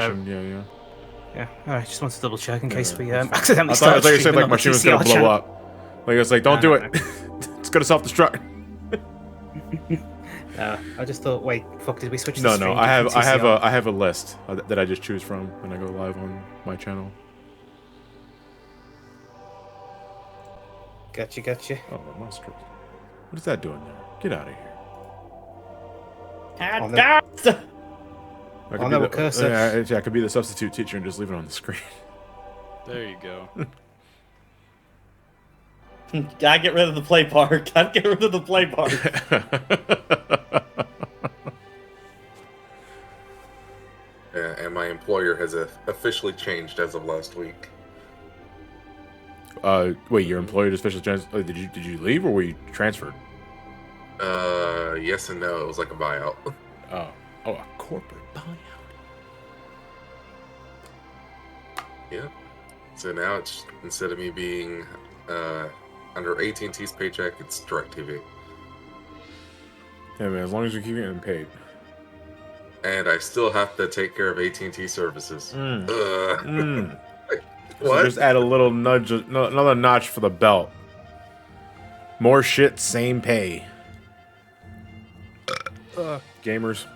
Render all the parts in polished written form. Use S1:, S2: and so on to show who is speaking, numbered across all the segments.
S1: notification. Yeah.
S2: Yeah, I just wanted to double check in case we
S1: that's fine.
S2: accidentally
S1: I thought
S2: started
S1: you said like my stream was gonna blow
S2: channel.
S1: up. Like it's like, don't do it. It's gonna self-destruct.
S2: I just thought, wait, fuck, did we switch?
S1: No,
S2: the
S1: no.
S2: stream
S1: I have a list that I just choose from when I go live on my channel.
S2: Gotcha.
S1: Oh, my script. What is that doing there? Get out of here.
S2: No, cursor.
S1: Yeah, I could be the substitute teacher and just leave it on the screen.
S3: There you go.
S4: Gotta get rid of the play part. Gotta get rid of the play part.
S5: Yeah, and my employer has officially changed as of last week.
S1: Wait, your employer just officially changed? Did you leave or were you transferred?
S5: Yes and no. It was like a buyout.
S1: Oh, a corporate buyout.
S5: Yeah. So now it's, instead of me being under AT&T's paycheck, it's DirecTV.
S1: Yeah, man. As long as you keep getting paid.
S5: And I still have to take care of AT&T services.
S1: So
S5: What?
S1: just add a little nudge, another notch for the belt. More shit, same pay. Gamers.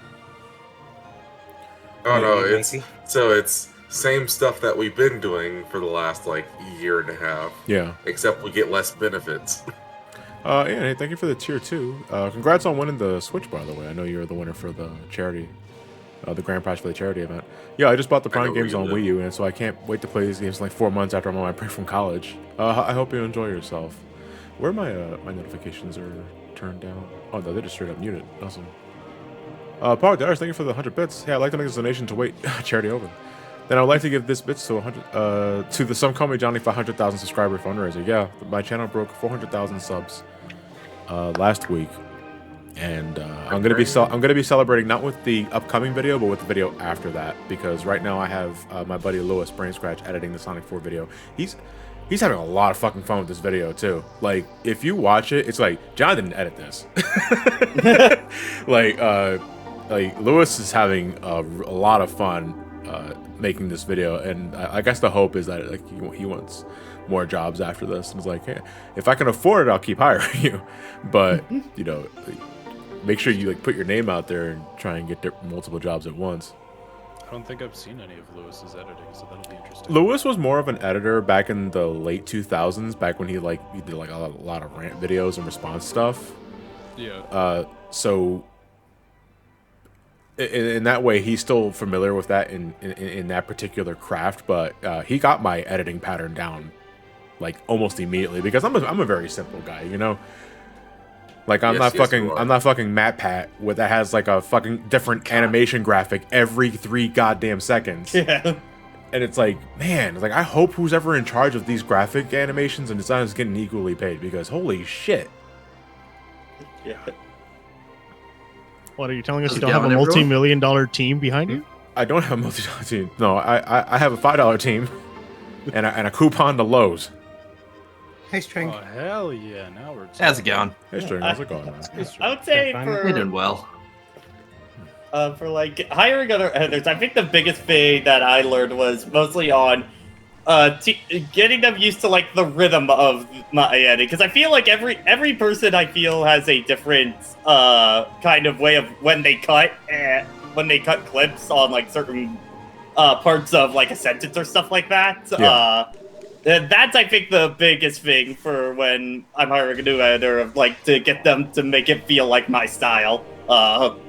S5: Oh no,
S2: Macy?
S5: it's same stuff that we've been doing for the last like year and a half.
S1: Yeah.
S5: Except we get less benefits.
S1: Yeah, hey, thank you for the tier 2. Congrats on winning the Switch, by the way. I know you're the winner for the charity, the grand prize for the charity event. Yeah, I just bought the Prime games on Wii U, and so I can't wait to play these games in like 4 months after I'm on my break from college. I hope you enjoy yourself. Where my my notifications are turned down. Oh no, they're just straight up muted. Awesome. Paul Darius, thank you for the 100 bits. Yeah, I'd like to make this donation to wait charity over. Then I would like to give this bits to 100 to the Some Call Me Johnny 500,000 subscriber fundraiser. Yeah, my channel broke 400,000 subs last week, and I'm gonna be celebrating not with the upcoming video, but with the video after that, because right now I have my buddy Lewis Brain Scratch editing the Sonic 4 video. He's having a lot of fucking fun with this video too. Like if you watch it, it's like John didn't edit this. like Lewis is having a lot of fun making this video, and I guess the hope is that like he wants more jobs after this, and it's like, hey, if I can afford it, I'll keep hiring you, but you know, make sure you like put your name out there and try and get multiple jobs at once.
S3: I don't think I've seen any of Lewis's editing, so that'll be interesting.
S1: Lewis was more of an editor back in the late 2000s, back when he did like a lot of rant videos and response stuff.
S3: Yeah.
S1: So in that way, he's still familiar with that in that particular craft, but he got my editing pattern down like almost immediately, because I'm a very simple guy, you know. Like I'm not fucking MatPat that has like a fucking different animation graphic every 3 goddamn seconds.
S4: Yeah.
S1: And it's like, man, it's like I hope who's ever in charge of these graphic animations and designs is getting equally paid, because holy shit.
S4: Yeah.
S6: What are you telling us? You don't have a multi-million-dollar team behind you?
S1: I don't have a multi-dollar team. No, I have a $5 team and a coupon to Lowe's.
S2: Hey, String.
S3: Oh, hell yeah. Now we're talking.
S7: How's it going?
S1: Hey, String, how's it going, man?
S4: I would say
S7: You're doing well.
S4: for like hiring other editors, I think the biggest thing that I learned was mostly on getting them used to like the rhythm of my editing, because I feel like every person I feel has a different kind of way of when they cut clips on like certain parts of like a sentence or stuff like that.
S1: Yeah.
S4: That's, I think, the biggest thing for when I'm hiring a new editor, of like to get them to make it feel like my style.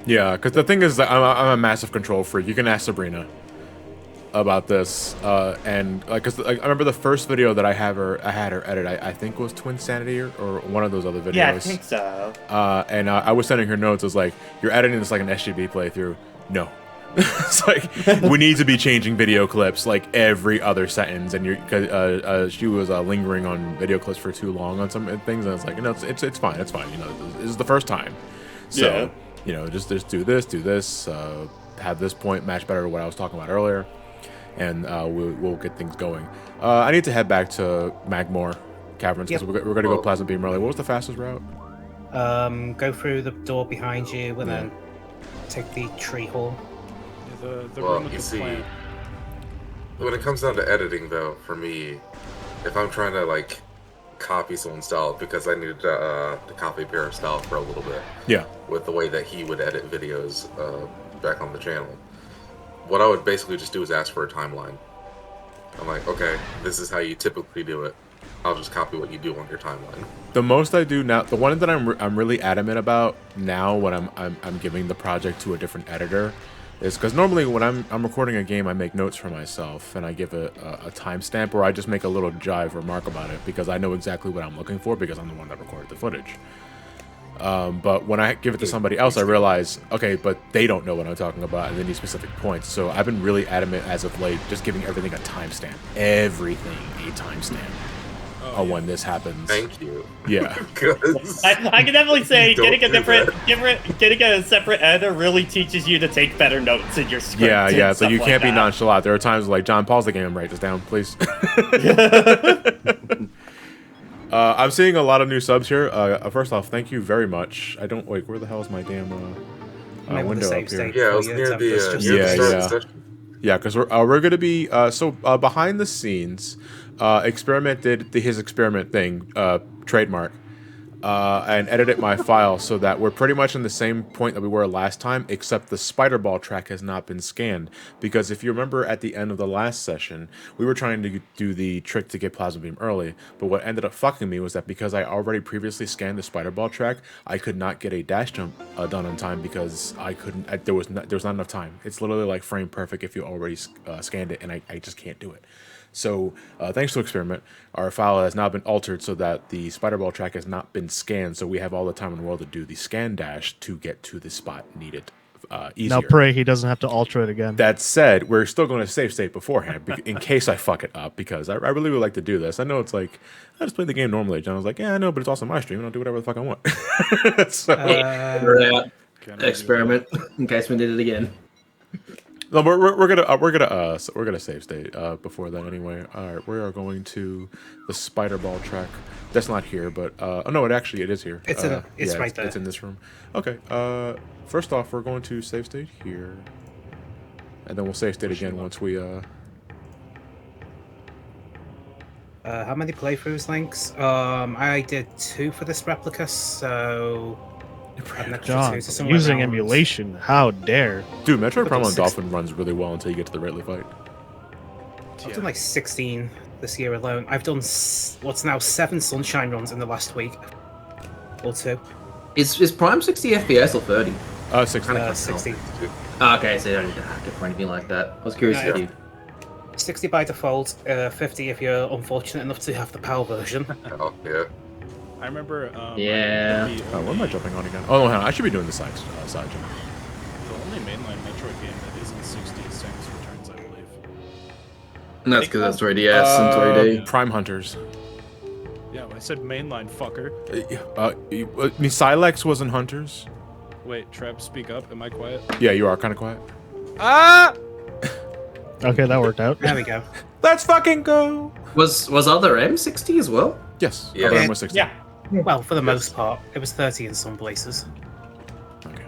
S1: Yeah, because the thing is that I'm a massive control freak. You can ask Sabrina about this, and because I remember the first video that I had her edit, I think was Twin Sanity or one of those other videos.
S4: Yeah, I think so.
S1: And I was sending her notes. I was like, "You're editing this like an SGB playthrough." No. It's like we need to be changing video clips like every other sentence, and because she was lingering on video clips for too long on some things, and it's like, you know, it's fine, you know, this is the first time, so yeah. You know, just do this, have this point match better to what I was talking about earlier, and we'll get things going. I need to head back to Magmore Caverns because we're going to go Pleasant Beam early. What was the fastest route?
S2: Go through the door behind you and then take the tree hall.
S3: The room with the plant.
S5: when it comes down to editing, though, for me, if I'm trying to like copy someone's style, because I needed to copy Pierre's style for a little bit.
S1: Yeah.
S5: With the way that he would edit videos back on the channel, what I would basically just do is ask for a timeline. I'm like, okay, this is how you typically do it. I'll just copy what you do on your timeline.
S1: The most I do now, the one that I'm really adamant about now when I'm giving the project to a different editor, is because normally when I'm recording a game, I make notes for myself and I give a timestamp, or I just make a little jive remark about it because I know exactly what I'm looking for because I'm the one that recorded the footage. But when I give it to somebody else, I realize, okay, but they don't know what I'm talking about and they need specific points. So I've been really adamant as of late, just giving everything a timestamp. Everything a timestamp. On when this happens.
S5: Thank you.
S1: Yeah.
S4: I can definitely say
S5: Don't
S4: getting a separate editor really teaches you to take better notes in your script.
S1: Yeah,
S4: and
S1: yeah. So
S4: stuff
S1: you
S4: like
S1: can't be
S4: that.
S1: nonchalant. There are times like, John, pause the game and write this down, please. I'm seeing a lot of new subs here. First off, thank you very much. I don't wait. Where the hell is my damn window up here?
S5: Yeah, it was near the start of the session.
S1: Yeah, because we're gonna be behind the scenes. Experiment did his experiment thing, trademark, and edited my file so that we're pretty much in the same point that we were last time, except the spider ball track has not been scanned. Because if you remember at the end of the last session, we were trying to do the trick to get Plasma Beam early, but what ended up fucking me was that because I already previously scanned the spider ball track, I could not get a dash jump done on time because I couldn't. There was not enough time. It's literally like frame perfect if you already scanned it, and I just can't do it. So, thanks to Experiment, our file has now been altered so that the spider ball track has not been scanned, so we have all the time in the world to do the scan dash to get to the spot needed easier.
S6: Now pray he doesn't have to alter it again.
S1: That said, we're still going to save state beforehand in case I fuck it up, because I really would like to do this. I know it's like, I just play the game normally. John was like, yeah, I know, but it's also my stream, and I'll do whatever the fuck I want. So,
S7: Experiment in case we did it again.
S1: no, we're gonna save state before that anyway. All right, we are going to the spider ball track. That's not here, but oh no, it is here.
S2: It's right there.
S1: It's in this room. Okay. First off, we're going to save state here, and then we'll save state again once we
S2: How many playthroughs, Links? I did 2 for this replica, so an extra 2,
S6: John,
S2: so somewhere
S6: using
S2: around-
S6: emulation. How dare?
S1: Dude, Metroid Prime on
S2: 6.
S1: Dolphin runs really well until you get to the Ridley fight.
S2: I've done like 16 this year alone. I've done what's now 7 Sunshine runs in the last week, or 2.
S7: Is Prime 60 FPS or 30?
S1: 60.
S2: 60.
S7: Oh, okay, so you don't need to hack it for anything like that. I was curious
S2: No,
S7: if you...
S2: 60 by default, 50 if you're unfortunate enough to have the PAL version.
S5: Oh, yeah.
S3: I remember.
S7: Yeah.
S1: What am I jumping on again? Oh no, hang on. I should be doing the side jump.
S3: The only mainline Metroid game that isn't 60 is Samus Returns, I believe.
S7: And that's because that's 3DS and 3D.
S1: Prime Hunters.
S3: Yeah, I said mainline, fucker.
S1: Silex was in Hunters.
S3: Wait, Trev, speak up. Am I quiet?
S1: Yeah, you are kind of quiet.
S3: Ah!
S6: Okay, that worked out.
S2: There we go.
S1: Let's fucking go.
S7: Was Other M 60 as well?
S1: Yes.
S5: Yeah.
S1: Other one was 60.
S4: Yeah.
S2: Well, for the most part, it was 30 in some places.
S1: Okay.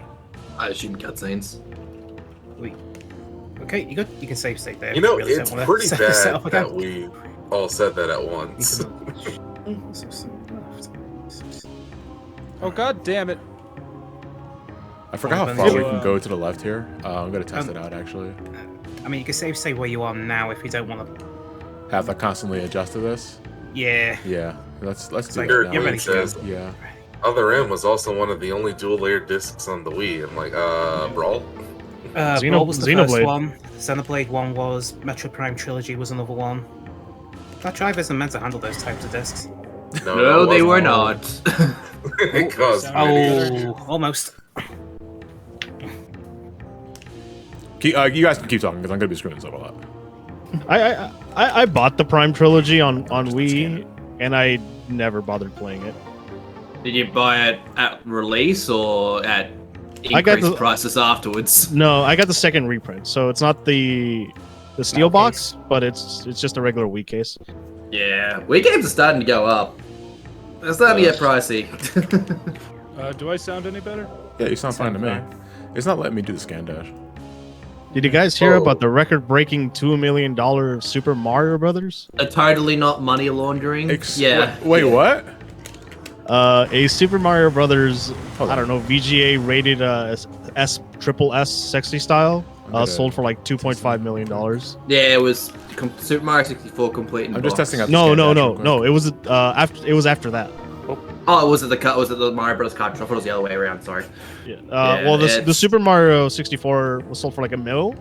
S7: I assume cutscenes.
S2: Okay, you good? You can save state there.
S5: You know,
S2: really
S5: it's
S2: don't wanna
S5: pretty
S2: set
S5: bad
S2: up again.
S5: that we all said that at once.
S3: Oh, god damn it.
S1: I forgot how far we can go to the left here. I'm gonna test it out actually.
S2: I mean, you can save state where you are now if you don't want to.
S1: Have to constantly adjust to this.
S2: Yeah.
S1: Yeah. Let's do
S2: like
S1: that
S5: Here,
S1: now.
S2: you're ready
S5: it
S2: to go.
S5: says,
S1: Yeah.
S5: Other M was also one of the only dual-layered discs on the Wii. I'm like, Brawl?
S2: Brawl was the
S6: Xenoblade.
S2: first one. Xenoblade 1 was. Metroid Prime Trilogy was another one. That drive isn't meant to handle those types of discs.
S7: No, they
S5: wasn't.
S7: were not.
S5: It caused me.
S2: Oh, almost.
S1: You guys can keep talking because I'm gonna be screwing this up a lot.
S6: I bought the Prime trilogy on Wii, and I never bothered playing it.
S7: Did you buy it at release or at
S6: I got
S7: increased
S6: the-
S7: prices afterwards?
S6: No, I got the second reprint, so it's not the steel
S2: Metal
S6: box, but it's just a regular Wii case.
S7: Yeah, Wii games are starting to go up. They're starting to get pricey.
S3: Do I sound any better?
S1: Yeah, you sound fine to me. It's not letting me do the scan dash.
S6: Did you guys hear
S5: Oh.
S6: about the record-breaking $2 million Super Mario Brothers?
S7: Totally not money laundering. Yeah.
S1: Wait, what?
S6: A Super Mario Brothers,
S1: Hold
S6: I
S1: on.
S6: don't know, VGA rated triple S sexy style,
S1: gonna-
S6: sold for like $2.5 million.
S7: Yeah, it was Super Mario 64 complete.
S1: I'm just testing out.
S6: No,
S1: the
S6: no,
S1: scans
S6: no,
S1: real quick.
S6: no. It was after that.
S7: Oh, was it the Mario Bros. Cartridge? I thought it was the other way around. Sorry.
S6: Yeah.
S7: Yeah,
S6: Well, the
S7: it's-
S6: Super Mario 64 was sold for like $1 million,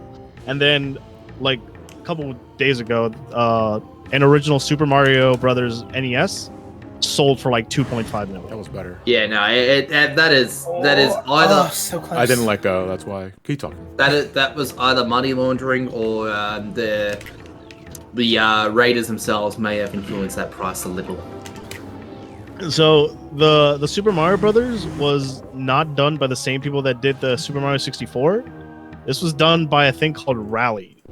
S6: and then like a couple of days ago, an original Super Mario Brothers NES sold for like $2.5 million.
S1: That was better.
S7: Yeah, no, that is either
S2: so close.
S1: I didn't let go. That's why. Keep talking.
S7: that was either money laundering or the Raiders themselves may have influenced that price a little.
S6: So the Super Mario Brothers was not done by the same people that did the Super Mario 64. This was done by a thing called Rally.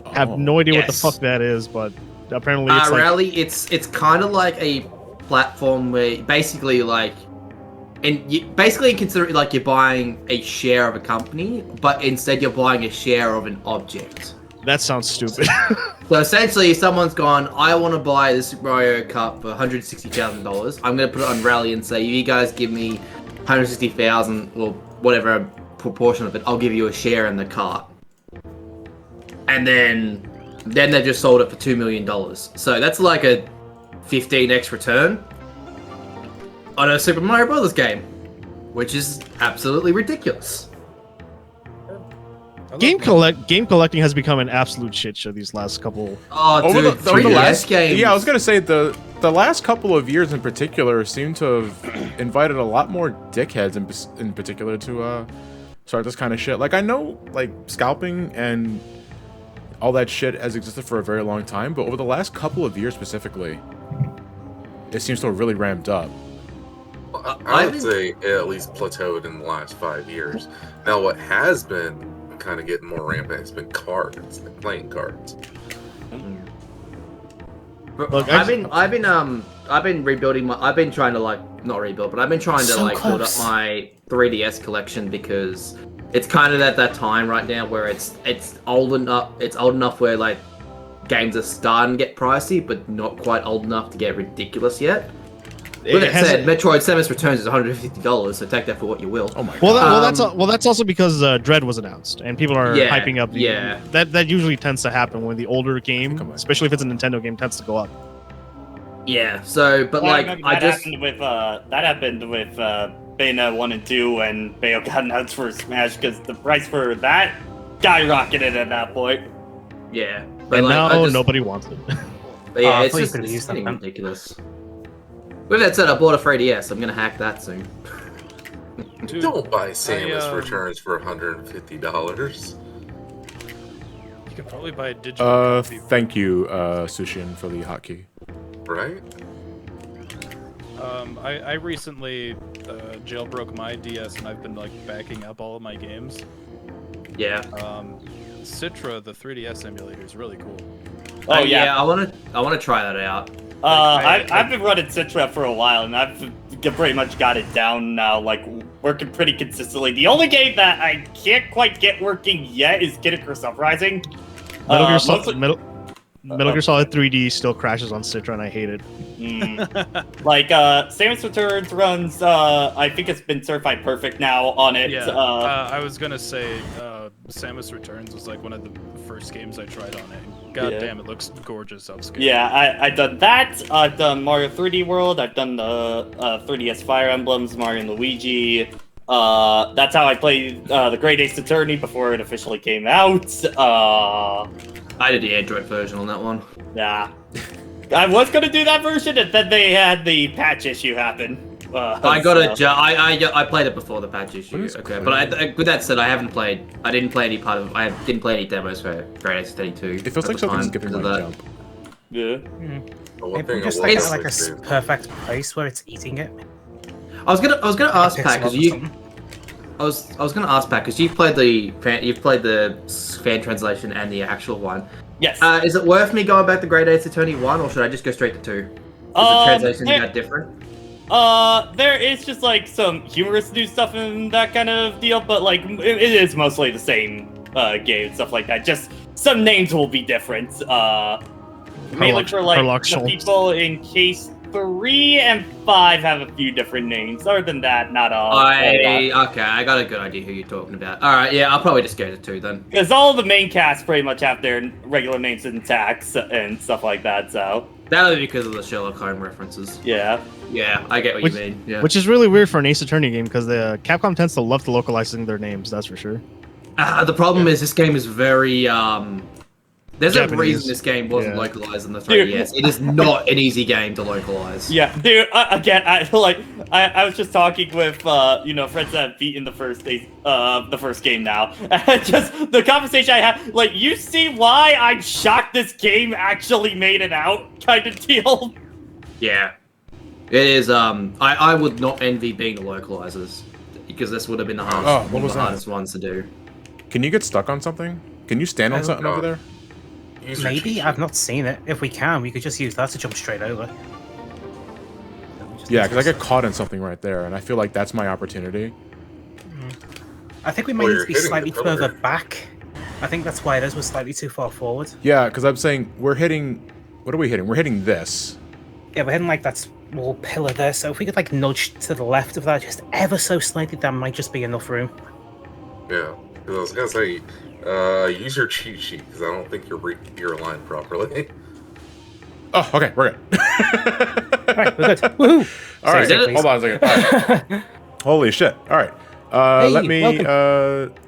S6: I have no idea what the
S2: yes.
S6: fuck that is, but apparently it's like
S7: Rally, it's kind of like a platform where basically like, and you basically consider it like you're buying a share of a company, but instead you're buying a share of an object.
S6: that sounds stupid.
S7: So essentially, someone's gone, I want to buy the Super Mario Kart for $160,000. I'm going to put it on Rally and say, you guys give me $160,000 or whatever proportion of it, I'll give you a share in the cart. And then they've just sold it for $2 million. So that's like a 15x return on a Super Mario Brothers game, which is absolutely ridiculous.
S6: Game collecting has become an absolute shit show these last couple.
S7: Oh,
S1: Over
S7: dude,
S1: the
S7: 3DS
S1: last
S7: games.
S1: Yeah, I was gonna say the last couple of years in particular seem to have invited a lot more dickheads in particular to start this kind of shit. Like I know like scalping and all that shit has existed for a very long time, but over the last couple of years specifically, it seems to have really ramped up.
S5: I would say it at least plateaued in the last 5 years. Now, what has been kind of getting more rampant has been cards, like playing cards.
S6: Look,
S7: I've been rebuilding my. I've been trying to like not rebuild, but I've been trying to
S2: So
S7: like build up
S2: close.
S7: my 3DS collection because it's kind of at that time right now where it's old enough. It's old enough where like games are starting to get pricey, but not quite old enough to get ridiculous yet. With that said, Metroid Samus Returns is $150, so take that for what you will.
S1: Oh my
S6: Well,
S1: god.
S6: that's also because Dread was announced, and people are
S7: Yeah,
S6: hyping up.
S7: yeah.
S6: That usually tends to happen when the older game,
S1: Come on.
S6: especially if it's a Nintendo game, tends to go up.
S7: Yeah. So, but
S4: Well,
S7: like
S4: remember
S7: I
S4: that
S7: just
S4: happened with Bayonetta 1 and 2 when Bayo got announced for Smash because the price for that skyrocketed at that point.
S7: yeah. But
S6: And
S7: like,
S6: now
S7: I just,
S6: nobody wants it.
S7: But yeah,
S2: I
S7: it's
S2: thought you
S7: just
S2: could've used that
S7: getting
S2: then.
S7: ridiculous. With that said, I bought a 3DS. I'm gonna hack that soon.
S3: Dude,
S5: Don't buy Samus
S3: I,
S5: Returns for $150,
S3: You could probably buy a digital copy.
S1: Thank you, Sushin, for the hotkey.
S5: right?
S3: I recently jailbroke my DS and I've been like backing up all of my games.
S7: Yeah.
S3: Citra, the 3DS emulator, is really cool.
S4: Oh yeah.
S7: I wanna try that out.
S4: I've been running Citra for a while, and I've pretty much got it down now, like working pretty consistently. The only game that I can't quite get working yet is Kid Icarus Uprising.
S6: Metal Gear
S4: mostly-
S6: Solid, Metal Gear Solid 3D still crashes on Citra, and I hate it.
S4: Like Samus Returns runs. I think it's been certified perfect now on it.
S3: Yeah, I was gonna say Samus Returns was like one of the first games I tried on it. God
S4: Yeah.
S3: damn, it looks gorgeous upscale.
S4: Yeah, I've done that. I've done Mario 3D World. I've done the 3DS Fire Emblems, Mario and Luigi. That's how I played the Great Ace Attorney before it officially came out.
S7: I did the Android version on that one.
S4: Yeah. I was gonna do that version, and then they had the patch issue happen.
S7: I got it. I played it before the patch issue.
S1: What is
S7: Okay, but with that said, I didn't play any part of. I didn't play any demos for Great Ace 32.
S1: It feels like something's skipping my jump.
S4: Yeah.
S5: But one
S2: Maybe
S5: thing I
S2: just
S5: will
S2: like,
S5: definitely
S2: like a
S5: say-
S2: perfect place where it's eating it.
S7: I was gonna ask Pat
S2: Pixel
S7: because
S2: or
S7: you.
S2: something.
S7: I was gonna ask Pat because you've played the fan translation and the actual one.
S4: Yes.
S7: Is it worth me going back to Great Ace Attorney 1, or should I just go straight to 2? Is the translation that different?
S4: There is just like some humorous new stuff and that kind of deal, but like it is mostly the same game and stuff like that. Just some names will be different. Mainly for like the people in case 3 and 5 have a few different names. Other than that, not all.
S7: Okay, I got a good idea who you're talking about. All right, yeah, I'll probably just go to 2 then.
S4: Because all the main cast pretty much have their regular names intact and stuff like that. So
S7: that'll be because of the Sherlock Holmes references.
S4: Yeah,
S7: I get what you mean. Yeah.
S6: Which is really weird for an Ace Attorney game because the Capcom tends to love to localizing their names. That's for sure.
S7: The problem is this game is very there's
S6: Japanese.
S7: a reason this game wasn't localized in the 3DS. It is not an easy game to localize.
S4: yeah, dude. Again, I was just talking with friends that have beaten the first game now. And just the conversation I had, like, you see why I'm shocked this game actually made it out, kind of deal.
S7: Yeah, it is. I would not envy being the localizers because this would have been the hardest, one of the hardest ones to do.
S1: Can you get stuck on something? Can you stand on something over there?
S2: Maybe? I've not seen it. If we can, we could just use that to jump straight over.
S1: Yeah, because I get caught in something right there, and I feel like that's my opportunity.
S2: I think we might need to be slightly further back. I think that's why it is. We're slightly too far forward.
S1: Yeah, because I'm saying we're hitting... What are we hitting? We're hitting this.
S2: Yeah, we're hitting like that small pillar there, so if we could like nudge to the left of that just ever so slightly, that might just be enough room.
S5: Yeah, because I was gonna say, use your cheat sheet because I don't think you're aligned properly.
S1: Oh, okay, we're good.
S2: Alright, we're good. Woohoo!
S1: All right, hold on a second. All right. Holy shit! All right,
S2: Hey,
S1: let me.
S2: welcome.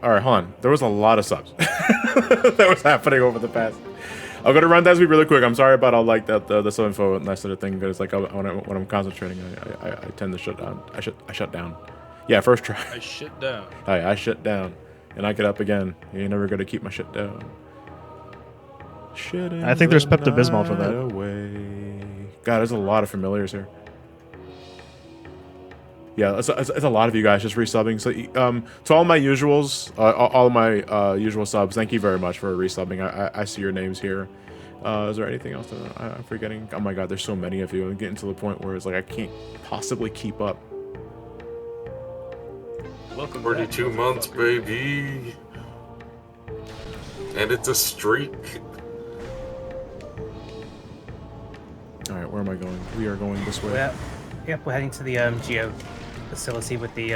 S1: All right, hold on. There was a lot of subs that was happening over the past. I'm gonna run that really quick. I'm sorry about all like that the sub info and that sort of thing because like when I'm concentrating, I tend to shut down. I shut down. Yeah, first try.
S3: I shit down.
S1: I shut down, and I get up again. You're never gonna keep my shit down. Shit.
S6: I think there's Pepto-Bismol for that.
S1: Away. God, there's a lot of familiars here. Yeah, it's a lot of you guys just resubbing. So, to all my usuals, all my usual subs, thank you very much for resubbing. I see your names here. Is there anything else that I'm forgetting? Oh my God, there's so many of you. I'm getting to the point where it's like I can't possibly keep up.
S3: Welcome
S5: 42 months, baby. And it's a streak.
S1: All right, where am I going? We are going this way.
S2: We're heading to the Geo facility with the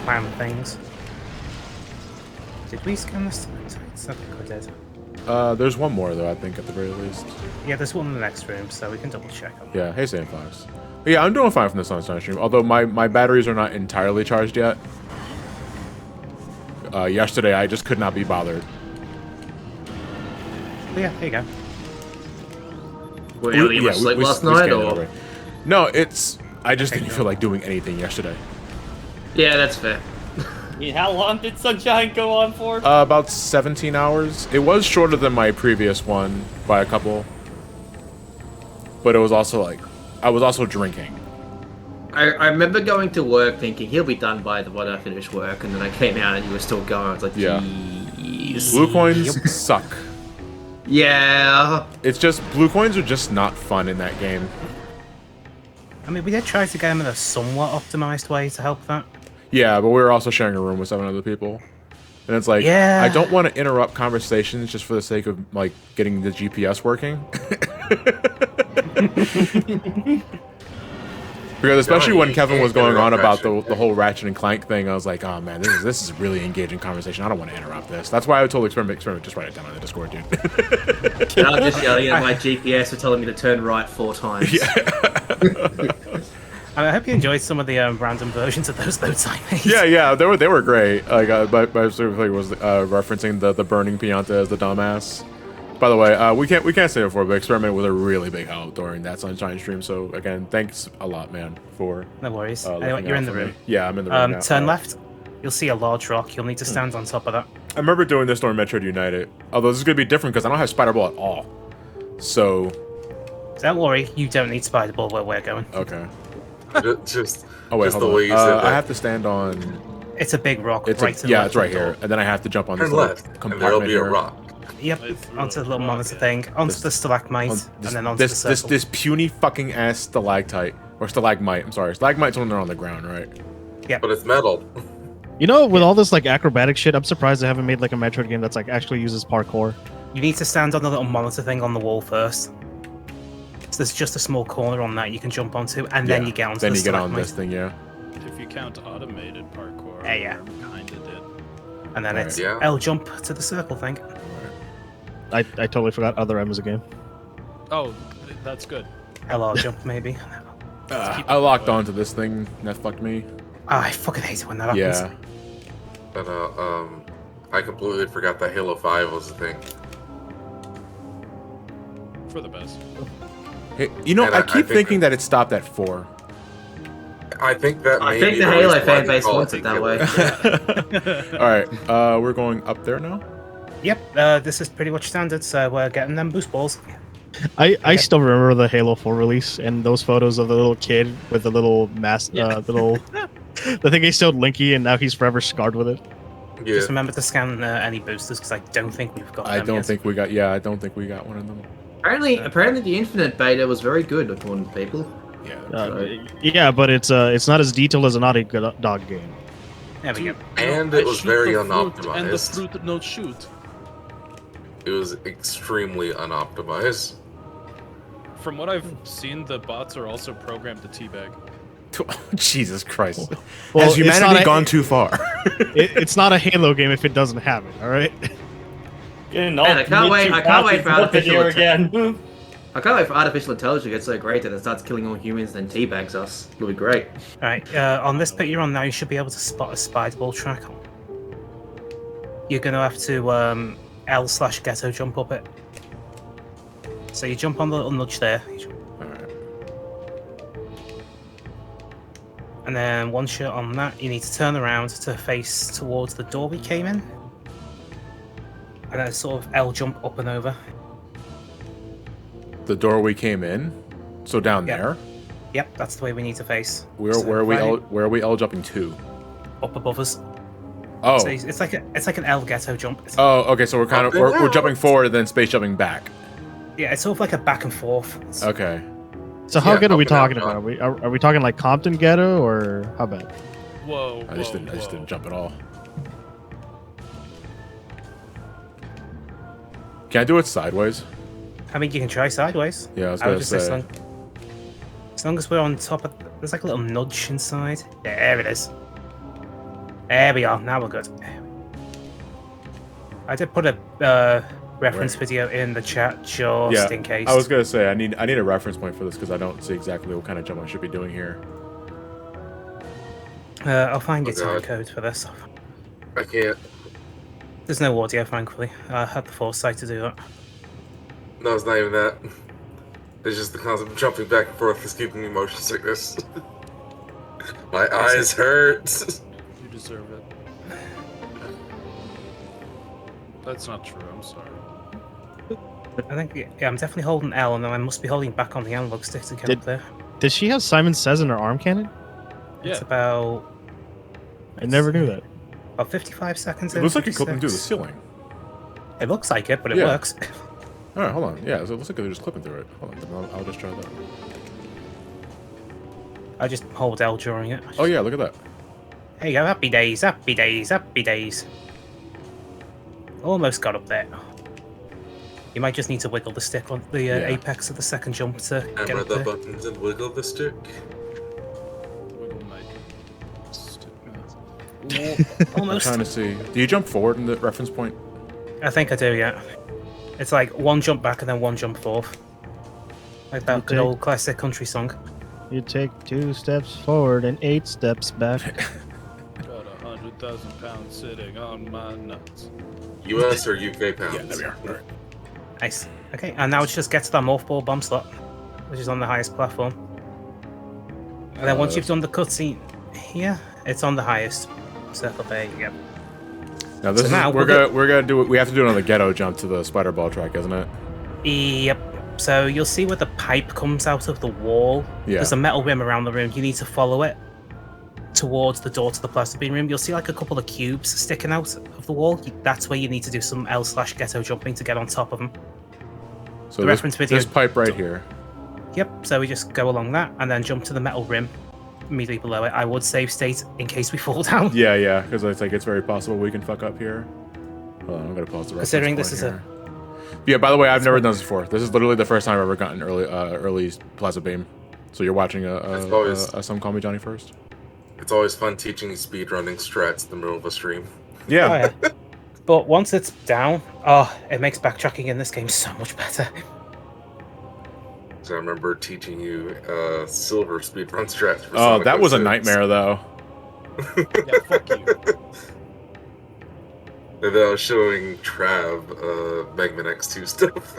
S2: clam things. Did we scan this? I think we did.
S1: There's one more though, I think, at the very least.
S2: Yeah, there's one in the next room, so we can double check.
S1: Yeah, hey Sandfox. Yeah, I'm doing fine from this Sunshine stream, although my batteries are not entirely charged yet. Yesterday, I just could not be bothered.
S2: But yeah, there you go.
S7: Were you able to sleep last night, or?
S1: No, I just didn't feel like doing anything yesterday.
S7: Yeah, that's fair.
S4: How long did Sunshine go on for?
S1: About 17 hours. It was shorter than my previous one by a couple. But it was also like, I was also drinking.
S7: I remember going to work thinking he'll be done by the when I finish work, and then I came out and you were still going. I was like,
S1: yeah.
S7: Jeez.
S1: Blue coins suck.
S7: Yeah.
S1: It's just, blue coins are just not fun in that game.
S2: I mean, we did try to get them in a somewhat optimized way to help that.
S1: Yeah, but we were also sharing a room with 7 other people. And it's like,
S2: yeah.
S1: I don't want to interrupt conversations just for the sake of, like, getting the GPS working. Because especially when Kevin was going on about the whole Ratchet and Clank thing, I was like, oh man, this is a really engaging conversation. I don't want to interrupt this. That's why I told Experiment, just write it down on the Discord, dude.
S7: And I'm just yelling at my GPS for telling me to turn right 4 times.
S1: Yeah.
S2: I hope you enjoyed some of the random versions of those notes I made.
S1: Yeah, they were great. Like, my sort of thing was referencing the burning Pianta as the dumbass. By the way, we can't say it before, but Experiment was a really big help during that Sunshine stream. So again, thanks a lot, man, for.
S2: No worries. Anyway, you're in the room.
S1: Yeah, I'm in the room now.
S2: Turn left. You'll see a large rock. You'll need to stand on top of that.
S1: I remember doing this during Metroid United. Although this is gonna be different because I don't have Spider Ball at all. So.
S2: Don't worry, you don't need Spider Ball where we're going.
S1: Okay.
S5: Just.
S1: Oh wait,
S5: just
S1: hold
S5: the way
S1: on.
S5: you said that.
S1: I have to stand on.
S2: It's a big rock.
S1: It's
S2: right to the
S1: yeah,
S2: left
S1: it's right
S2: of the door.
S1: here, and then I have to jump on this
S5: Turn
S1: little
S5: left, and
S1: compartment
S5: there'll be a
S1: here.
S5: rock.
S2: Yep, onto the little monitor thing, onto the stalagmite, and then onto the circle.
S1: This puny fucking ass stalactite or stalagmite. I'm sorry, stalagmite's when they're on the ground, right?
S2: Yeah.
S5: But it's metal.
S6: You know, with all this like acrobatic shit, I'm surprised they haven't made like a Metroid game that's like actually uses parkour.
S2: You need to stand on the little monitor thing on the wall first. So there's just a small corner on that you can jump onto, and then you get onto
S1: Then
S2: the
S1: you get on
S2: stalagmite.
S1: this thing, yeah.
S3: If you count automated parkour,
S2: Yeah.
S3: kind of did.
S2: And then it's
S5: Yeah.
S2: L jump to the circle thing.
S6: I totally forgot Other M was a game.
S3: Oh, that's good.
S2: LR jump, maybe.
S1: I locked onto this thing. That fucked me.
S2: I fucking hate it when that happens.
S1: Yeah.
S5: But I completely forgot that Halo 5 was a thing.
S3: For the best.
S1: Hey, you know,
S5: And
S1: I
S5: I
S1: keep
S5: think
S1: thinking that it stopped at 4.
S5: I think that
S7: I
S5: may
S7: think
S5: be
S7: the
S5: the
S7: Halo
S5: reason why
S7: fan
S5: they
S7: base
S5: call
S7: wants it that
S5: Halo.
S7: way.
S1: All right, we're going up there now.
S2: Yep, this is pretty much standard, so we're getting them boost balls.
S6: I still remember the Halo 4 release and those photos of the little kid with the little mask, little. The thing he showed Linky, and now he's forever scarred with it.
S5: Yeah.
S2: Just remember to scan any boosters, because I don't think we've got
S1: I
S2: them
S1: don't
S2: yet.
S1: think we got. Yeah, I don't think we got one of them.
S7: Apparently, the Infinite beta was very good according to people.
S1: Yeah.
S6: Yeah, but it's not as detailed as a Naughty Dog game.
S2: There we go.
S5: And it was very
S3: And the
S5: unoptimized.
S3: fruit no shoot.
S5: It was extremely unoptimized.
S3: From what I've seen, the bots are also programmed to teabag.
S1: Jesus Christ!
S6: Well,
S1: Has
S6: it's
S1: humanity
S6: not a-
S1: gone too far?
S6: It's not a Halo game if it doesn't have it. All right.
S4: Man,
S7: I can't wait for artificial
S4: here again.
S7: I can't wait for artificial intelligence to get so great that it starts killing all humans and then teabags us. It'll be great.
S2: Alright, on this bit you're on now, you should be able to spot a spider ball track. You're going to have to L/ghetto jump up it. So you jump on the little nudge there.
S1: All right.
S2: And then once you're on that, you need to turn around to face towards the door we came in. And then sort of L jump up and over.
S1: The door we came in. So down
S2: Yeah.
S1: there.
S2: Yep, that's the way we need to face.
S1: Where
S2: So
S1: where are we
S2: if I-
S1: where are we L jumping to?
S2: Up above us.
S1: Oh.
S2: So it's like an L ghetto jump.
S1: Oh, okay. So we're kind of
S5: Up and
S1: we're
S5: out.
S1: jumping forward and then space jumping back.
S2: Yeah, it's sort of like a back and forth. It's-
S1: Okay.
S6: So how
S5: Yeah,
S6: good are we
S5: up and out,
S6: talking
S5: John.
S6: about? Are we talking like Compton Ghetto or how bad?
S3: Whoa,
S1: I just didn't jump at all. Can I do it sideways?
S2: I mean, you can try sideways.
S1: Yeah, I was
S2: I would
S1: gonna
S2: just say
S1: say.
S2: as long as we're on top of, there's like a little nudge inside. Yeah, there it is. There we are. Now we're good. I did put a reference video in the chat just in case.
S1: I was gonna say I need a reference point for this because I don't see exactly what kind of jump I should be doing here.
S2: I'll find your
S5: Oh,
S2: time
S5: God.
S2: code for this.
S5: I can't.
S2: There's no audio, thankfully. I had the foresight to do that.
S5: No, it's not even that. It's just the concept of jumping back and forth is giving me motion sickness. My eyes hurt.
S3: You deserve it. That's not true. I'm sorry.
S2: I think, yeah, I'm definitely holding L, and then I must be holding back on the analog stick to get
S6: Did-
S2: up there.
S6: Did she have Simon Says in her arm cannon?
S2: It's
S3: Yeah.
S2: about
S6: I never knew that.
S2: 55 seconds
S1: It
S2: in.
S1: looks like you're clipping through the
S2: 56.
S1: ceiling.
S2: It looks like it, but it
S1: Yeah.
S2: works.
S1: All right, hold on. Yeah, so it looks like they're just clipping through it. Hold on, I'll just try that.
S2: I just hold L during it.
S1: Oh yeah, look at that.
S2: There you go, happy days, happy days, happy days. Almost got up there. You might just need to wiggle the stick on the
S1: Yeah.
S2: apex of the second jump to get
S5: Hammer
S2: up
S5: the
S2: there.
S5: buttons and wiggle the stick.
S3: Wiggle my stick.
S1: I'm
S2: Almost.
S1: trying to see. Do you jump forward in the reference point?
S2: I think I do, yeah. It's like one jump back and then one jump forth. Like that good
S6: Okay.
S2: old classic country song.
S6: You take 2 steps forward and 8 steps back.
S3: Got 100,000 pounds sitting on my nuts.
S5: US or UK pounds?
S1: Yeah, there we are. All right.
S2: Nice. Okay, and now it's just get to that morph ball bomb slot, which is on the highest platform. And then once you've done the cutscene here, it's on the highest circle. There you go.
S1: Now this
S2: So
S1: is
S2: now
S1: we're
S2: we'll
S1: gonna do it. We have to do another ghetto jump to the spider ball track, isn't it?
S2: Yep. So you'll see where the pipe comes out of the wall.
S1: Yeah.
S2: There's a metal rim around the room. You need to follow it towards the door to the plastic beam room. You'll see like a couple of cubes sticking out of the wall. That's where you need to do some L/ghetto jumping to get on top of them.
S1: So
S2: The
S1: this,
S2: reference video-
S1: this pipe right here.
S2: Yep. So we just go along that and then jump to the metal rim. immediately below it, I would save state in case we fall down.
S1: Yeah, because it's like it's very possible we can fuck up here. Hold on, I'm gonna pause the reference
S2: Considering
S1: point
S2: this is
S1: here. Yeah, by the way, I've never done this before. This is literally the first time I've ever gotten early Plaza Beam. So you're watching Some Call Me Johnny first?
S5: It's always fun teaching you speedrunning strats in the middle of a stream.
S1: Yeah.
S2: Oh, yeah. But once it's down, it makes backtracking in this game so much better.
S5: So I remember teaching you silver speedrun strats. For
S1: Oh,
S5: Sonic
S1: that was a
S5: 06.
S1: nightmare, though.
S3: Yeah, fuck you.
S5: And then I was showing Trav Megman X2 stuff.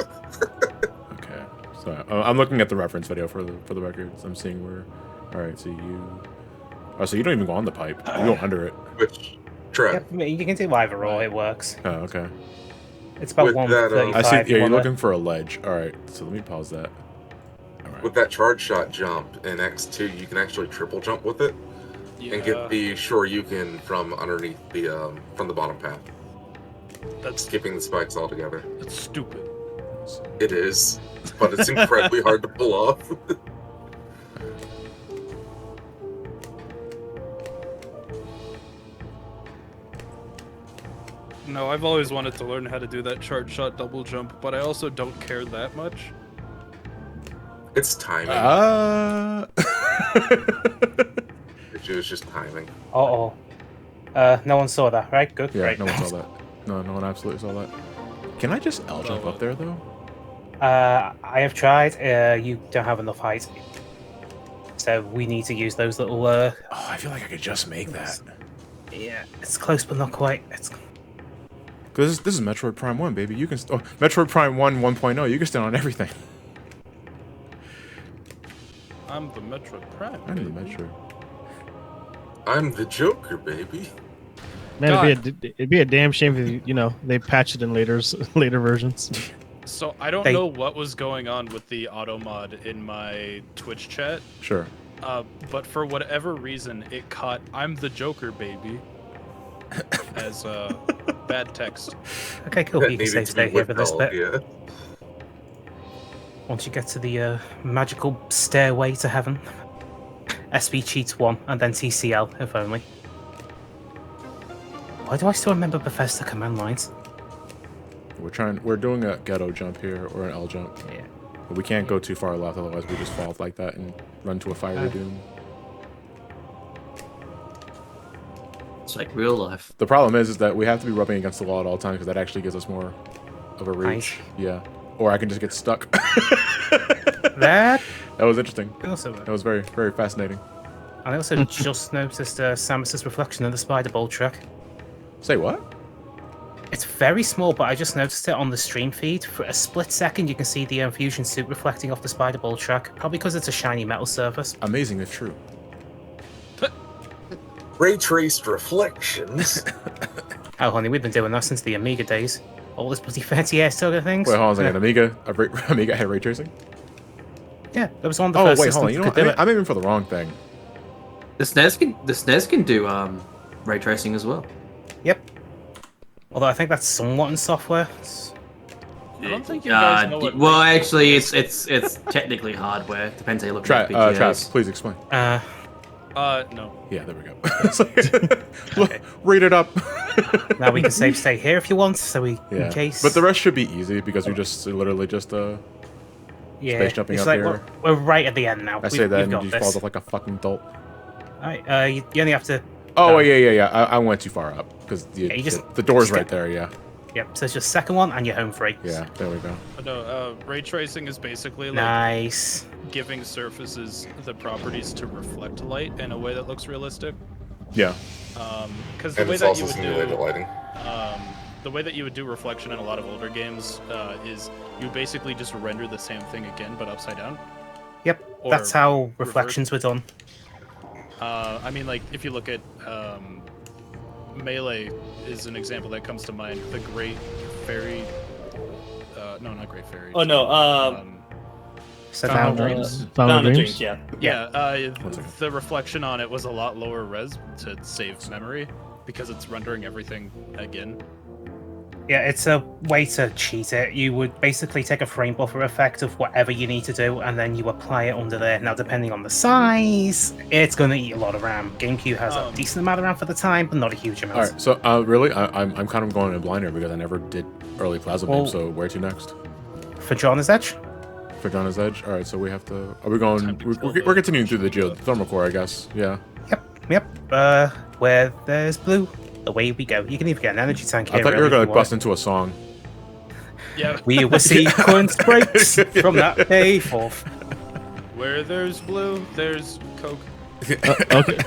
S1: Okay. So I'm looking at the reference video for the records. I'm seeing where. All right. So you. Oh, so you don't even go on the pipe. You go under it.
S5: Which Trav?
S2: Yep, you can do either or, it works.
S1: Oh, okay.
S2: It's about
S5: With that,
S2: 135.
S1: I see. Yeah,
S2: you
S1: you're
S2: wanna-
S1: looking for a ledge. All right. So let me pause that. All right.
S5: With that charge shot jump in X2, you can actually triple jump with it and get the Shoryuken from underneath the from the bottom path,
S3: That's
S5: skipping the spikes altogether.
S3: that's stupid.
S5: It is, but it's incredibly hard to pull off.
S3: No, I've always wanted to learn how to do that charge shot double jump, but I also don't care that much.
S5: It's timing. It was just timing.
S2: Uh-oh. No one saw that, right? Good,
S1: Yeah,
S2: great.
S1: no one saw that. No one absolutely saw that. Can I just L jump up there though?
S2: I have tried. You don't have enough height. So we need to use those little...
S1: Oh, I feel like I could just make that.
S2: Yeah, it's close but not quite. It's...
S1: Because this is Metroid Prime 1, baby. You can... Metroid Prime 1 1.0. You can stand on everything.
S3: I'm the Metroid Prime.
S1: I'm the
S3: baby.
S1: Metroid.
S5: I'm the Joker, baby.
S6: Man, it'd be a damn shame if they patched it in later versions.
S3: So I don't know what was going on with the auto mod in my Twitch chat,
S1: Sure.
S3: but for whatever reason, it caught "I'm the Joker, baby" as bad text.
S2: Okay, cool.
S5: That
S2: You can
S5: needed
S2: stay
S5: to be
S2: here for this
S5: withheld,
S2: bit.
S5: yeah.
S2: Once you get to the magical stairway to heaven. SP cheats 1, and then TCL, if only. Why do I still remember Bethesda command lines?
S1: We're doing a ghetto jump here, or an L jump.
S2: Yeah.
S1: But we can't go too far left, otherwise we just fall like that and run to a fiery doom.
S7: It's like real life.
S1: The problem is that we have to be rubbing against the wall at all times, because that actually gives us more of a reach. Yeah. Or I can just get stuck.
S2: That
S1: That was interesting.
S2: also.
S1: That was very, very fascinating.
S2: I also just noticed Samus's reflection in the spider ball track.
S1: Say what?
S2: It's very small, but I just noticed it on the stream feed. For a split second, you can see the fusion suit reflecting off the spider ball track. Probably because it's a shiny metal surface.
S1: Amazing if true.
S5: Ray traced reflections.
S2: Oh, honey, we've been doing that since the Amiga days. All this bloody 30 years sort of things.
S1: Wait, hold on a second. Amiga had ray tracing?
S2: Yeah, that was one of the
S1: Oh,
S2: first
S1: wait, hold on.
S2: systems
S1: You know
S2: that
S1: what?
S2: could do it.
S1: I'm aiming for the wrong thing.
S7: The SNES can do ray tracing as well.
S2: Yep. Although I think that's somewhat in software.
S3: I don't think you guys know what.
S7: Well, actually, it's technically hardware. Depends how you look at PGAs.
S1: Trav, please explain.
S3: No.
S1: Yeah, there we go. Look, read it up.
S2: Now we can save state here if you want, so we
S1: Yeah.
S2: in case.
S1: But the rest should be easy because we just literally just
S2: yeah,
S1: space jumping
S2: it's
S1: up
S2: like
S1: here.
S2: we're right at the end now.
S1: I say that
S2: we've
S1: and
S2: got
S1: you
S2: this.
S1: fall off like a fucking dolt.
S2: Alright, you only have to.
S1: Oh yeah. I went too far up because
S2: you just-
S1: the door's
S2: just
S1: right
S2: get-
S1: there. Yeah,
S2: Yep. So it's just second one and you're home free.
S1: yeah. There we go.
S3: No, ray tracing is basically like
S2: Nice.
S3: giving surfaces the properties to reflect light in a way that looks realistic.
S1: Yeah.
S3: Because the
S5: And
S3: way
S5: it's
S3: that
S5: also
S3: you would
S5: simulated
S3: do
S5: lighting.
S3: the way that you would do reflection in a lot of older games is you basically just render the same thing again but upside down.
S2: Yep.
S3: Or
S2: That's how reflections were done.
S3: I mean, like if you look at Melee is an example that comes to mind. The Great Fairy. No, not Great Fairy.
S4: Oh no,
S2: So
S3: Found
S2: now,
S3: Dreams.
S4: Found the Dreams, yeah.
S3: The reflection on it was a lot lower res to save memory because it's rendering everything again.
S2: Yeah, it's a way to cheat it. You would basically take a frame buffer effect of whatever you need to do, and then you apply it under there. Now, depending on the size, it's going to eat a lot of RAM. Gamecube has a decent amount of RAM for the time, but not a huge amount.
S1: All right, so really, I'm kind of going in blind here because I never did early Plasma Beam. So where to next?
S2: For John's Edge?
S1: For John's Edge. All right, so we have to. Are we going? We're continuing through the geothermal core, I guess. Yeah.
S2: Yep. Where there's blue, away we go. You can even get an energy tank here.
S1: I thought you were going to bust into a song.
S3: Yeah.
S2: We will sequence breaks from that day forth.
S3: Where there's blue, there's Coke.
S6: Okay.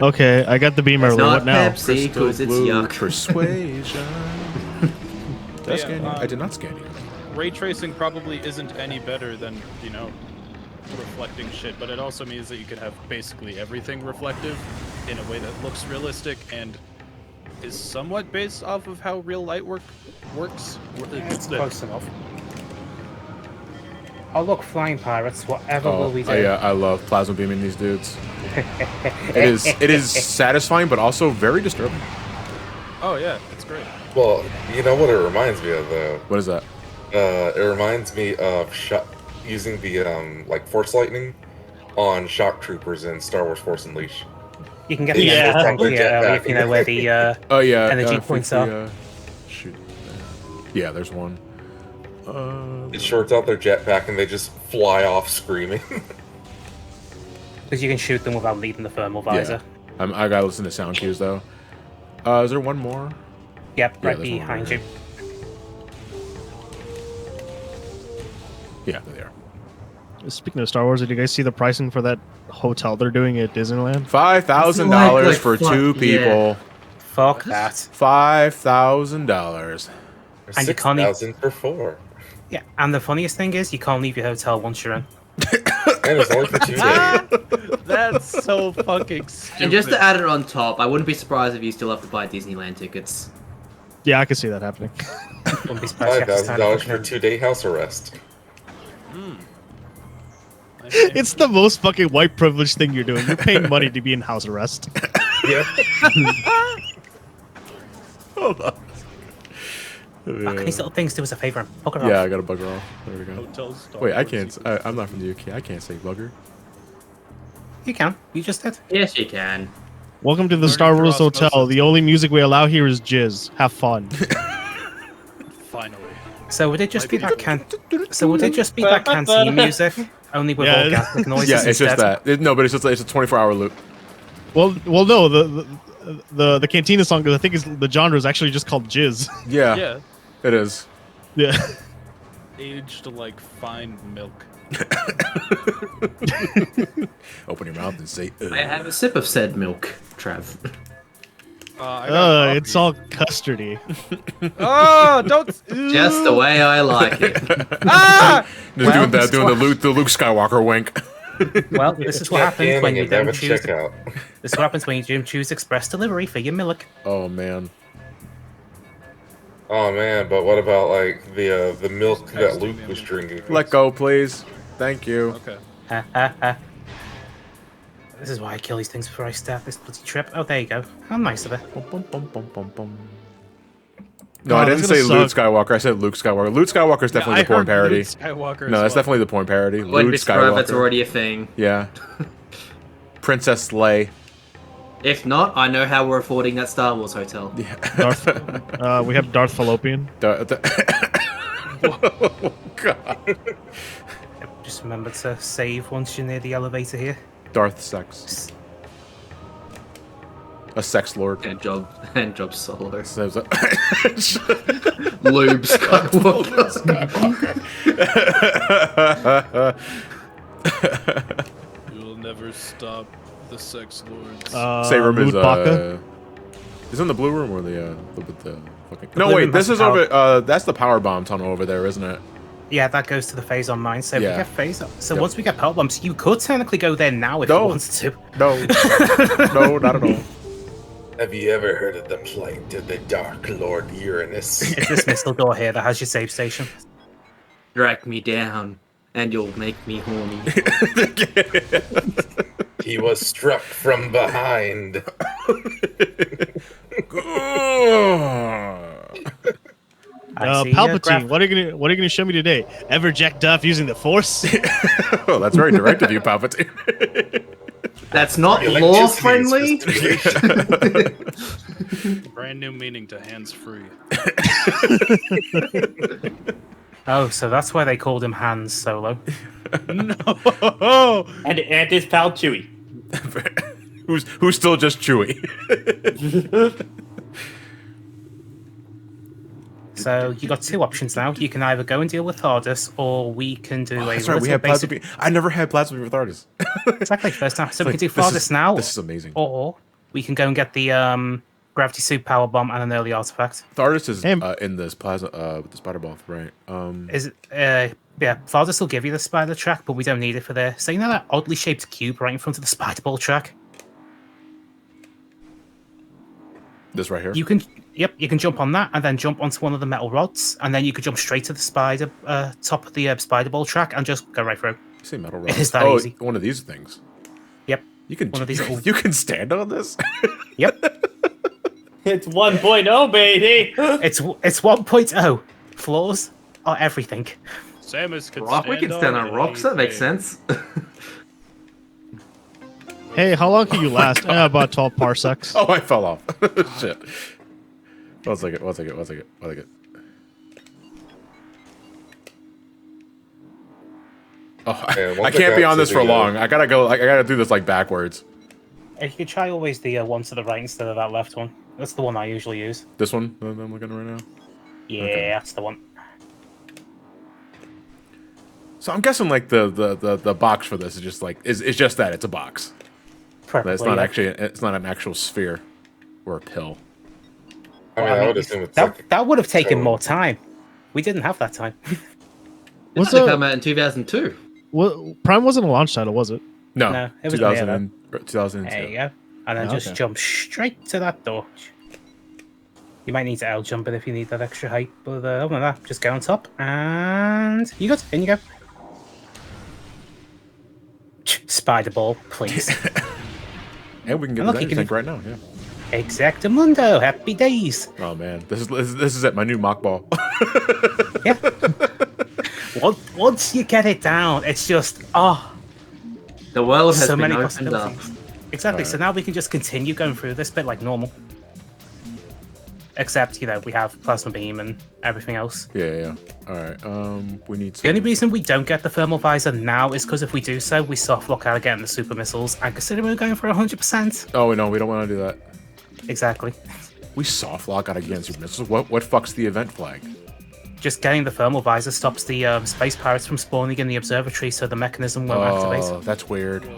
S6: Okay, I got the beamer.
S7: It's not
S6: What now?
S7: Pepsi, because it's yuck.
S1: Persuasion. Did I
S3: Yeah,
S1: scan you? I did not scan you.
S3: Ray tracing probably isn't any better than, reflecting shit, but it also means that you could have basically everything reflective in a way that looks realistic and is somewhat based off of how real light works.
S2: It's close enough. Oh look, flying pirates. Whatever will we do?
S1: Oh yeah, I love plasma beaming these dudes. it is satisfying, but also very disturbing.
S3: Oh yeah, it's great.
S5: Well, you know what it reminds me of, though?
S1: What is that?
S5: It reminds me of using the Force Lightning on shock troopers in Star Wars Force Unleashed.
S2: You can get
S5: Yeah.
S2: the
S5: Yeah.
S2: tank here if you know where the
S1: Oh yeah,
S2: energy points are.
S1: Shoot. Yeah, there's one.
S5: It shorts out their jetpack and they just fly off screaming.
S2: Because you can shoot them without leaving the thermal visor.
S1: Yeah. I gotta listen to sound cues though. Is there one more?
S2: Yep,
S1: Yeah,
S2: right
S1: there's one
S2: behind
S1: over
S2: you.
S1: Yeah, there they are.
S6: Speaking of Star Wars, did you guys see the pricing for that hotel they're doing at Disneyland?
S1: $5,000
S7: Like,
S1: for
S7: fuck,
S1: two people.
S2: Fuck that.
S1: $5,000.
S2: And you can't
S5: 6,000 for 4.
S2: Yeah, and the funniest thing is you can't leave your hotel once you're in.
S5: And it's only for 2 days.
S3: That's so fucking stupid.
S7: And just to add it on top, I wouldn't be surprised if you still have to buy Disneyland tickets.
S6: Yeah, I could see that happening.
S2: Wouldn't be surprised you have to stand
S5: $5,000
S2: fucking
S5: for
S2: in.
S5: 2-day house arrest.
S6: It's the most fucking white privilege thing you're doing. You're paying money to be in house arrest.
S5: Yeah.
S1: Hold on.
S2: Fuck, these little things do us a favor and fuck her
S1: Yeah,
S2: off.
S1: I gotta bugger off. There we go.
S3: Hotel Star
S1: Wait, I
S3: Wars
S1: can't.
S3: sequence.
S1: I'm not from the UK. I can't say bugger.
S2: You can. You just did.
S7: Yes, you can.
S6: Welcome to the
S3: Learning
S6: Star
S3: through
S6: Wars Hotel.
S3: osmosis.
S6: The only music we allow here is jizz. Have fun.
S3: Finally.
S2: So would it just be that canteen music, only with
S6: Yeah.
S2: orgasmic noises
S1: Yeah, it's
S2: instead?
S1: just that. No, but it's a 24-hour loop.
S6: Well, no. The Cantina song, I think, is the genre is actually just called jizz.
S1: Yeah,
S3: Yeah.
S1: it is.
S6: Yeah.
S3: Aged like fine milk.
S1: Open your mouth and say.
S7: I have a sip of said milk, Trav.
S3: I got
S6: It's
S3: coffee.
S6: all custardy.
S3: Oh, don't.
S7: Just the way I like it.
S3: Ah!
S1: Just
S2: Well,
S1: doing the Luke Skywalker wink.
S2: Well, this is what happens when
S5: Scanning
S2: you
S5: and have
S2: don't
S5: a
S2: choose.
S5: checkout.
S2: This is what happens when you don't choose express delivery for your milk.
S1: Oh man.
S5: Oh man, but what about the milk that
S3: Next
S5: Luke
S3: to me,
S5: was
S3: I'm
S5: drinking?
S1: Let go, please. Thank you.
S3: Okay.
S2: Ha ha ha. This is why I kill these things before I start this bloody trip. Oh, there you go. How nice of it.
S1: Bum, bum, bum, bum, bum, bum. No,
S6: Oh,
S1: I
S6: that's
S1: didn't say
S6: gonna
S1: Luke
S6: suck.
S1: Skywalker. I said Luke Skywalker. Luke Skywalker is definitely
S3: Yeah,
S1: the porn
S3: I heard
S1: parody.
S3: Luke Skywalker as
S1: No, that's
S3: well.
S1: definitely the porn parody.
S7: Wouldn't
S1: Luke
S7: be surprised if it's
S1: Skywalker.
S7: already a thing.
S1: Yeah. Princess Leia.
S7: If not, I know how we're affording that Star Wars hotel.
S6: Darth, we have Darth Fallopian.
S1: Oh, God.
S2: Just remember to save once you're near the elevator here.
S1: Darth Sex. A sex lord.
S7: And job solo.
S1: Says
S7: Lube Skywalker.
S3: You'll never stop the sex lords.
S1: Save room is
S6: Mood Baka?
S1: is in the blue room or the fucking.
S2: The
S1: No,
S2: blue
S1: wait.
S2: room
S1: This
S2: has
S1: is
S2: the
S1: over. That's the power bomb tunnel over there, isn't it?
S2: Yeah, that goes to the phase on mine. So if
S1: Yeah.
S2: we get phase up. So
S1: Yep.
S2: once we get power bombs, you could technically go there now if
S1: No.
S2: you wanted to.
S1: No. No, not at all.
S5: Have you ever heard of the plight of the Dark Lord Uranus?
S2: It's this missile door here that has your save station.
S7: Drag me down, and you'll make me horny.
S5: He was struck from behind.
S2: I see,
S6: Palpatine, what are you gonna show me today? Ever jacked off using the Force?
S1: Oh, that's very direct of you, Palpatine.
S7: That's not law friendly.
S3: Brand new meaning to hands-free.
S2: Oh, so that's why they called him Hans Solo.
S3: No.
S4: And his pal Chewie.
S1: who's still just Chewie.
S2: So you got two options now. You can either go and deal with TARDIS, or we can do a
S1: That's right. We
S2: little
S1: have
S2: basic...
S1: plasma. I never had plasma with TARDIS.
S2: Exactly, first time. So we
S1: Like,
S2: can do
S1: this
S2: TARDIS
S1: is-
S2: now,
S1: This is amazing.
S2: or we can go and get the gravity suit power bomb and an early artifact.
S1: TARDIS is
S6: Him.
S1: in this plasma with the spider ball, right?
S2: Is it? Yeah, TARDIS will give you the spider track, but we don't need it for there. So you know that oddly shaped cube right in front of the spider ball track?
S1: This right here.
S2: You can jump on that and then jump onto one of the metal rods, and then you could jump straight to the spider top of the spider ball track and just go right through.
S1: You say metal
S2: It
S1: rods.
S2: is that
S1: oh,
S2: easy.
S1: One of these things.
S2: Yep.
S1: You can.
S2: One of these little-
S1: You can stand on this.
S2: Yep.
S4: It's 1.0, baby.
S2: It's 1.0. Flaws are everything.
S3: Samus could
S7: Rock, we can stand on rocks. That makes sense.
S6: Hey, how long can you last? About 12 parsecs.
S1: Oh, I fell off. Shit. One second. Oh,
S5: Yeah,
S1: I can't be on this for long. I gotta go. I gotta do this like backwards.
S2: You could try always the one to the right instead of that left one. That's the one I usually use.
S1: This one that I'm looking at right now.
S2: Yeah,
S1: Okay.
S2: that's the one.
S1: So I'm guessing like the box for this is just like is just that it's a box.
S2: Probably,
S1: It's not
S2: yeah.
S1: actually it's not an actual sphere or a pill.
S5: I mean,
S2: Well,
S5: I would assume it's
S2: that would have taken
S5: so-
S2: more time. We didn't have that time.
S7: This
S6: What's
S7: come out in 2002.
S6: What, Prime wasn't a launch title, was it?
S2: No, it was later,
S1: 2002.
S2: There you go. And then
S6: Oh,
S2: just
S6: okay.
S2: jump straight to that door. You might need to L jump it if you need that extra height, but other than that, just go on top and you good. In you go. Spider ball, please.
S1: And we can get
S2: And
S1: the
S2: look, you
S1: damage
S2: can-
S1: tank right now. Yeah.
S2: Exactamundo, happy days.
S1: Oh man, this is it. My new mock ball.
S2: Yeah. Once you get it down, it's just
S7: The world has
S2: so
S7: been
S2: many
S7: opened up.
S2: possibilities. Exactly. So now we can just continue going through this bit like normal. Except, we have plasma beam and everything else.
S1: Yeah. All right. We need.
S2: The only reason we don't get the thermal visor now is because if we do so, we soft lock out again the super missiles. And considering we're going for 100%.
S1: Oh no, we don't want to do that.
S2: Exactly.
S1: We soft lock out against your missiles. What fucks the event flag?
S2: Just getting the thermal visor stops the space pirates from spawning in the observatory, so the mechanism won't
S1: Oh,
S2: activate.
S1: that's weird.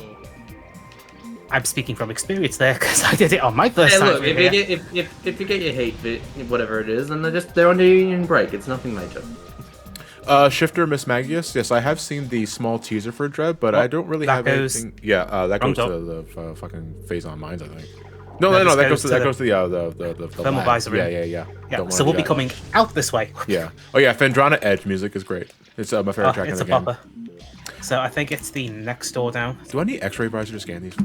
S2: I'm speaking from experience there because I did it on my first
S7: Hey,
S2: time.
S7: look,
S2: through
S7: if
S2: here.
S7: you get your heat, whatever it is, then they're on your union break. It's nothing major.
S1: Shifter Miss Magius. Yes, I have seen the small teaser for Dread, but I don't really
S2: that
S1: have
S2: goes-
S1: anything. Yeah, that goes
S2: Thumbs
S1: to
S2: up.
S1: the fucking phase on mines, I think.
S2: No,
S1: No,
S2: this
S1: that
S2: goes
S1: goes to
S2: to
S1: the
S2: thermal
S1: lab.
S2: visor room.
S1: Yeah.
S2: Yeah,
S1: Don't
S2: so
S1: wanna
S2: we'll be
S1: do that.
S2: coming out this way.
S1: Yeah. Oh yeah, Fendrana Edge music is great. It's my favorite
S2: Oh,
S1: track in
S2: it's
S1: the
S2: a
S1: game.
S2: popper. So I think it's the next door down.
S1: Do I need X-ray visor to scan these?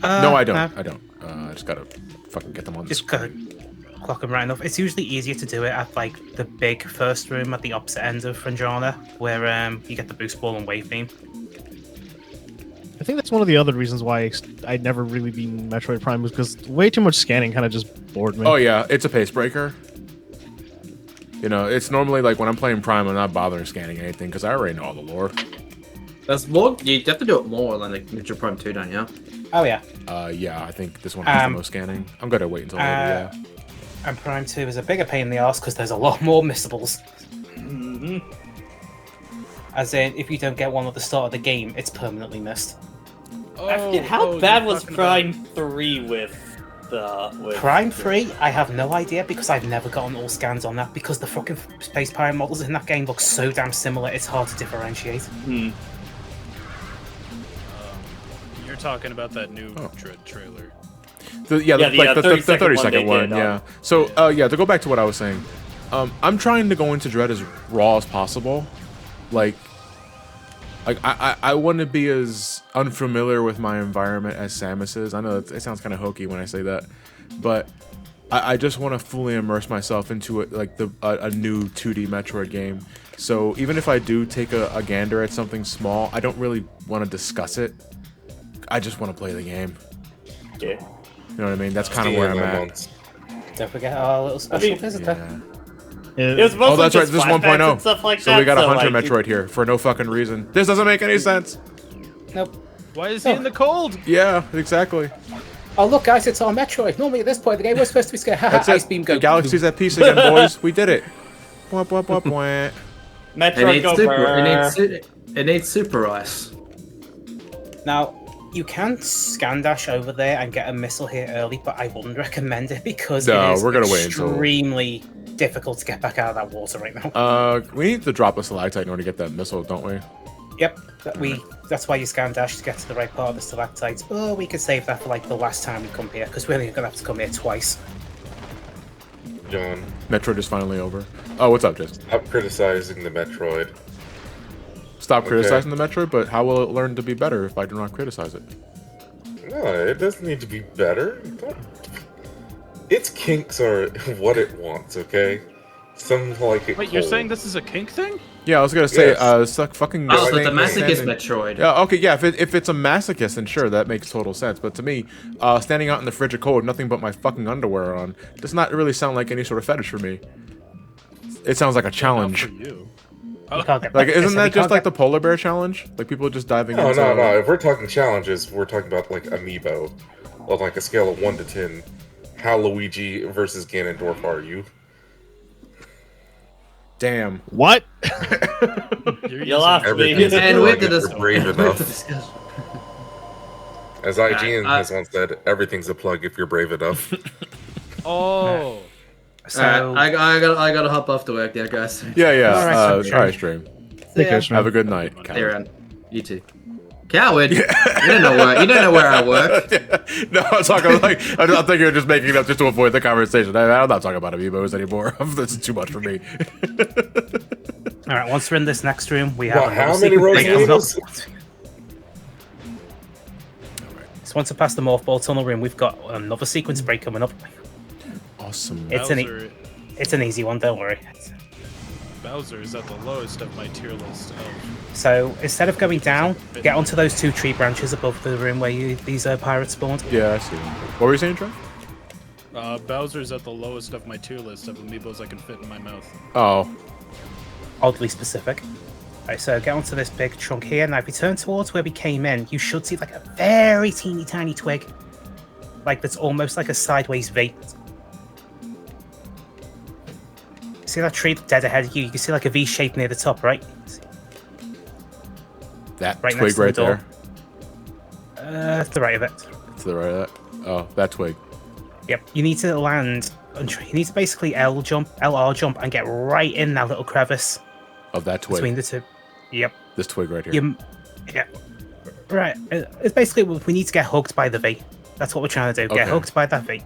S1: No, I don't. I don't. I just gotta fucking get them on the
S2: Just gotta
S1: screen.
S2: clock them right enough. It's usually easier to do it at like the big first room at the opposite end of Fendrana, where you get the boost ball and wave beam.
S6: I think that's one of the other reasons why I'd never really been Metroid Prime was because way too much scanning kind of just bored me.
S1: Oh yeah, it's a pace breaker. It's normally like when I'm playing Prime, I'm not bothering scanning anything because I already know all the lore.
S7: That's more. You have to do it more than like Metroid Prime 2, don't you?
S2: Oh yeah.
S1: Yeah, I think this one has the most scanning. I'm gonna wait until later. Yeah.
S2: And Prime 2 is a bigger pain in the ass because there's a lot more missables. As in, if you don't get one at the start of the game, it's permanently missed.
S4: How bad was Prime 3 with the...
S2: Prime 3, I have no idea because I've never gotten all scans on that because the fucking Space Pirate models in that game look so damn similar, it's hard to differentiate.
S3: You're talking about that new
S1: Oh.
S3: Dread trailer.
S1: The 30-second one. Yeah. So to go back to what I was saying, I'm trying to go into Dread as raw as possible. Like I want to be as unfamiliar with my environment as Samus is. I know it sounds kind of hokey when I say that, but I just want to fully immerse myself into it, like a new 2D Metroid game. So even if I do take a gander at something small, I don't really want to discuss it. I just want to play the game.
S4: Yeah.
S1: You know what I mean? That's kind of where I'm at.
S2: Don't forget our little special visitor.
S1: Yeah.
S4: It was mostly
S1: Oh, that's right.
S4: just
S1: This is
S4: flashbacks
S1: 1.0.
S4: and stuff like
S1: So
S4: that,
S1: we got a Hunter
S4: like,
S1: Metroid here for no fucking reason. This doesn't make any sense.
S2: Nope.
S3: Why is he in the cold?
S1: Yeah, exactly.
S2: Oh look, guys, it's our Metroid. Normally at this point, the game was supposed to be scared. Haha,
S1: That's
S2: Ice
S1: it.
S2: Beam
S1: The
S2: go.
S1: galaxy's at peace again, boys. We did it. Wah, wah, wah, wah.
S7: It
S4: Metroid
S7: needs
S4: go
S7: super.
S4: burr.
S7: It needs super ice.
S2: Now, you can scan dash over there and get a missile here early, but I wouldn't recommend it because
S1: No,
S2: it is
S1: we're gonna wait until-
S2: extremely difficult to get back out of that water right now.
S1: We need to drop a stalactite in order to get that missile, don't we?
S2: Yep, that's why you scan dash to get to the right part of the stalactites. Oh, we could save that for like the last time we come here, because we're only gonna have to come here twice.
S5: John,
S1: Metroid is finally over. Oh, what's up, Jason?
S5: stop criticizing the Metroid.
S1: Stop
S5: Okay.
S1: criticizing the Metroid, but how will it learn to be better if I do not criticize it?
S5: No, it doesn't need to be better. Its kinks are what it wants, okay? Some like it
S3: Wait, you're
S5: cold.
S3: saying this is a kink thing?
S1: Yeah, I was gonna say,
S5: Yes.
S1: suck fucking.
S7: Oh, so the
S1: standing-
S7: masochist
S1: standing-
S7: Metroid.
S1: Yeah, okay, yeah. If it's a masochist, then sure, that makes total sense. But to me, standing out in the frigid cold, nothing but my fucking underwear on, does not really sound like any sort of fetish for me. It sounds like a
S3: Not
S1: challenge.
S3: for you.
S2: You can't get
S1: Like,
S2: back.
S1: isn't
S2: So
S1: that
S2: we
S1: just
S2: can't
S1: like the
S2: get-
S1: polar bear challenge? Like people just diving
S5: No,
S1: into.
S5: no. If we're talking challenges, we're talking about like amiibo. On like a scale of 1 to 10, how Luigi versus Ganondorf are you?
S1: Damn.
S6: What?
S3: You're
S4: You lost me.
S5: Everything's a
S7: And with
S5: plug
S7: the
S5: if you're brave enough.
S7: discussion.
S5: As IGN
S7: I-
S5: has once said, everything's a plug if you're brave enough.
S3: Oh.
S2: So,
S7: Alright, I gotta hop off to work now, guys.
S1: Yeah, yeah.
S2: All right,
S1: All
S2: sure.
S1: right, stream.
S6: Take care, Shmup.
S1: Have a good night.
S7: See you
S1: Coward.
S7: around. You too. Coward. You don't know where. You don't know where I work.
S1: No, I'm talking like I think you're just making it up just to avoid the conversation. I'm not talking about amiibos anymore. That's too much for me.
S2: all right, once we're in this next room, we have
S5: Wow, how
S2: another
S5: many
S2: sequence
S5: rows
S2: break coming up.
S5: amiibos?
S2: So once we're past the morph ball tunnel room, we've got another sequence break coming up.
S1: Awesome.
S2: It's an easy one, don't worry.
S3: Bowser is at the lowest of my tier list of.
S2: So instead of going down, get onto those two tree branches above the room where these pirates spawned.
S1: Yeah, I see. What were you saying, Trev?
S3: Bowser's at the lowest of my tier list of amiibos I can fit in my mouth.
S1: Oh,
S2: Oddly specific. Right, so get onto this big trunk here. Now, if we turn towards where we came in, you should see like a very teeny tiny twig. Like that's almost like a sideways V. See that tree dead ahead of you? You can see like a V shape near the top, right?
S1: that
S2: Right next
S1: twig
S2: to the
S1: right
S2: door.
S1: there.
S2: To the right of it.
S1: To the right of that. Oh, that twig.
S2: Yep. You need to land. You need to basically LR jump, and get right in that little crevice
S1: Of that twig.
S2: between the two. Yep.
S1: This twig right here.
S2: Yeah. Right. It's basically we need to get hugged by the V. That's what we're trying to do. Get
S1: Okay.
S2: hooked by that V.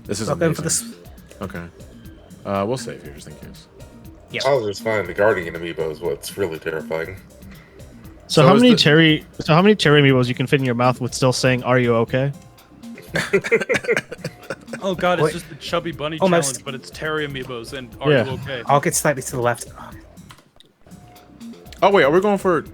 S1: This is
S2: Not going for
S1: amazing.
S2: this.
S1: Okay. We'll save here just in case.
S2: Yep.
S5: Bowser's fine. The Guardian amiibo is what's really terrifying.
S6: So,
S1: So
S6: how
S1: is
S6: many
S1: the-
S6: Terry? So how many Terry amiibos you can fit in your mouth with still saying "Are you okay"?
S3: Oh god,
S2: Wait.
S3: it's just the chubby bunny
S2: Almost.
S3: challenge, but it's Terry amiibos, and are
S6: Yeah.
S3: you okay?
S2: I'll get slightly to the left.
S1: Oh wait, are we going for?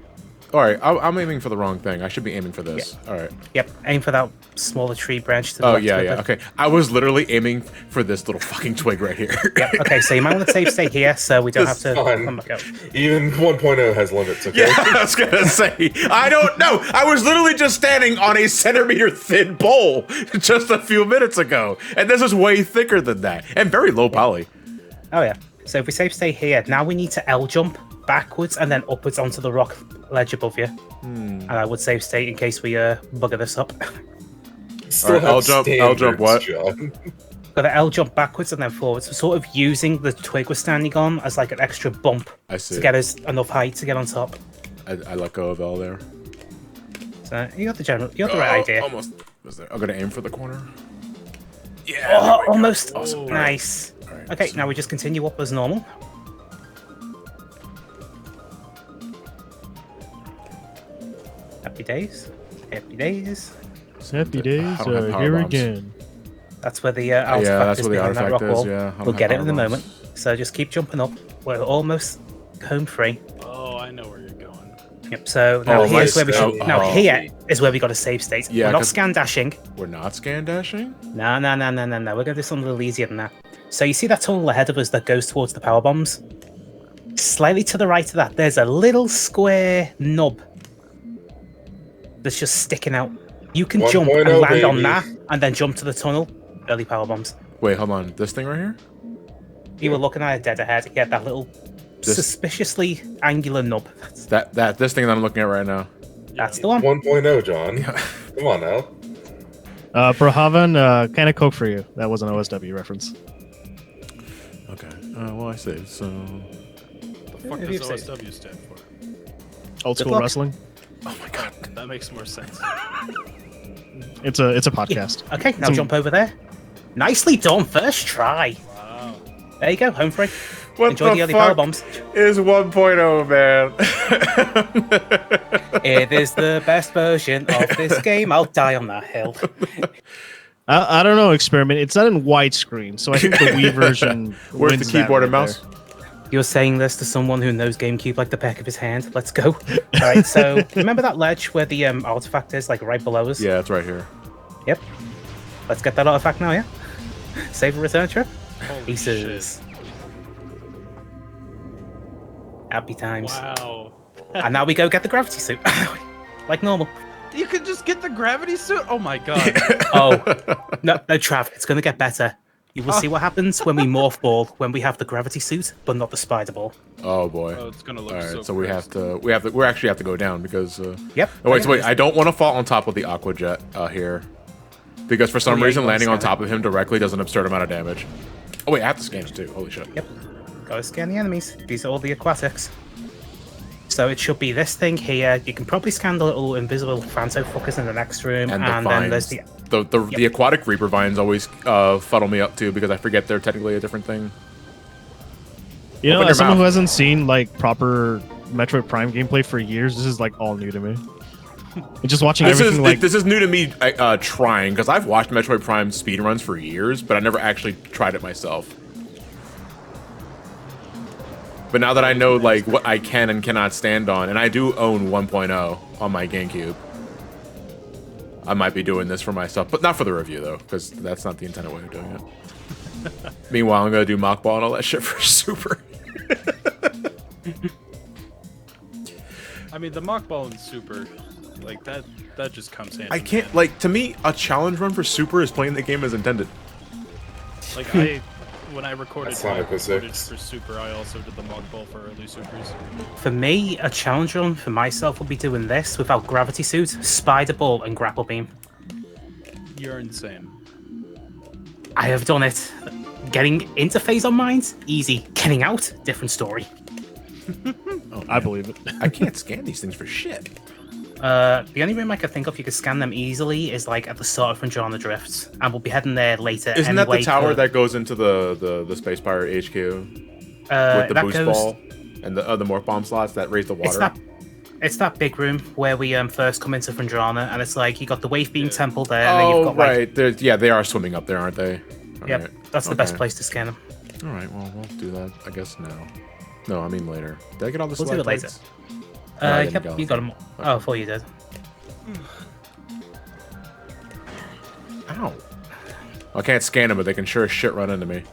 S1: All right, I'm aiming for the wrong thing. I should be aiming for this. All right.
S2: Yep. Aim for that smaller tree branch to the
S1: Oh
S2: left.
S1: yeah,
S2: of
S1: yeah.
S2: it.
S1: Okay, I was literally aiming for this little fucking twig right here.
S2: Yep. Okay. So you might want to save state here, so we don't have
S5: This
S2: to
S5: is fine.
S2: come back out.
S5: Even 1.0 has limits, okay?
S1: Yeah, I was gonna say. I don't know. I was literally just standing on a centimeter thin pole just a few minutes ago, and this is way thicker than that and very low poly.
S2: Oh yeah. So if we save state here, now we need to L jump backwards and then upwards onto the rock ledge above you. And I would save state in case we bugger this up.
S5: Still
S1: Alright,
S5: have
S1: I'll jump what?
S5: standards, John.
S2: Got to L jump backwards and then forwards. So sort of using the twig we're standing on as like an extra bump
S1: I see.
S2: to get us enough height to get on top.
S1: I let go of L there.
S2: So you got the right idea.
S1: Almost. Was there? I'm gonna aim for the corner. Yeah.
S2: Oh,
S1: there we go.
S2: almost.
S1: Awesome.
S2: Nice.
S1: Alright,
S2: Okay,
S1: so-
S2: now we just continue up as normal. Happy days. Happy days.
S6: Happy days
S1: I don't have
S6: are
S1: power
S6: here
S1: bombs.
S6: again.
S2: That's where the artifact
S1: that's
S2: is
S1: where the
S2: behind that rock
S1: artifact is,
S2: wall.
S1: yeah. I don't
S2: We'll
S1: have
S2: get it in a
S1: power
S2: moment. So just keep jumping up. We're almost home free.
S3: Oh, I know where you're going.
S2: Yep. So now here's where we should.
S5: oh,
S2: Now
S5: oh.
S2: here is where we got to save state.
S1: Yeah,
S2: We're not
S1: 'cause-
S2: scan dashing.
S1: We're not scan dashing?
S2: No. We're gonna do something a little easier than that. So you see that tunnel ahead of us that goes towards the power bombs? Slightly to the right of that, there's a little square nub that's just sticking out. You can jump
S5: 1.0,
S2: and land on
S5: baby.
S2: that, and then jump to the tunnel. Early power bombs.
S1: Wait, hold on. This thing right here?
S2: You were looking at it dead ahead. Yeah, that little
S1: This-
S2: suspiciously angular nub.
S1: This thing that I'm looking at right now.
S2: That's the one.
S5: 1.0, John. Come on now.
S6: Brohaven, can of Coke for you. That was an OSW reference.
S1: Okay. Well, I saved, so...
S3: The fuck
S2: Maybe
S3: does
S2: you've saved.
S3: OSW stand for?
S6: Old
S2: Good
S6: school
S2: luck.
S6: wrestling.
S1: Oh my god.
S3: That makes more sense.
S6: It's a podcast.
S2: Okay, now
S6: Some-
S2: jump over there. Nicely done. First try.
S3: Wow.
S2: There you go. Home free.
S1: What
S2: Enjoy the early power bombs.
S1: is 1.0, man?
S2: It is the best version of this game. I'll die on that hill.
S6: I don't know, Experiment. It's not in widescreen, so I think the Wii version.
S1: Where's the
S6: wins that
S1: keyboard and
S6: right
S1: mouse?
S6: there.
S2: You're saying this to someone who knows GameCube like the back of his hand. Let's go. All right, so remember that ledge where the artifact is, like right below us?
S1: Yeah, it's right here.
S2: Yep. Let's get that artifact now, yeah? Save a return trip.
S3: Holy
S2: Pieces.
S3: shit.
S2: Happy times.
S3: Wow.
S2: And now we go get the gravity suit. Like normal.
S3: You could just get the gravity suit? Oh my god.
S2: Oh, no, Trav, it's going to get better. You will see what happens when we morph ball, when we have the gravity suit, but not the spider ball.
S1: Oh boy.
S3: Oh, it's gonna look
S1: All right,
S3: so
S1: so we
S3: gross.
S1: have to we actually have to go down because
S2: Yep.
S1: Oh, wait, I don't want to fall on top of the aqua jet here. Because for some
S2: yeah,
S1: reason
S2: you wanna
S1: landing on
S2: scan
S1: top of him directly does an absurd amount of damage. Oh wait, I have to scan it too. Holy shit.
S2: Yep. Gotta scan the enemies. These are all the aquatics. So it should be this thing here. You can probably scan the little invisible Phanto fuckers in the next room,
S1: And
S2: and,
S1: the
S2: then
S1: vines.
S2: there's the
S1: The aquatic reaper vines always fuddle me up too because I forget they're technically a different thing.
S6: You know,
S1: Open your
S6: as someone who
S1: mouth.
S6: hasn't seen like proper Metroid Prime gameplay for years, this is like all new to me. And just watching everything
S1: This is new to me trying because I've watched Metroid Prime speedruns for years, but I never actually tried it myself. But now that I know like what I can and cannot stand on, and I do own 1.0 on my GameCube, I might be doing this for myself, but not for the review though, because that's not the intended way of doing it. Meanwhile, I'm gonna do mock ball and all that shit for Super.
S3: I mean, the mock ball and super, like that just comes hand
S1: I
S3: in
S1: can't
S3: hand.
S1: like to me a challenge run for Super is playing the game as intended.
S3: Like when I recorded
S5: That's
S3: my
S5: Sonic
S3: footage
S5: 06.
S3: for super, I also did the mock ball for early supers.
S2: For me, a challenge run for myself would be doing this without gravity suit, spider ball, and grapple beam.
S3: You're insane.
S2: I have done it. Getting into phase on mines, easy. Getting out, different story.
S6: I believe it.
S1: I can't scan these things for shit.
S2: The only room I could think of you could scan them easily is like at the start of Frontier Drifts, and we'll be heading there later.
S1: Isn't that
S2: anyway
S1: the tower
S2: for-
S1: that goes into the Space Pirate HQ with the
S2: that
S1: boost
S2: goes-
S1: ball and the morph bomb slots that raise the water?
S2: It's that big room where we first come into Frondrana, and it's like you got the wave beam temple there, and then
S1: Oh
S2: you've got like,
S1: right, There's, yeah, they are swimming up there, aren't they? All
S2: yep,
S1: right.
S2: that's the best
S1: Okay.
S2: place to scan them.
S1: All right, well we'll do that. I guess now. No, I mean later. Did I get all the
S2: We'll do it later.
S1: stalactites? No, I didn't
S2: Yep,
S1: get all
S2: you
S1: of
S2: got
S1: them.
S2: them. Oh, I thought you did.
S1: Ow! I can't scan them, but they can sure as shit run into me.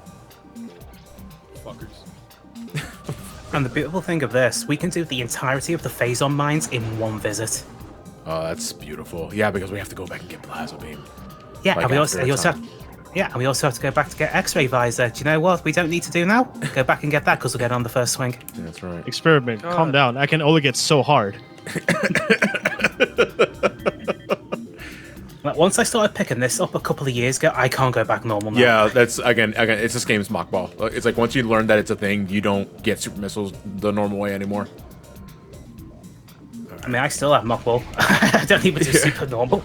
S3: Fuckers.
S2: And the beautiful thing of this, we can do the entirety of the Phazon mines in one visit.
S1: Oh, that's beautiful. Yeah, because we have to go back and get plasma beam.
S2: Yeah,
S1: Like
S2: and we
S1: after
S2: also
S1: a
S2: have, yeah, and we also have to go back to get X-ray visor. Do you know what we don't need to do now? Go back and get that because we'll get on the first swing.
S1: Yeah, that's right.
S6: Experiment, calm down. I can only get so hard.
S2: Like, once I started picking this up a couple of years ago, I can't go back normal now.
S1: Yeah, that's again. It's this game's mock ball. It's like once you learn that it's a thing, you don't get super missiles the normal way anymore.
S2: I mean, I still have mock ball. I don't even do super normal.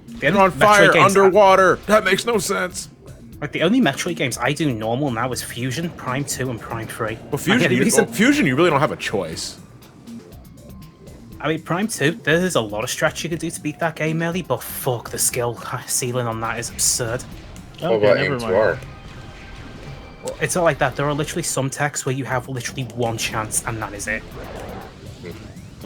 S2: The
S1: They're
S2: only
S1: on
S2: Metroid
S1: fire
S2: games
S1: underwater. That makes no sense.
S2: Like the only Metroid games I do normal now is Fusion, Prime 2, and Prime 3.
S1: Well, Fusion, you really don't have a choice.
S2: I mean, Prime 2, there's a lot of stretch you could do to beat that game early, but fuck, the skill ceiling on that is absurd.
S5: What
S6: Okay,
S5: about
S6: never
S5: aim to
S6: mind.
S5: R?
S2: It's not like that. There are literally some techs where you have literally one chance, and that is it.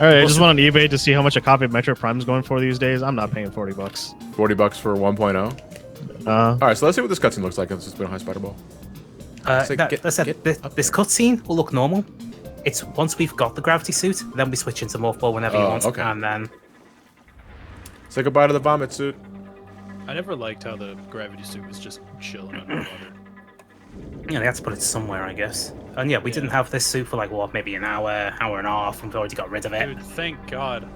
S6: All right, I just went on eBay to see how much a copy of Metroid Prime is going for these days. I'm not paying $40.
S1: $40 for 1.0. All right, so let's see what this cutscene looks like. It's just been a high spider ball. Say,
S2: This cutscene will look normal. It's once we've got the gravity suit, then we switch into morph ball whenever you want,
S1: okay.
S2: and then
S1: Say goodbye to the vomit suit.
S3: I never liked how the gravity suit was just chilling underwater.
S2: they had to put it somewhere, I guess. And yeah, we didn't have this suit for like what, maybe an hour and a half, and we've already got rid of it.
S3: Dude, thank God.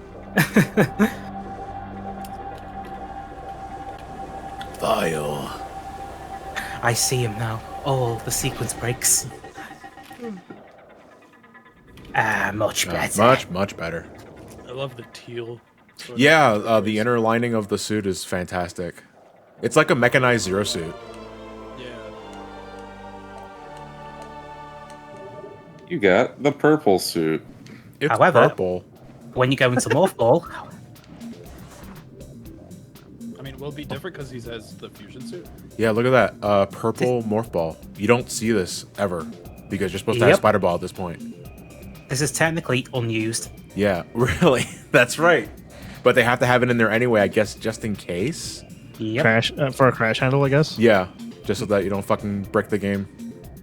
S1: Vile.
S2: I see him now. Oh, the sequence breaks. Much better.
S1: Much better.
S3: I love the teal. sort of
S1: Yeah, the
S3: colors.
S1: inner lining of the suit is fantastic. It's like a mechanized Zero suit.
S3: Yeah.
S5: You got the purple suit.
S1: It's
S2: However-
S1: purple.
S2: When you go into morph ball,
S3: I mean, will it be different because he has the fusion suit?
S1: Yeah, look at that. Purple morph ball. You don't see this ever because you're supposed to have
S2: Yep.
S1: spider ball at this point.
S2: this is technically unused.
S1: Yeah, really. That's right. But they have to have it in there anyway, I guess, just in case.
S2: Yep.
S6: Crash for a crash handle, I guess.
S1: Yeah, just so that you don't fucking break the game.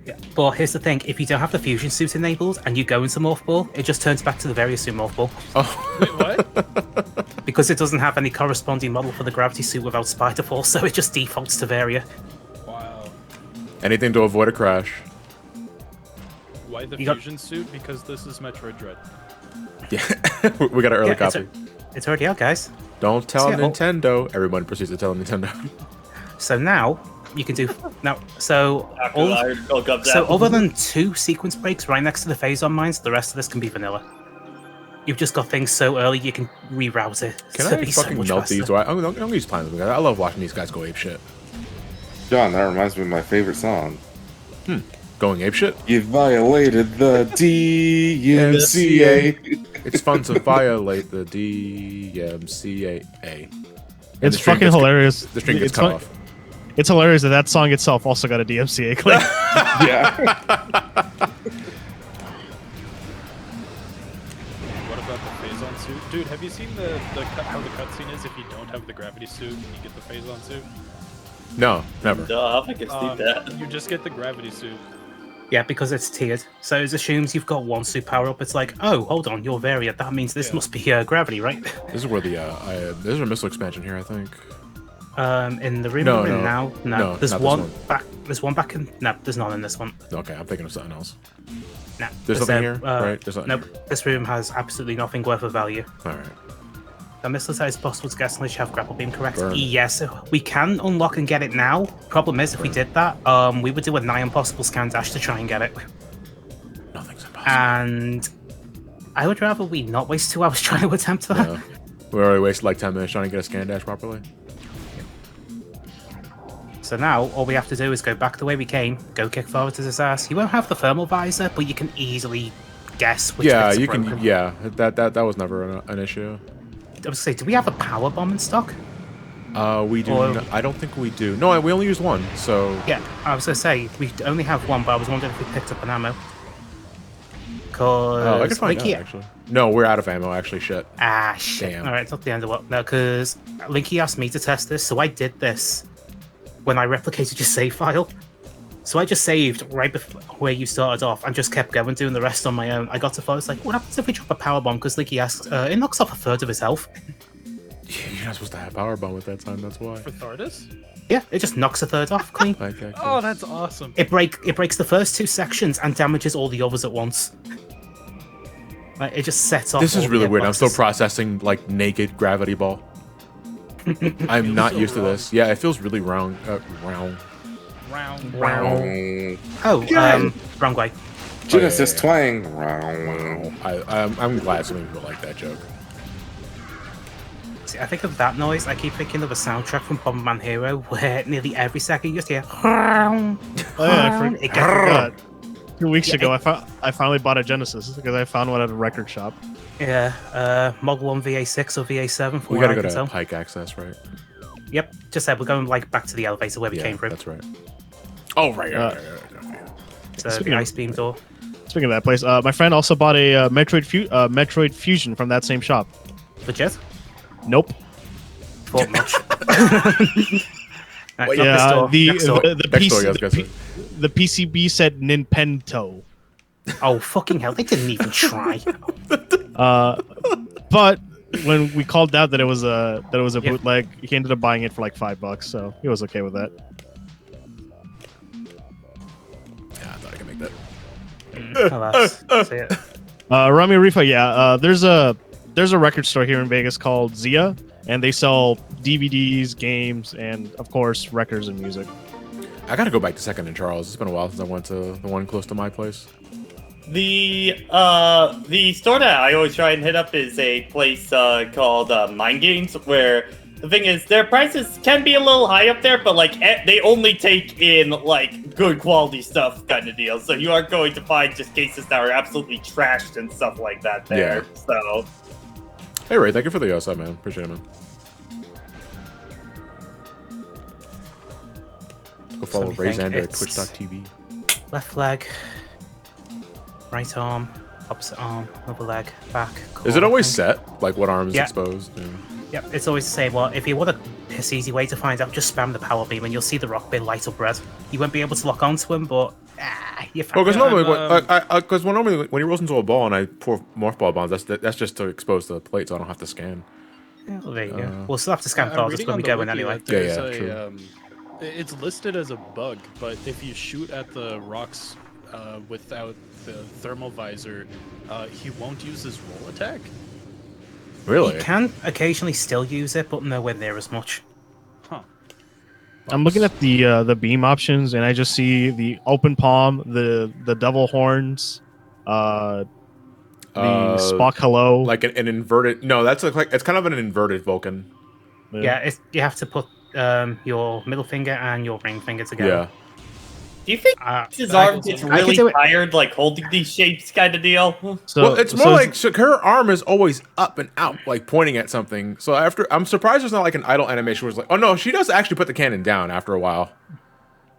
S2: Yeah. But here's the thing: if you don't have the fusion suit enabled and you go into morph ball, it just turns back to the various suit morph ball
S1: Oh,
S3: Wait, what?
S2: because it doesn't have any corresponding model for the gravity suit without spider fall, so it just defaults to Varia.
S3: Wow.
S1: anything to avoid a crash.
S3: Why the
S2: You got-
S3: fusion suit? Because this is Metroid Dread.
S1: Yeah, we got an early
S2: Yeah,
S1: copy.
S2: It's already out, guys.
S1: Don't tell
S2: Yeah, oh.
S1: Nintendo. Everyone proceeds to tell Nintendo.
S2: So now you can do now. So
S4: After
S2: all,
S4: the Iron Skull comes
S2: so
S4: out.
S2: other than 2 sequence breaks right next to the phase on mines, the rest of this can be vanilla. You've just got things so early you can reroute it.
S1: Can
S2: to
S1: I
S2: be so
S1: fucking
S2: much
S1: melt
S2: faster.
S1: these? I'm gonna use plans. I love watching these guys go ape shit.
S5: John, that reminds me of my favorite song.
S1: Going ape shit?
S5: You violated the DMCA.
S1: It's fun to violate the DMCA. And the
S6: It's
S1: string
S6: fucking
S1: gets-
S6: hilarious.
S1: The string gets
S6: It's
S1: cut
S6: fun-
S1: off.
S6: It's hilarious that that song itself also got a DMCA claim.
S5: Yeah.
S3: What about the phase-on suit? Dude, have you seen how the cutscene is if you don't have the gravity suit and you get the phase-on suit?
S1: No, never.
S4: Duh, I can see that.
S3: You just get the gravity suit.
S2: Yeah, because it's tiered. So it assumes you've got one suit power up. It's like, oh, hold on, you're Varia. That means this
S3: Yeah.
S2: must be gravity, right?
S1: This is where the there's a missile expansion here, I think.
S2: In the room
S1: No,
S2: we're in
S1: no.
S2: now,
S1: No,
S2: there's
S1: not this
S2: one
S1: one.
S2: back. There's one back in. No, there's none in this one.
S1: Okay, I'm thinking of something else.
S2: No,
S1: There's nothing here, right? There's nothing
S2: Nope. This room has absolutely nothing worth of value.
S1: All right.
S2: The missile says it's possible to guess unless you have grapple beam correct.
S1: Burn.
S2: Yes, we can unlock and get it now. Problem is, if we did that, we would do a nigh impossible scan dash to try and get it.
S1: Nothing's impossible.
S2: And I would rather we not waste 2 hours trying to attempt that.
S1: Yeah. We already wasted like 10 minutes trying to get a scan dash properly.
S2: So now all we have to do is go back the way we came, go kick forward to his ass. You won't have the thermal visor, but you can easily guess which
S1: Yeah,
S2: bits are
S1: you can.
S2: broken.
S1: Yeah, that was never an issue.
S2: I was gonna say, do we have a power bomb in stock?
S1: We do.
S2: Or-
S1: I don't think we do. No, we only used one. So
S2: Yeah, I was gonna say we only have one, but I was wondering if we picked up an ammo.
S1: I can
S2: Cause
S1: find out
S2: Linky,
S1: actually. No, we're out of ammo. Actually, shit.
S2: shit.
S1: Damn.
S2: All right, it's not the end of what. No, because Linky asked me to test this, so I did this when I replicated your save file. So I just saved right before where you started off and just kept going, doing the rest on my own. I got to follow. It's like, what happens if we drop a power bomb? Because Linky asked, it knocks off 1/3 of his health.
S1: You're not supposed to have power bomb at that time. That's why.
S3: For Thardis?
S2: Yeah, it just knocks 1/3 off clean.
S1: Okay, cool.
S3: Oh, that's awesome.
S2: It breaks the first 2 sections and damages all the others at once. Like, it just sets off.
S1: This is
S2: all the
S1: really weird. I'm still
S2: hitboxes.
S1: processing like naked gravity ball. I'm not used to this. Yeah, it feels really wrong. Round.
S3: Round.
S2: Wrong way.
S5: Genesis
S1: yeah.
S5: twang.
S1: I'm glad some people like that joke.
S2: See, I think of that noise. I keep thinking of a soundtrack from Bomberman Hero, where nearly every second you just hear.
S6: Oh, yeah, I
S2: It
S6: forgot. 2 weeks
S2: Yeah,
S6: ago, I finally bought a Genesis because I found one at a record shop.
S2: Yeah, Model 1 VA6 or VA7 from
S1: We
S2: what
S1: gotta
S2: I
S1: go
S2: can
S1: to
S2: tell.
S1: Pike Access, right?
S2: Yep, just said we're going like back to the elevator where we
S1: Yeah,
S2: came from.
S1: that's right. Oh, right. Okay.
S2: So
S6: Speaking
S2: the
S6: of-
S2: ice beam door.
S6: Speaking of that place, my friend also bought a Metroid Fusion from that same shop.
S2: Legit?
S6: Nope.
S2: Thought much. Right,
S1: Well,
S2: next door,
S6: the
S2: next door.
S6: the,
S1: Next door,
S6: PC,
S1: yes,
S6: the,
S1: guys.
S6: P- the PCB said Nintendo.
S2: Oh fucking hell! They didn't even try.
S6: But when we called out that it was a
S2: Yeah.
S6: bootleg, he ended up buying it for like $5, so he was okay with that.
S1: Yeah, I thought I could make that.
S2: Alas, see it.
S6: Rami Rifa, there's a record store here in Vegas called Zia, and they sell DVDs, games, and of course records and music.
S1: I gotta go back to Second and Charles. It's been a while since I went to the one close to my place.
S4: The store that I always try and hit up is a place called Mind Games, where the thing is their prices can be a little high up there, but like they only take in like good quality stuff kind of deal. So you aren't going to find just cases that are absolutely trashed and stuff like that there.
S1: Yeah.
S4: So
S1: Hey, Ray, thank you for the sub, man. Appreciate it, man. Go follow
S2: let me
S1: Ray
S2: think.
S1: Xander at
S2: It's-
S1: twitch.tv.
S2: Left leg, right arm, opposite arm, other leg, back.
S1: Is it
S2: core,
S1: always
S2: I think.
S1: set? Like what arm is
S2: Yeah.
S1: exposed? Yeah.
S2: Yep, it's always the same. Well, if you want a piss easy way to find out, just spam the power beam and you'll see the rock bin light up red. You won't be able to lock onto him, but you
S1: Well, because
S2: found
S1: normally, when he rolls into a ball and I pour morph ball bombs, that's just to expose the plate, so I don't have to scan.
S2: Well, there you go. We'll still have to scan
S3: I'm
S2: files
S3: reading
S2: when
S3: on
S2: we
S3: the
S2: go in
S3: wiki
S2: anyway.
S3: that there's
S1: true.
S3: It's listed as a bug, but if you shoot at the rocks without the thermal visor, he won't use his roll attack.
S1: Really?
S2: You can occasionally still use it, but nowhere near as much.
S3: Huh.
S6: I'm looking at the beam options, and I just see the open palm, the devil horns, the Spock hello.
S1: Like an inverted. No, that's like it's kind of an inverted Vulcan.
S2: Yeah, you have to put your middle finger and your ring finger together.
S1: Yeah.
S4: do you think his arm gets
S2: I can
S4: really
S2: do it.
S4: tired, like holding these shapes kind of deal?
S6: So,
S1: Well, it's more
S6: so
S1: like so her arm is always up and out, like pointing at something. So I'm surprised there's not like an idle animation where it's like, oh no, she does actually put the cannon down after a while.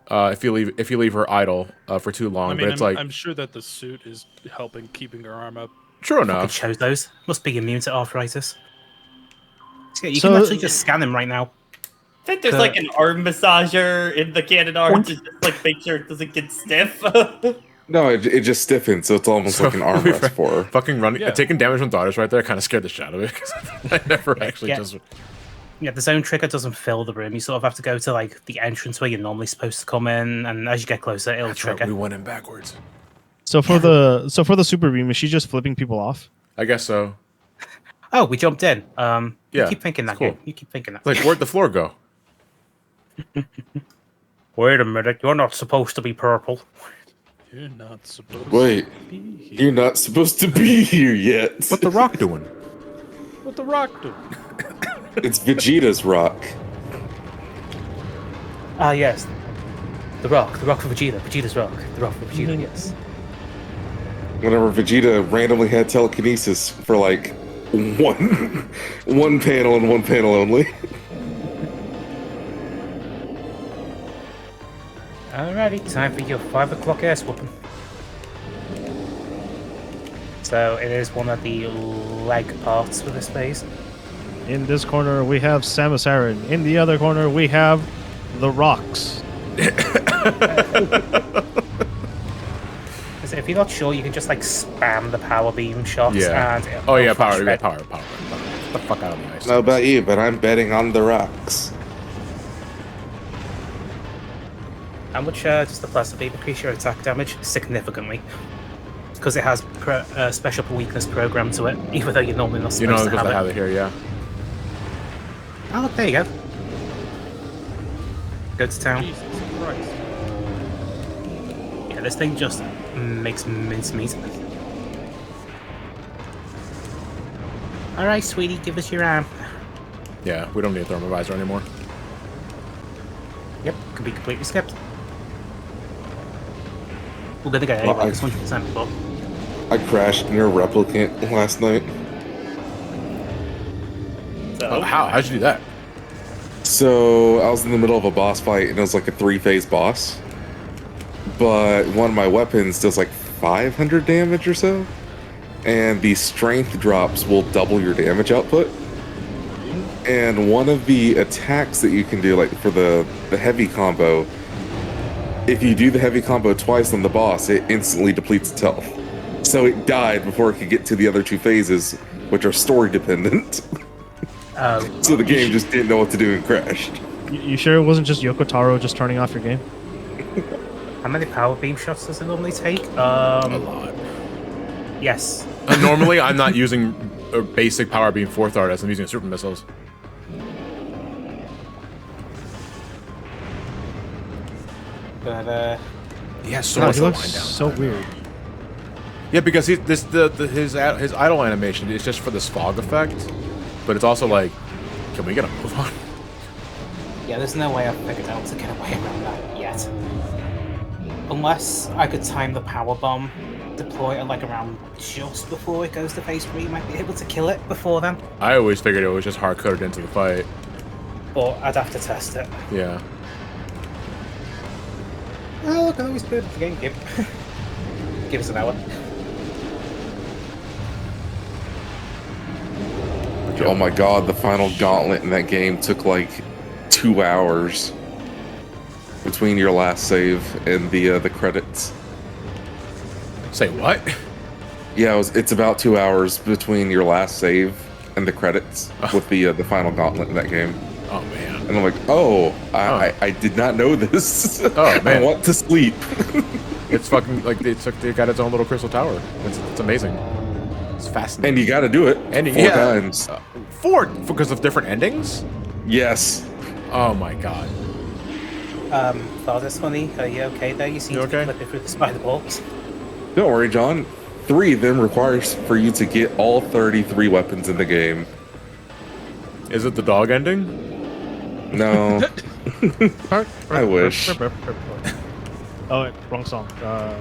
S1: If you leave her idle for too long,
S3: I mean,
S1: but it's like
S3: I'm sure that the suit is helping keeping her arm up.
S1: true
S2: It
S1: enough.
S2: shows those. Must be immune to arthritis. So, yeah, you
S6: So-
S2: can actually just scan him right now.
S4: I think there's like an arm massager in the cannon arm to just like make sure it doesn't get stiff.
S5: No, it just stiffens, so it's almost like an arm rest for her.
S1: Fucking running,
S3: Yeah.
S1: taking damage from daughters right there kind of scared the shit out of me because I never actually
S2: Yeah.
S1: just.
S2: Yeah, the zone trigger doesn't fill the room. You sort of have to go to like the entrance where you're normally supposed to come in, and as you get closer, it'll
S1: That's right,
S2: trigger.
S1: we went in backwards.
S6: so for the super beam, is she just flipping people off?
S1: I guess so.
S2: Oh, we jumped in.
S1: Yeah,
S2: You keep thinking that.
S1: it's cool.
S2: Game. You keep thinking that.
S1: Like, where'd the floor go?
S2: Wait a minute, you're not supposed to be purple.
S3: You're not supposed
S5: Wait,
S3: to be here.
S5: you're not supposed to be here yet.
S1: What the rock doing?
S3: What the rock do?
S5: It's Vegeta's rock.
S2: Ah, yes. The rock for Vegeta. Vegeta's rock. The rock for Vegeta, yes.
S5: Whenever Vegeta randomly had telekinesis for like one panel and one panel only.
S2: Alrighty, time for your 5 o'clock ass whooping. So it is one of the leg parts for this phase.
S6: In this corner, we have Samus Aran. In the other corner, we have the rocks.
S2: So if you're not sure, you can just like spam the power beam shots.
S1: Yeah.
S2: And it'll
S1: Oh yeah,
S2: go
S1: power.
S2: for
S1: Yeah,
S2: shred.
S1: power. Get the fuck out of the ice.
S5: I don't know about you, but I'm betting on the rocks.
S2: How much does the plasma beam increase your attack damage? Significantly. Because it has special weakness programmed to it, even though you're normally not
S1: You know,
S2: supposed
S1: because
S2: to
S1: I
S2: have
S1: have
S2: it.
S1: it here. Yeah.
S2: Oh, look, there you go. Go to town.
S3: Jesus Christ.
S2: Yeah, this thing just makes mincemeat. Alright, sweetie, give us your arm.
S1: Yeah. We don't need a thermal visor anymore.
S2: Yep, can be completely skipped. We're gonna get
S5: Well,
S2: anyway, it's 100% before.
S5: I crashed near a replicant last night.
S4: So,
S1: Oh, how? How'd you do that?
S5: So I was in the middle of a boss fight, and it was like a 3-phase boss. But one of my weapons does like 500 damage or so, and the strength drops will double your damage output. And one of the attacks that you can do, like for the heavy combo, if you do the heavy combo twice on the boss, it instantly depletes its health. So it died before it could get to the other 2 phases, which are story dependent. So the game just didn't know what to do and crashed.
S6: You sure it wasn't just Yoko Taro just turning off your game?
S2: How many power beam shots does it normally take?
S1: A lot.
S2: Yes.
S1: Normally, I'm not using a basic power beam 4th artist. I'm using super missiles.
S2: But
S1: Yeah, so
S6: No,
S1: much
S6: he
S1: line
S6: looks
S1: down.
S6: so weird.
S1: Yeah, because his idle animation is just for this fog effect, but it's also like, can we get a move on?
S2: yeah, there's no way I've figured out to get away around that yet. Unless I could time the power bomb, deploy it like around just before it goes to phase 3, you might be able to kill it before then.
S1: I always figured it was just hard coded into the fight.
S2: But I'd have to test it.
S1: Yeah.
S2: Oh, I can always play the Gamecube. Give us an hour.
S5: Oh my god, the final gauntlet in that game took like 2 hours between your last save and the credits.
S1: Say what?
S5: Yeah, it's about 2 hours between your last save and the credits with the final gauntlet in that game.
S1: Oh man.
S5: And I'm like, oh, I did not know this.
S1: Oh, man.
S5: I want to sleep.
S1: It's fucking like they got its own little crystal tower. It's amazing. It's fascinating.
S5: And you got to do it
S1: Ending,
S5: 4
S1: yeah.
S5: times.
S1: 4 because of different endings?
S5: Yes.
S1: Oh my god.
S2: Father's funny. Are you okay there? You seem
S1: You
S2: to be
S1: okay?
S2: flipping through the spider balls.
S5: Don't worry, John. 3 of them requires for you to get all 33 weapons in the game.
S1: Is it the dog ending?
S5: No. I wish.
S6: Oh, wait, wrong song. God,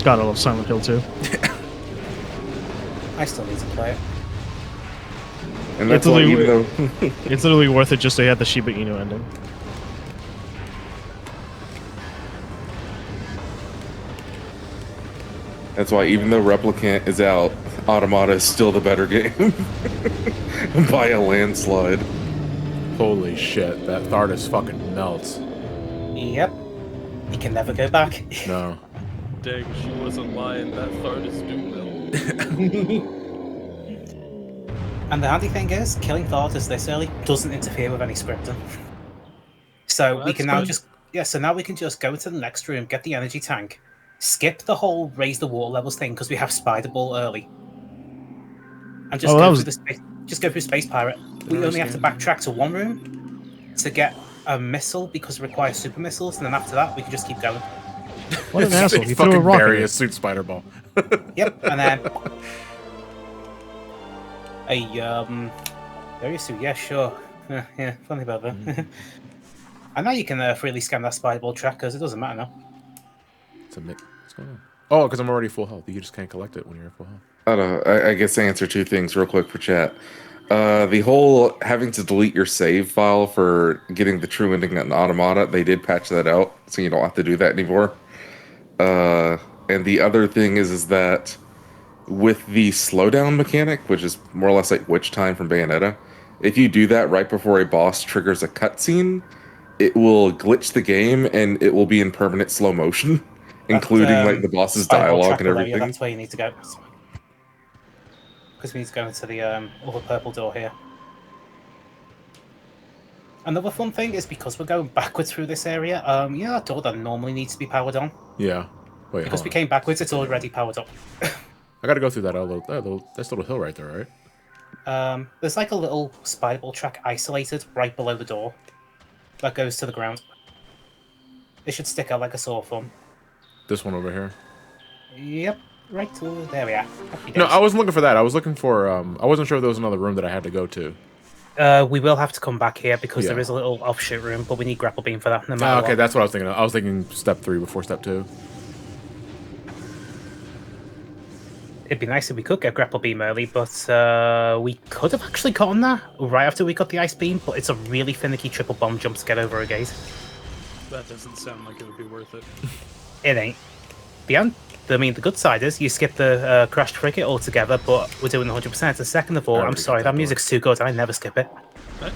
S6: I love Silent Hill too.
S2: I still need to play it.
S5: And that's why, even though
S6: It's literally worth it just to have the Shiba Inu ending.
S5: that's why even though Replicant is out, Automata is still the better game by a landslide.
S1: Holy shit, that Thardus fucking melts.
S2: Yep. You can never go back.
S1: No.
S3: Dang, she wasn't lying. That Thardus do well.
S2: And the handy thing is, killing Thardus this early doesn't interfere with any scripting. So we
S3: That's
S2: can now
S3: good.
S2: so now we can just go into the next room, get the energy tank, skip the whole raise the water levels thing because we have Spider Ball early, and just
S6: Oh,
S2: go
S6: that
S2: through
S6: was-
S2: the space. Just go through Space Pirate. We only have to backtrack to one room to get a missile because it requires super missiles, and then after that we can just keep going.
S6: What an asshole! He threw
S1: fucking
S6: a rocket.
S1: bury
S6: at
S1: a
S6: it.
S1: suit spider ball.
S2: Yep, and then very soon. Yeah, sure. Yeah, funny about that. And now you can freely scan that spider ball track because it doesn't matter now.
S1: What's going on? Oh, because I'm already full health. You just can't collect it when you're at full health.
S5: I don't know. I guess to answer 2 things real quick for chat. The whole having to delete your save file for getting the true ending in Automata, they did patch that out, so you don't have to do that anymore. And the other thing is that with the slowdown mechanic, which is more or less like Witch Time from Bayonetta, if you do that right before a boss triggers a cutscene, it will glitch the game and it will be in permanent slow motion, including like the boss's
S2: Spider ball
S5: dialogue
S2: track
S5: and
S2: area,
S5: everything.
S2: That's where you need to go. Because we need to go into the other purple door here. Another fun thing is because we're going backwards through this area, you know that door that normally needs to be powered on?
S1: Yeah. Wait,
S2: Because
S1: hold
S2: we
S1: on.
S2: came backwards, it's already powered up.
S1: I gotta go through that little hill right there, right?
S2: There's like a little spider ball track isolated right below the door that goes to the ground. It should stick out like a sore thumb.
S1: This one over here.
S2: Yep, right to there we are. Happy
S1: No,
S2: days.
S1: I wasn't looking for that. I was looking for. I wasn't sure if there was another room that I had to go to.
S2: We will have to come back here because
S1: Yeah.
S2: there is a little offshoot room, but we need grapple beam for that. No matter
S1: Okay,
S2: what.
S1: that's what I was thinking of. I was thinking step 3 before step 2.
S2: it'd be nice if we could get grapple beam early, but we could have actually gotten that right after we got the ice beam. But it's a really finicky triple bomb jump to get over a gate.
S3: That doesn't sound like it would be worth it.
S2: It ain't. The good side is you skip the crashed frigate altogether, but we're doing 100%. The second of all, I'm sorry, that music's too good. I never skip it.
S3: What?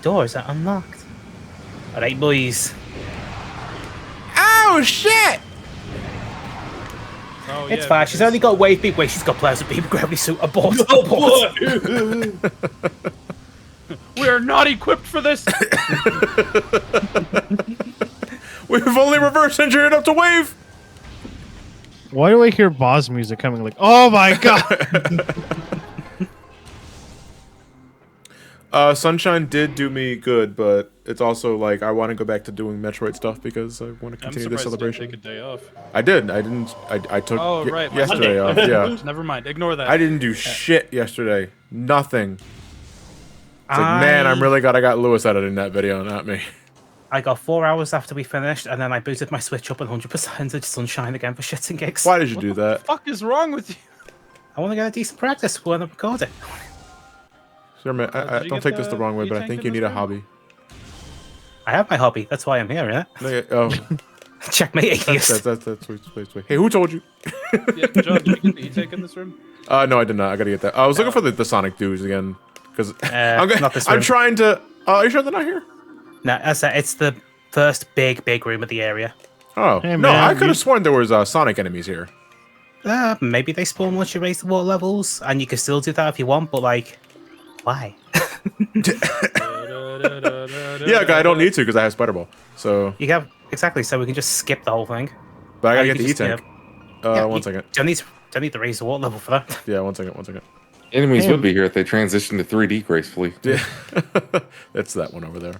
S2: Doors are unlocked. Alright, boys.
S1: Oh shit!
S3: Oh,
S2: It's
S3: yeah,
S2: fine. She's only got wave beam. Wait, she's got plasma beam, gravity suit. Abort. Abort.
S3: We are not equipped for this.
S1: We've only reverse engineered up to wave.
S6: Why do I hear boss music coming? Like, oh my god!
S1: Sunshine did do me good, but it's also like I want to go back to doing Metroid stuff because I want to
S3: I'm
S1: continue this
S3: surprised you
S1: celebration.
S3: didn't take a day off.
S1: I did. I didn't. I took
S3: Oh, right,
S1: yesterday off. Yeah.
S3: Never mind. Ignore that.
S1: I didn't do shit yesterday. Nothing. It's like, man, I'm really glad I got Lewis editing that video, not me.
S2: I got 4 hours after we finished, and then I booted my Switch up 100% to Sunshine again for shits and gigs.
S1: Why did you do that?
S3: What the fuck is wrong with you?
S2: I want to get a decent practice when I'm recording.
S1: Sure, man, I
S3: did you
S1: don't
S3: get
S1: take this the
S3: the
S1: wrong way, but I
S3: E-tank
S1: think
S3: in
S1: you
S3: this
S1: need a
S3: room?
S1: hobby.
S2: I have my hobby. That's why I'm here, innit?
S1: No, yeah, oh,
S2: Checkmate atheist.
S1: that's wait. Hey, who told you?
S3: Yeah, John, did you get the e-take in this room?
S1: No, I did not. I gotta get that. I was looking for the Sonic dudes again because
S2: Not this
S1: I'm
S2: room.
S1: trying to. Are you sure they're not here?
S2: No, as I said, it's the first big room of the area.
S1: Oh
S6: Hey,
S1: no,
S6: man,
S1: I could have sworn there was Sonic enemies here.
S2: Maybe they spawn once you raise the water levels, and you can still do that if you want, but like, why?
S1: Yeah, I don't need to because I have Spider Ball. So,
S2: You have exactly, so we can just skip the whole thing.
S1: but I gotta
S2: You
S1: get the
S2: can just,
S1: E-Tank.
S2: yeah,
S1: One
S2: you
S1: second.
S2: Don't need to raise the water level for that.
S1: Yeah, one second.
S8: Enemies
S6: Damn.
S8: would be here if they transitioned to 3D gracefully.
S1: Yeah, it's that one over there.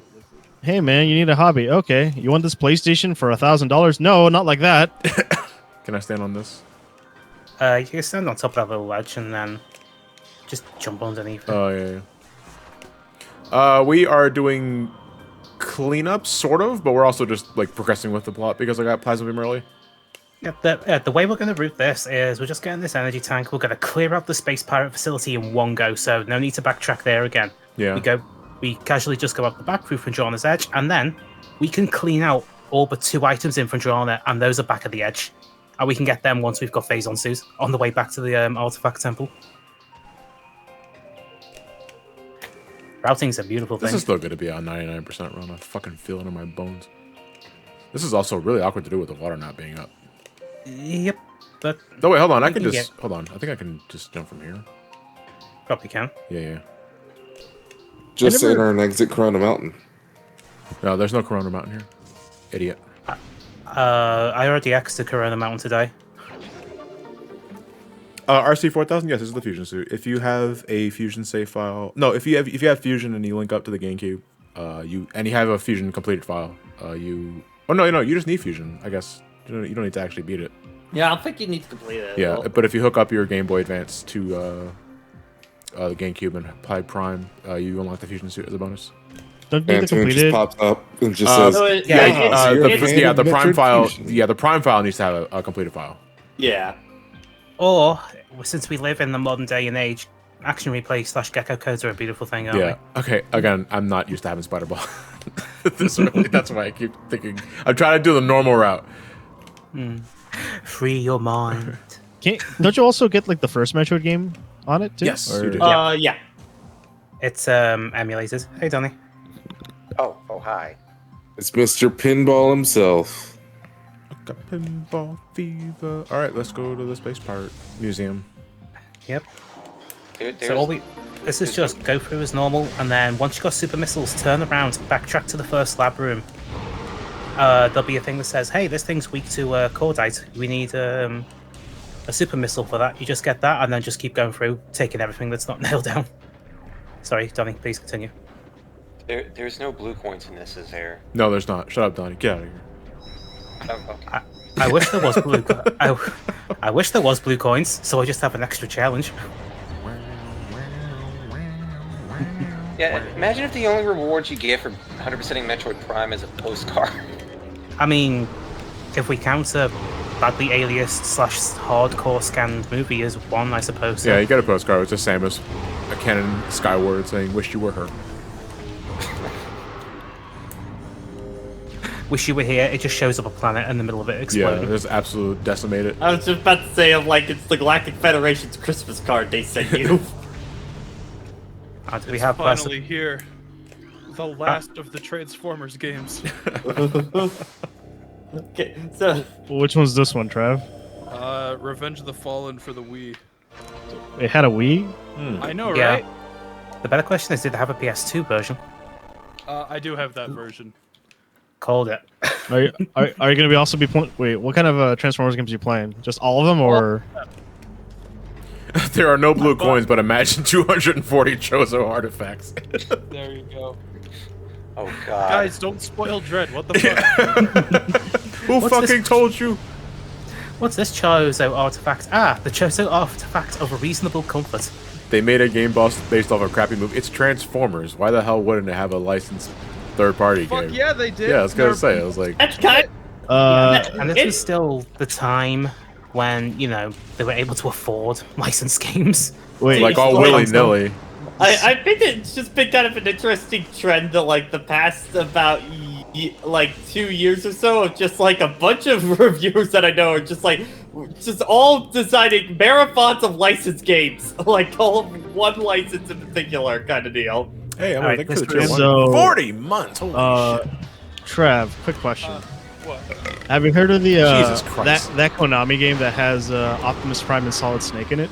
S6: Hey man, you need a hobby. Okay, you want this PlayStation for $1,000? No, not like that.
S1: Can I stand on this?
S2: You can stand on top of that little ledge and then just jump underneath it.
S1: Oh yeah. We are doing cleanup, sort of, but we're also just like progressing with the plot because I got Plasma Beam early.
S2: Yeah, the way we're going to route this is we're just getting this energy tank. We're going to clear out the space pirate facility in one go, so no need to backtrack there again.
S1: Yeah.
S2: We casually just go up the back through Frondrana's edge, and then we can clean out all but 2 items in Frondrana, and those are back at the edge. And we can get them once we've got Phazon suit on the way back to the artifact temple. Routing's a beautiful thing.
S1: This is still going to be a 99% run. I fucking feel it in my bones. This is also really awkward to do with the water not being up.
S2: Yep, but
S1: Oh wait, hold on. I
S2: You
S1: can
S2: can
S1: just hold on. I think I can just jump from here.
S2: probably can.
S1: Yeah.
S8: Just enter and exit Corona Mountain.
S1: No, there's no Corona Mountain here. Idiot.
S2: I already exited Corona Mountain today.
S1: RC 4000. Yes, this is the fusion suit. If you have a fusion save file, no, if you have fusion and you link up to the Gamecube, you have a fusion completed file, you. Oh no, you just need fusion. I guess you don't need to actually beat it.
S4: Yeah, I don't think you need to complete it.
S1: Yeah,
S4: Well,
S1: but if you hook up your Game Boy Advance to the Gamecube and apply Prime, you unlock the fusion suit as a bonus.
S6: Don't need
S8: And
S6: to
S8: it
S6: complete
S8: just
S6: it.
S8: pops up and just
S1: Uh,
S8: says,
S2: Yeah,
S1: The Prime
S8: Metroid
S1: file.
S8: Fusion.
S1: Yeah, the Prime file needs to have a completed file.
S4: yeah.
S2: Or, since we live in the modern day and age, action replay / gecko codes are a beautiful thing, aren't
S1: Yeah. Okay. Again, I'm not used to having Spider Ball. This early, that's why I keep thinking. I'm trying to do the normal route.
S2: we? Free your mind.
S6: Don't you also get like the first Metroid game on it too?
S1: Yes,
S6: Or-
S1: you do.
S4: Yeah.
S2: It's emulated. Hey, Donny.
S9: Oh, hi.
S8: it's Mr. Pinball himself.
S1: Got pinball fever. All right, let's go to the Space Pirate Museum.
S2: Yep.
S9: There's,
S2: So this is just go through as normal, and then once you got super missiles, turn around, backtrack to the first lab room. There'll be a thing that says, "Hey, this thing's weak to cordite. We need a super missile for that." You just get that, and then just keep going through, taking everything that's not nailed down. Sorry, Donny, please continue.
S9: there's no blue coins in this, is there?
S1: No, there's not. Shut up, Donnie. Get out of here.
S9: Oh, okay.
S2: I wish there was blue. I wish there was blue coins, so I just have an extra challenge.
S9: Yeah, imagine if the only reward you get for 100%ing Metroid Prime is a postcard.
S2: I mean, if we counter badly aliased / hardcore scanned movie is one, I suppose.
S1: Yeah, you got a postcard with just Samus, a cannon skyward saying, "Wish you were her."
S2: Wish you were here. It just shows up a planet in the middle of it
S1: Yeah,
S2: exploding.
S1: there's absolute decimated.
S4: I was just about to say, like, it's the Galactic Federation's Christmas card they sent you.
S2: Do we have
S3: Finally here. The last of the Transformers games.
S4: Okay, so
S6: Which one's this one, Trav?
S3: Revenge of the Fallen for the Wii.
S6: It had a Wii?
S3: I know,
S2: Yeah.
S3: right?
S2: The better question is, did they have a PS2 version?
S3: I do have that version.
S2: Called it.
S6: Are you gonna be also be playing? Wait, what kind of Transformers games are you playing? Just all of them, or?
S1: There are no blue coins, but imagine 240 Chozo artifacts.
S3: There you go.
S9: Oh god.
S3: Guys, don't spoil Dread. What the fuck?
S1: Who
S2: What's
S1: fucking
S2: this?
S1: told you?
S2: What's this Chozo artifact? Ah, the Chozo artifact of a reasonable comfort.
S1: They made a game based off a crappy movie. It's Transformers. Why the hell wouldn't it have a licensed third-party
S3: Fuck
S1: game?
S3: yeah, they did.
S1: Yeah, I was gonna say. I was like,
S4: that's kind.
S2: And this
S4: It-
S2: was still the time when, you know, they were able to afford licensed games.
S6: Wait,
S1: like all willy-nilly.
S4: I think it's just been kind of an interesting trend that, like, the past about like 2 years or so of just like a bunch of reviewers that I know are just like just all designing marathons of licensed games, like all of one license in particular kind of deal.
S1: Hey, I'm
S2: Alright,
S1: gonna think for the
S2: let's
S1: tier
S6: do-
S1: one.
S6: So-
S1: 40 months. Holy shit.
S6: Trav, quick question.
S3: What?
S6: Have you heard of the
S1: Jesus Christ.
S6: that Konami game that has Optimus Prime and Solid Snake in it?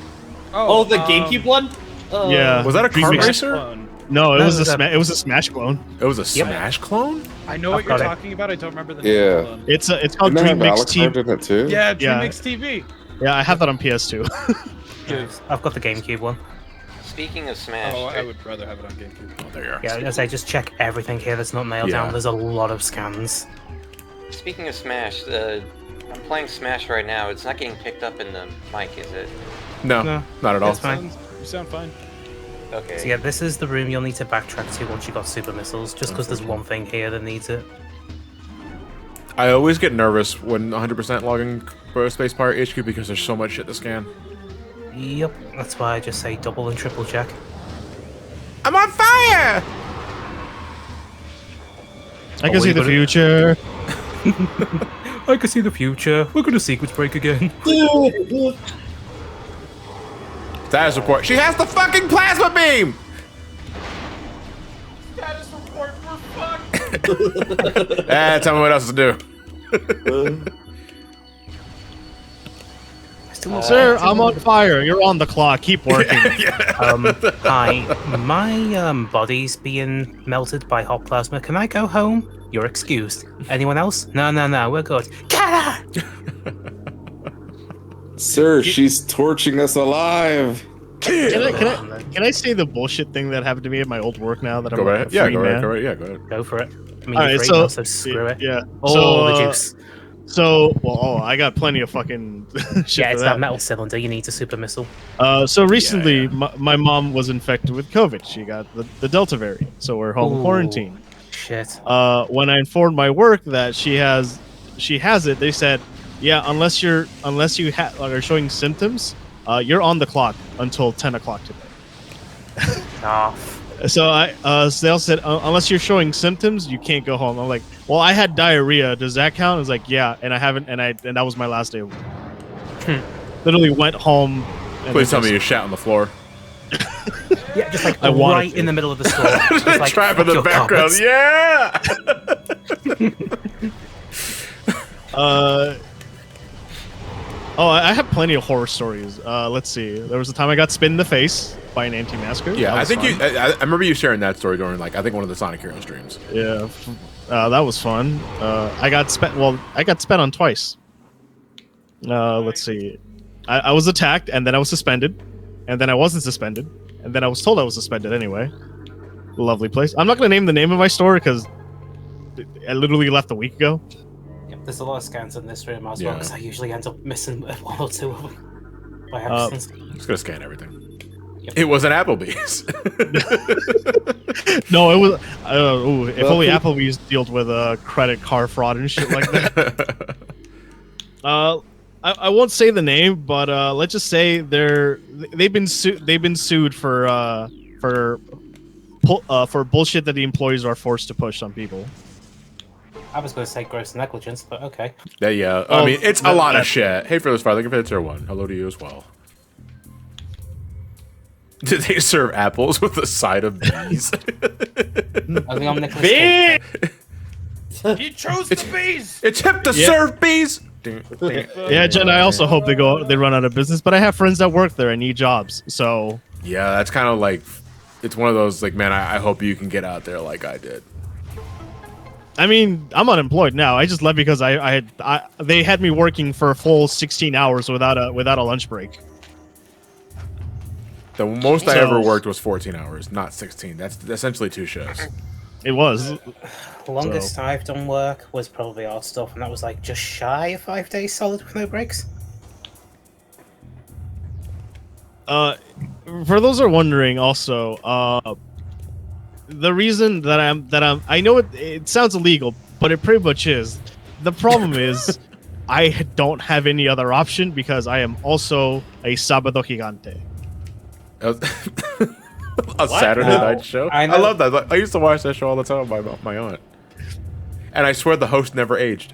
S4: Oh, the GameCube one?
S6: Yeah.
S1: Was that a
S6: Dream
S1: kart
S6: Mix-
S1: racer?
S3: Clone.
S6: No, it
S2: No,
S6: was
S2: it was a-
S6: it was a Smash clone.
S1: It was a Smash clone?
S3: I know
S2: I've
S3: what you're
S2: got it.
S3: talking about. I don't remember the
S8: Yeah.
S3: name.
S6: It's called
S8: Didn't
S6: Dream
S8: that have
S6: Mix
S8: Alucard
S6: TV.
S8: in it too?
S3: Yeah, Dream
S6: Yeah.
S3: Mix TV.
S6: Yeah, I have that on PS2.
S2: I've got the GameCube one.
S9: Speaking of Smash,
S3: Oh, I would rather have it on GameCube.
S1: Oh, there you are.
S2: Yeah, as I just check everything here that's not nailed
S1: Yeah.
S2: down. There's a lot of scans.
S9: speaking of Smash, I'm playing Smash right now. It's not getting picked up in the mic, is it?
S1: No,
S2: No,
S1: not at all.
S2: that's fine.
S3: You sound fine.
S9: Okay.
S2: So yeah, this is the room you'll need to backtrack to once you got super missiles, just because there's one thing here that needs it.
S1: I always get nervous when 100% logging for Space Pirate HQ because there's so much shit to scan.
S2: Yep, that's why I just say double and triple check.
S1: I'm on fire!
S6: I can see the future.
S2: I can see the future. We're gonna sequence break again.
S1: Status report. She has the fucking plasma beam!
S3: Status report, we're fucked.
S1: Tell me what else to do.
S6: Sir, I'm on fire. You're on the clock. Keep working.
S2: Hi, my body's being melted by hot plasma. Can I go home? You're excused. Anyone else? No, we're good. Get her!
S8: Sir, she's torching us alive.
S6: Can I say the bullshit thing that happened to me at my old work now that I'm
S1: Go
S6: like
S1: ahead.
S6: a
S1: Yeah,
S6: free
S1: go
S6: man?
S1: ahead. Go ahead. Yeah, go ahead.
S2: Go for it. I mean,
S6: Alright,
S2: you're free
S6: so-
S2: now, so screw it.
S6: Yeah.
S2: Oh, the
S6: So,
S2: juice.
S6: I got plenty of fucking shit
S2: Yeah,
S6: for
S2: it's
S6: that.
S2: that metal cylinder. You need a super missile.
S6: So recently,
S1: Yeah.
S6: My mom was infected with COVID. She got the Delta variant, so we're home
S2: Ooh.
S6: quarantine.
S2: Shit.
S6: When I informed my work that she has it, they said, yeah, unless you are showing symptoms, you're on the clock until 10 o'clock today.
S2: Off.
S6: So they all said, unless you're showing symptoms, you can't go home. I'm like, well, I had diarrhea. Does that count? I was like, yeah, and I haven't, and that was my last day of work. Literally went home. And
S1: Please
S6: then
S1: tell me you
S6: just-
S1: shat on the floor.
S2: Yeah, just like
S6: I wanted
S2: right
S6: to.
S2: in the middle of the store. Just like,
S1: Trap in
S2: fuck
S1: the
S2: your
S1: background.
S2: carpets.
S1: Yeah!
S6: I have plenty of horror stories. Let's see. There was a time I got spit in the face by an anti-masker.
S1: Yeah,
S6: That
S1: I
S6: was
S1: think
S6: fun.
S1: I remember you sharing that story during, like, I think one of the Sonic Heroes streams.
S6: Yeah, that was fun. I got spent on twice. Let's see. I was attacked, and then I was suspended, and then I wasn't suspended, and then I was told I was suspended anyway. Lovely place. I'm not going to name the name of my store because I literally left a week ago.
S2: Yep, there's a lot of scans in this room as well,
S1: Yeah.
S2: because I usually end up missing one or two of them by accident.
S1: I'm just gonna scan everything.
S2: Yep.
S1: It was an Applebee's.
S6: No, it was. If
S8: Well,
S6: only
S8: who-
S6: Applebee's dealt with credit card fraud and shit like that. I won't say the name, but let's just say they've been sued for bullshit that the employees are forced to push on people.
S2: I was going to say gross negligence, but okay.
S1: Yeah. I mean, it's a lot of shit. Hey, for this fire, thank you for the tier 1. Hello to you as well. Did they serve apples with a side of bees?
S2: I think I'm Nicholas Cage.
S3: He chose the bees.
S1: It's hip to serve bees.
S6: Yeah, Jen. I also hope they run out of business, but I have friends that work there and need jobs. So
S1: yeah, that's kind of like, it's one of those like, man, I hope you can get out there like I did.
S6: I mean, I'm unemployed now. I just left because they had me working for a full 16 hours without a lunch break.
S1: The most I ever worked was 14 hours, not 16. That's essentially 2 shifts.
S6: It was.
S2: The longest I've done work was probably our stuff, and that was like just shy of 5 days solid with no breaks.
S6: For those who are wondering, also, the reason that I know it sounds illegal, but it pretty much is. The problem is, I don't have any other option because I am also a Sábado Gigante.
S1: A Saturday night show?
S2: I
S1: love that. I used to watch that show all the time by my aunt. And I swear the host never aged.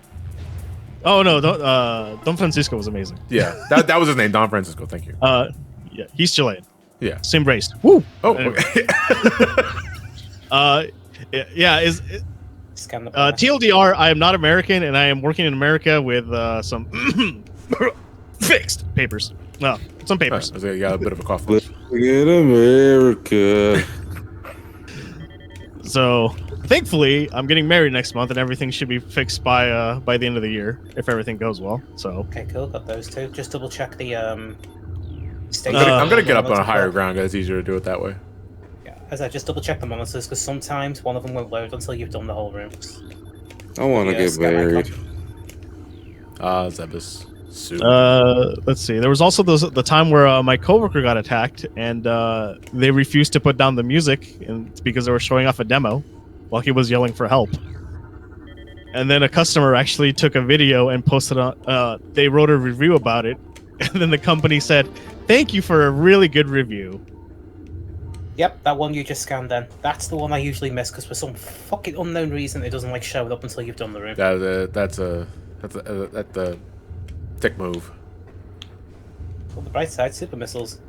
S6: Oh no, Don Francisco was amazing.
S1: Yeah, that was his name, Don Francisco. Thank you.
S6: Yeah, he's Chilean.
S1: Yeah,
S6: same race. Woo.
S1: Oh,
S6: anyway.
S1: okay.
S6: TLDR, I am not American, and I am working in America with some fixed papers. No, some papers.
S1: You got a bit of a cough.
S8: In America.
S6: So, thankfully, I'm getting married next month, and everything should be fixed by the end of the year if everything goes well. So.
S2: Okay, cool. Got those two. Just double check the station.
S1: I'm gonna get up on a higher ground because it's easier to do it that way.
S2: Yeah, as I just double check the monitors because sometimes one of them won't load until you've done the whole room.
S8: I want to get married.
S1: Zebus.
S6: Let's see. There was also the time where my coworker got attacked, and they refused to put down the music, and because they were showing off a demo while he was yelling for help. And then a customer actually took a video and posted on. They wrote a review about it, and then the company said, "Thank you for a really good review."
S2: Yep, that one you just scanned then. That's the one I usually miss because for some fucking unknown reason it doesn't like show up until you've done the room.
S1: That's a tick move.
S2: On the bright side, super missiles.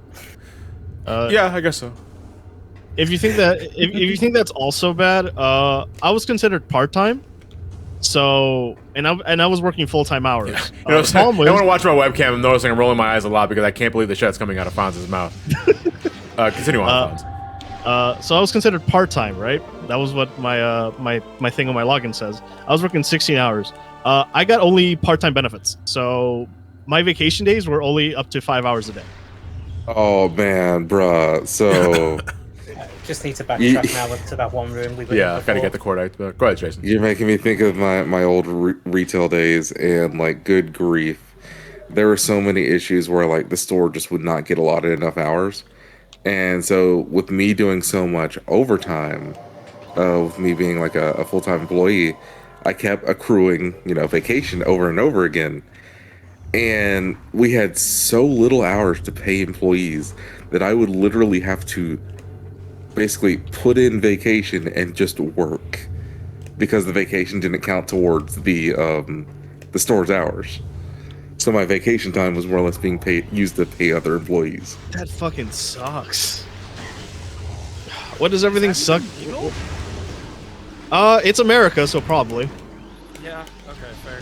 S1: Yeah, I guess so.
S6: If you think that if you think that's also bad, I was considered part-time. So and I was working full-time hours.
S1: Yeah. I want to watch my webcam. I'm noticing I'm rolling my eyes a lot because I can't believe the shit's coming out of Fonz's mouth. Continue on, Fonz.
S6: So I was considered part-time, right? That was what my thing on my login says. I was working 16 hours. I got only part-time benefits, so my vacation days were only up to 5 hours a day.
S8: Oh man, bruh. So
S2: just need to backtrack now to that one room we were in
S1: gotta get the cord out. Go ahead, Jason.
S8: You're making me think of my old retail days, and like, good grief, there were so many issues where like the store just would not get allotted enough hours, and so with me doing so much overtime, with me being like a full-time employee, I kept accruing, vacation over and over again. And we had so little hours to pay employees that I would literally have to basically put in vacation and just work because the vacation didn't count towards the store's hours. So my vacation time was more or less being used to pay other employees.
S6: That fucking sucks. What does everything suck? It's America, so probably.
S3: Yeah, okay, fair.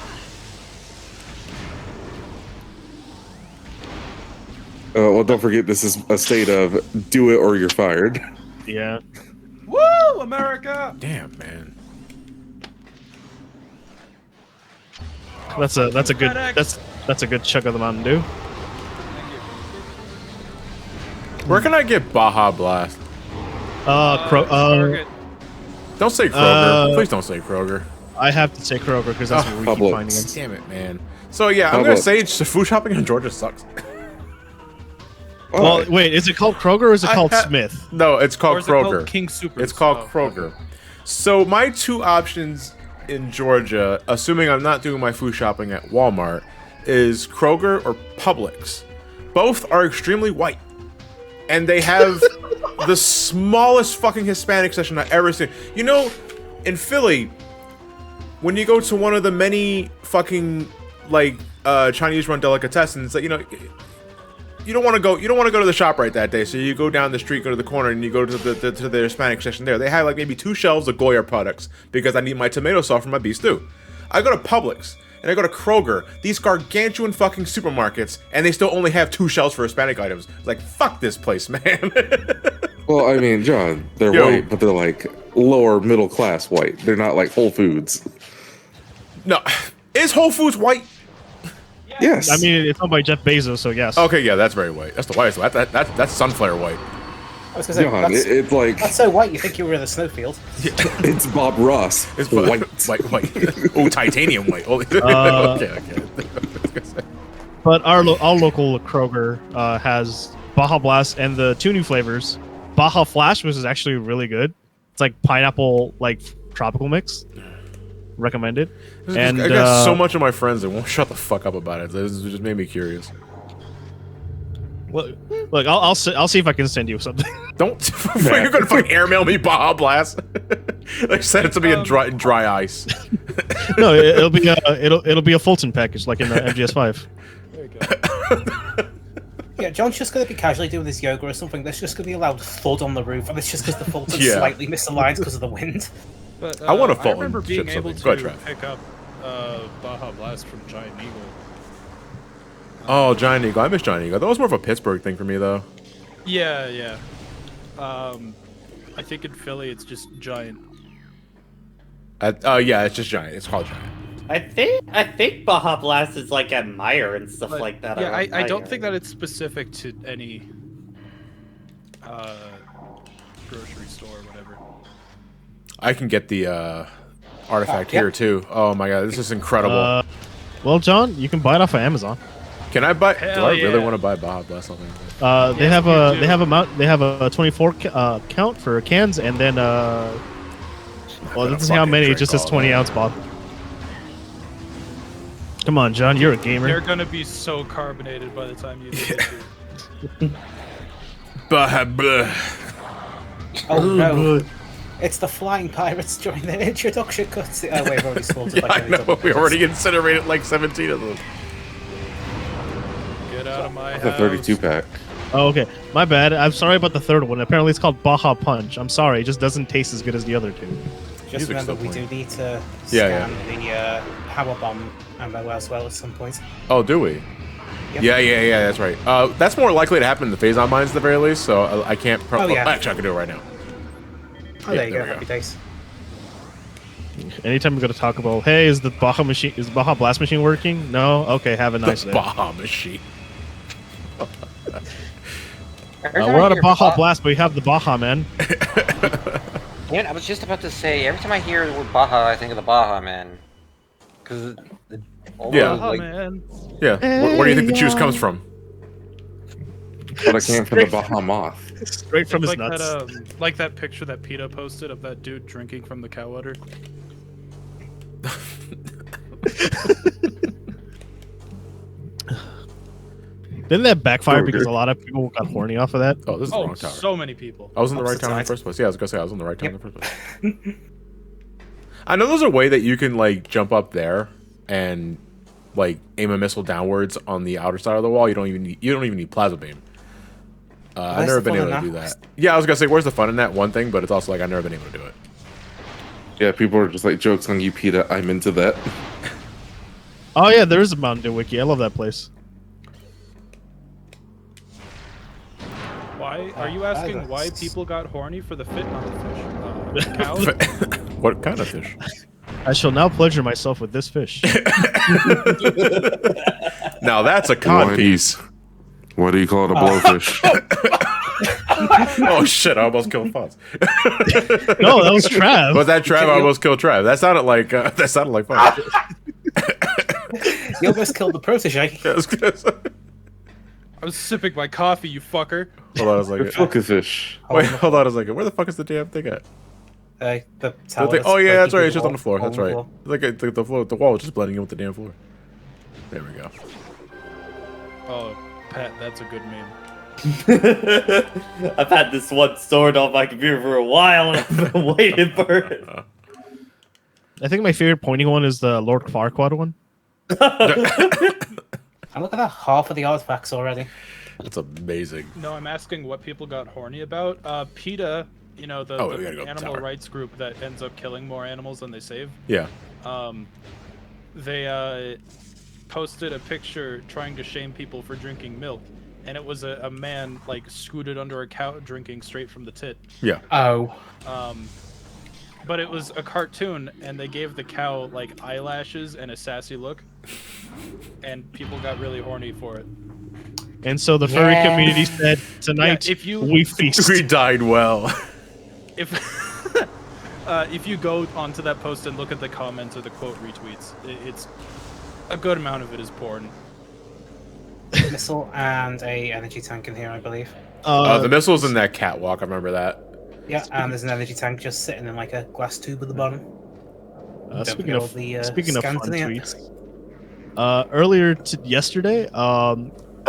S8: Well, don't forget, this is a state of do it or you're fired.
S6: Yeah.
S3: Woo, America!
S1: Damn, man.
S6: That's a good chunk of the Mountain Dew.
S1: Where can I get Baja Blast? Don't say Kroger. Please don't say Kroger.
S6: I have to say Kroger because that's where we keep finding them.
S1: Damn it, man. So yeah, I'm gonna say food shopping in Georgia sucks.
S6: Well, wait, is it called Kroger or is it called Smith?
S1: No, it's called Kroger.
S3: Called King Super.
S1: It's called Kroger. So my two options in Georgia, assuming I'm not doing my food shopping at Walmart, is Kroger or Publix. Both are extremely white. And they have the smallest fucking Hispanic section I've ever seen. You know, in Philly, when you go to one of the many fucking like Chinese-run delicatessens, that you know, you don't want to go to the shop right that day. So you go down the street, go to the corner, and you go to the Hispanic section there. They have like maybe 2 shelves of Goya products because I need my tomato sauce for my beef stew. I go to Publix and I go to Kroger, these gargantuan fucking supermarkets, and they still only have 2 shelves for Hispanic items. It's like, fuck this place, man.
S8: Well, I mean, John, they're white, but they're like lower middle class white. They're not like Whole Foods.
S1: No, is Whole Foods white?
S8: Yes.
S6: I mean, it's owned by Jeff Bezos, so yes.
S1: Okay, yeah, that's very white. That's the whitest. That's sunflower white.
S2: I was gonna say,
S8: John, it's like
S2: that's so white. You think you were in a snowfield?
S8: it's Bob Ross.
S1: It's
S8: white.
S1: white. Oh, titanium white. Holy. Okay.
S6: But our local Kroger has Baja Blast and the 2 new flavors. Baja Flash, which is actually really good. It's like pineapple, like tropical mix. Recommended. And
S1: I got so much of my friends that won't shut the fuck up about it. This just made me curious.
S6: Look, I'll see if I can send you something.
S1: Don't. You're gonna fucking airmail me Baja Blast. Like send it to me in dry ice.
S6: No, it'll be a Fulton package like in the MGS5.
S3: There you go.
S2: Yeah, John's just going to be casually doing his yoga or something. There's just going to be a loud thud on the roof, and it's just because the Fulton's slightly misaligned because of the wind.
S3: But,
S1: I want a
S3: I
S1: Fulton
S3: remember being
S1: ship
S3: able
S1: something. Go
S3: to
S1: ahead, Trav.
S3: pick up Baja Blast from Giant Eagle.
S1: Oh, Giant Eagle. I miss Giant Eagle. That was more of a Pittsburgh thing for me, though.
S3: Yeah. I think in Philly it's just Giant.
S1: Yeah, it's just Giant. It's called Giant.
S4: I think Baja Blast is like at Meyer and stuff
S3: But,
S4: like that.
S3: Yeah,
S4: around
S3: I don't
S4: Meyer.
S3: think that it's specific to any grocery store or whatever.
S1: I can get the artifact here too. Oh my god, this is incredible.
S6: Well, John, you can buy it off of Amazon.
S1: Can I buy?
S3: Hell
S1: do I really
S3: yeah.
S1: want to buy Baja Blast?
S6: They have a 24 count for cans, and then well, this is how many. It just says 20 ounce bottle. Come on, John, you're a gamer.
S3: They're gonna be so carbonated by the time you get to.
S1: Baja Blah.
S2: Oh no. It's the flying pirates during the introduction cutscene. Oh wait, we've already spoiled it.
S1: Yeah, I know. We already incinerated like 17 of them.
S3: Get out of my
S8: The
S3: house.
S8: 32 pack.
S6: Oh, okay. My bad. I'm sorry about the third one. Apparently, it's called Baja Punch. I'm sorry. It just doesn't taste as good as the other 2.
S2: Just
S1: Music's
S2: remember,
S1: still
S2: we do
S1: playing.
S2: need to
S1: Yeah,
S2: scan the power bomb ammo as well at some point.
S1: Oh, do we?
S2: Yep.
S1: Yeah. That's right. That's more likely to happen in the phase-on mines at the very least. So I can't.
S2: yeah.
S1: Actually, I can do it right now.
S2: Oh,
S1: Yeah,
S2: there you
S1: there
S2: go.
S1: we
S2: Happy
S1: go.
S2: days.
S6: Anytime we go to Taco Bell, hey, is the Baja Blast machine working? No. Okay. Have a nice
S1: The
S6: day.
S1: Baja machine.
S6: We're out of Baja Blast, but we have the Baja, man.
S9: Yeah, I was just about to say, every time I hear the word Baja, I think of the Baja Man. Because
S1: Yeah.
S3: Oh man.
S1: Yeah. Where do you think the juice comes from?
S8: But I came from the Bahamoth.
S6: Straight from
S3: It's
S6: his
S3: like
S6: nuts.
S3: that, like that picture that PETA posted of that dude drinking from the cow udder.
S6: Didn't that backfire because a lot of people got horny off of that?
S1: Oh, this is the
S3: Oh,
S1: wrong tower.
S3: so many people.
S1: I was in the right
S2: Opposite
S1: town in the
S2: side.
S1: first place. Yeah, I was gonna say I was in the right town in the first place. I know there's a way that you can like jump up there and like aim a missile downwards on the outer side of the wall. You don't even need plasma beam. I've
S2: Where's
S1: never
S2: the
S1: been
S2: fun
S1: able to
S2: in
S1: do
S2: that?
S1: that. Yeah, I was gonna say where's the fun in that one thing, but it's also like I've never been able to do it.
S8: Yeah, people are just like, jokes on you, PETA. I'm into that.
S6: Oh yeah, there is a Mountain Dew wiki. I love that place.
S3: Why are you asking why people got horny for the fit, not the fish? Cow?
S1: What kind of fish?
S6: I shall now pleasure myself with this fish.
S1: Now that's a cod
S8: Why?
S1: piece.
S8: What do you call it? A blowfish?
S1: Oh shit! I almost killed Fonz.
S6: No, that was Trav.
S1: Was that Trav? I almost killed Trav. That sounded like Fonz.
S2: You almost killed the protege.
S1: I was gonna say-
S3: I was sipping my coffee, you fucker.
S1: Hold on a second.
S8: Filkafish.
S1: Wait, hold on a second. Where the fuck is the damn thing at?
S2: The
S1: The
S2: tower
S1: thing-
S2: that's
S1: oh yeah, that's
S2: breaking
S1: right.
S2: through
S1: It's just on the floor.
S2: hole
S1: That's
S2: in
S1: right.
S2: wall.
S1: Like the floor, the wall is just blending in with the damn floor. There we go.
S3: Oh, Pat, that's a good meme.
S4: I've had this one stored on my computer for a while, and I've been waiting for it.
S6: I think my favorite pointing one is the Lord Farquaad one.
S2: And look at that, half of the artifacts already.
S1: That's amazing.
S3: No, I'm asking what people got horny about. PETA, you know, the
S1: we gotta go
S3: animal
S1: tower.
S3: rights group that ends up killing more animals than they save.
S1: Yeah.
S3: They posted a picture trying to shame people for drinking milk, and it was a man like scooted under a cow drinking straight from the tit.
S1: Yeah.
S2: Oh.
S3: But it was a cartoon, and they gave the cow like eyelashes and a sassy look, and people got really horny for it.
S6: And so the furry
S2: Yeah.
S6: community said, tonight
S3: Yeah, if you-
S6: we feast.
S1: We died well.
S3: If if you go onto that post and look at the comments or the quote retweets, it's a good amount of it is porn.
S2: Missile and a energy tank in here, I believe.
S1: The missile's in that catwalk. I remember that.
S2: Yeah, and there's an energy tank just sitting in like a glass tube at the bottom. Don't
S6: Speaking
S2: forget
S6: of
S2: all the,
S6: speaking of fun
S2: scans in the
S6: tweets, earlier yesterday,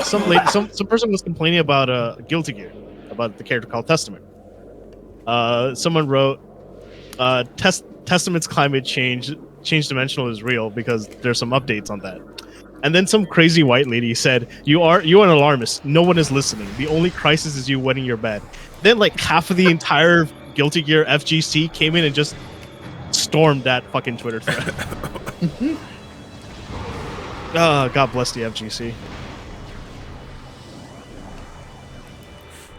S6: some person was complaining about Guilty Gear, about the character called Testament. Someone wrote, Testament's climate change dimensional is real because there's some updates on that. And then some crazy white lady said, you're an alarmist. No one is listening. The only crisis is you wetting your bed. Then like half of the entire Guilty Gear FGC came in and just stormed that fucking Twitter thread. God bless the FGC.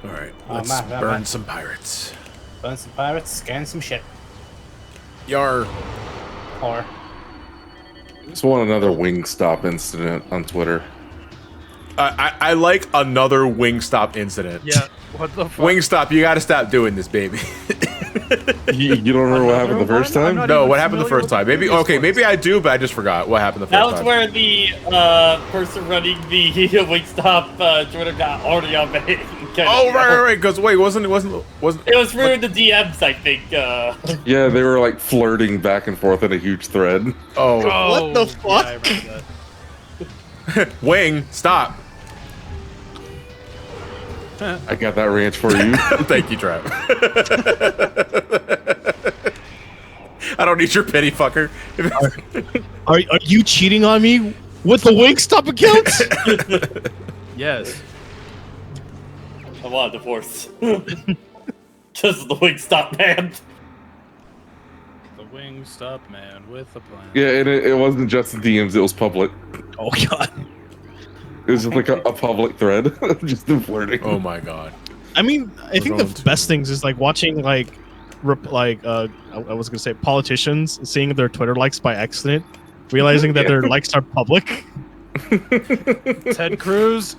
S1: All right.
S2: Oh,
S1: Let's
S2: man,
S1: burn
S2: man.
S1: some pirates.
S2: Burn some pirates, scan some shit.
S1: Yar.
S2: Or
S8: Just want another Wingstop incident on Twitter.
S1: I like another Wingstop incident.
S3: Yeah, what the fuck?
S1: Wingstop, you gotta stop doing this, baby.
S8: You don't remember what happened the first
S3: one? I'm
S8: time?
S3: not
S1: No,
S3: even
S1: what happened the
S3: familiar
S1: first
S3: with the
S1: time? Maybe
S3: previous
S1: okay,
S3: ones.
S1: maybe I do, but I just forgot what happened the first
S4: That
S1: time.
S4: was where the person running the Wingstop Twitter got already on me.
S1: Oh right. Because wait, wasn't
S4: It was through the DMs, I think.
S8: Yeah, they were like flirting back and forth in a huge thread.
S1: Oh,
S6: What the
S3: Yeah, I
S6: fuck?
S3: remember that.
S1: Wing, stop.
S8: I got that ranch for you.
S1: Thank you, Trav. I don't need your pity, fucker.
S6: Are you cheating on me with the Wingstop account?
S3: Yes.
S4: I want a divorce. Just the Wingstop man.
S3: The Wingstop man with a plan.
S8: Yeah, and it wasn't just DMs, it was public.
S6: Oh god.
S8: It was just like a public thread. Just them flirting.
S1: Oh my god.
S6: I mean, I think
S1: going
S6: the
S1: to-
S6: best things is like watching I was gonna say politicians seeing their Twitter likes by accident, realizing that their likes are public.
S3: Ted Cruz.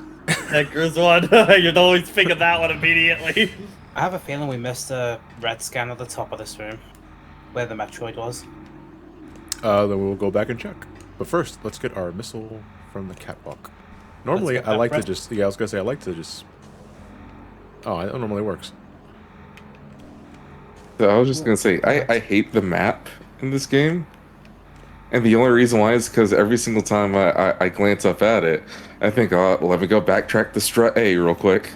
S4: That Cruz one. You'd always think of that one immediately.
S2: I have a feeling we missed a red scan at the top of this room, where the Metroid was.
S1: Then we'll go back and check. But first, let's get our missile from the catwalk. Normally,
S2: get
S1: I
S2: that
S1: like to
S2: prep.
S1: just... Yeah, I was going to say, I like to just... Oh, it normally works.
S8: So I was just gonna say, I hate the map in this game. And the only reason why is because every single time I glance up at it, I think, oh, let me go backtrack to strut A real quick.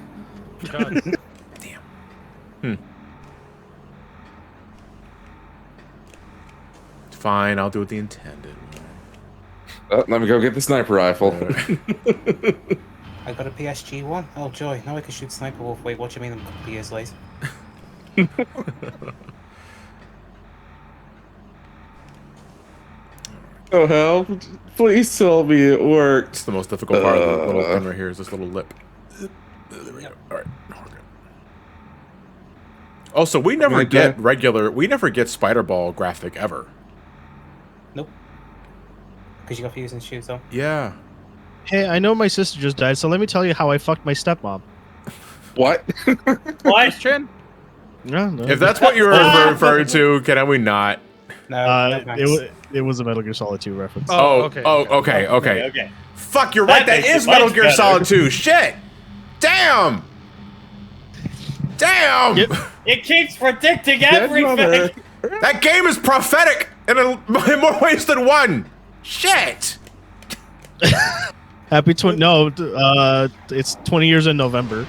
S3: God.
S1: Fine, I'll do it the intended.
S8: Let me go get the sniper rifle.
S2: I got a PSG one. Oh joy! Now I can shoot Sniper Wolf. Wait, what do you mean? I'm a couple of years late.
S8: Oh, help. Please tell me it worked.
S1: It's the most difficult part of the little thing right here is this little lip. There we go. All right. We're good. Also, we never
S8: Like
S1: get
S8: that.
S1: we never get Spider Ball graphic ever.
S2: Nope. Because you got fuse and shoes though.
S1: Yeah.
S6: Hey, I know my sister just died, so let me tell you how I fucked my stepmom.
S8: What?
S4: What?
S3: Chin?
S6: No.
S1: If that's what you were referring to, can we not?
S2: No, no thanks.
S6: it was a Metal Gear Solid 2 reference.
S1: Oh,
S3: okay,
S1: okay.
S4: Okay.
S1: Fuck, you're right. That
S4: makes it
S1: is Metal
S4: much
S1: Gear
S4: better.
S1: Solid 2. Shit. Damn. Damn.
S6: Yep.
S4: It keeps predicting
S8: Dead
S4: everything.
S8: mother.
S1: That game is prophetic in more ways than one. Shit.
S6: Happy 20. No, it's 20 years in November.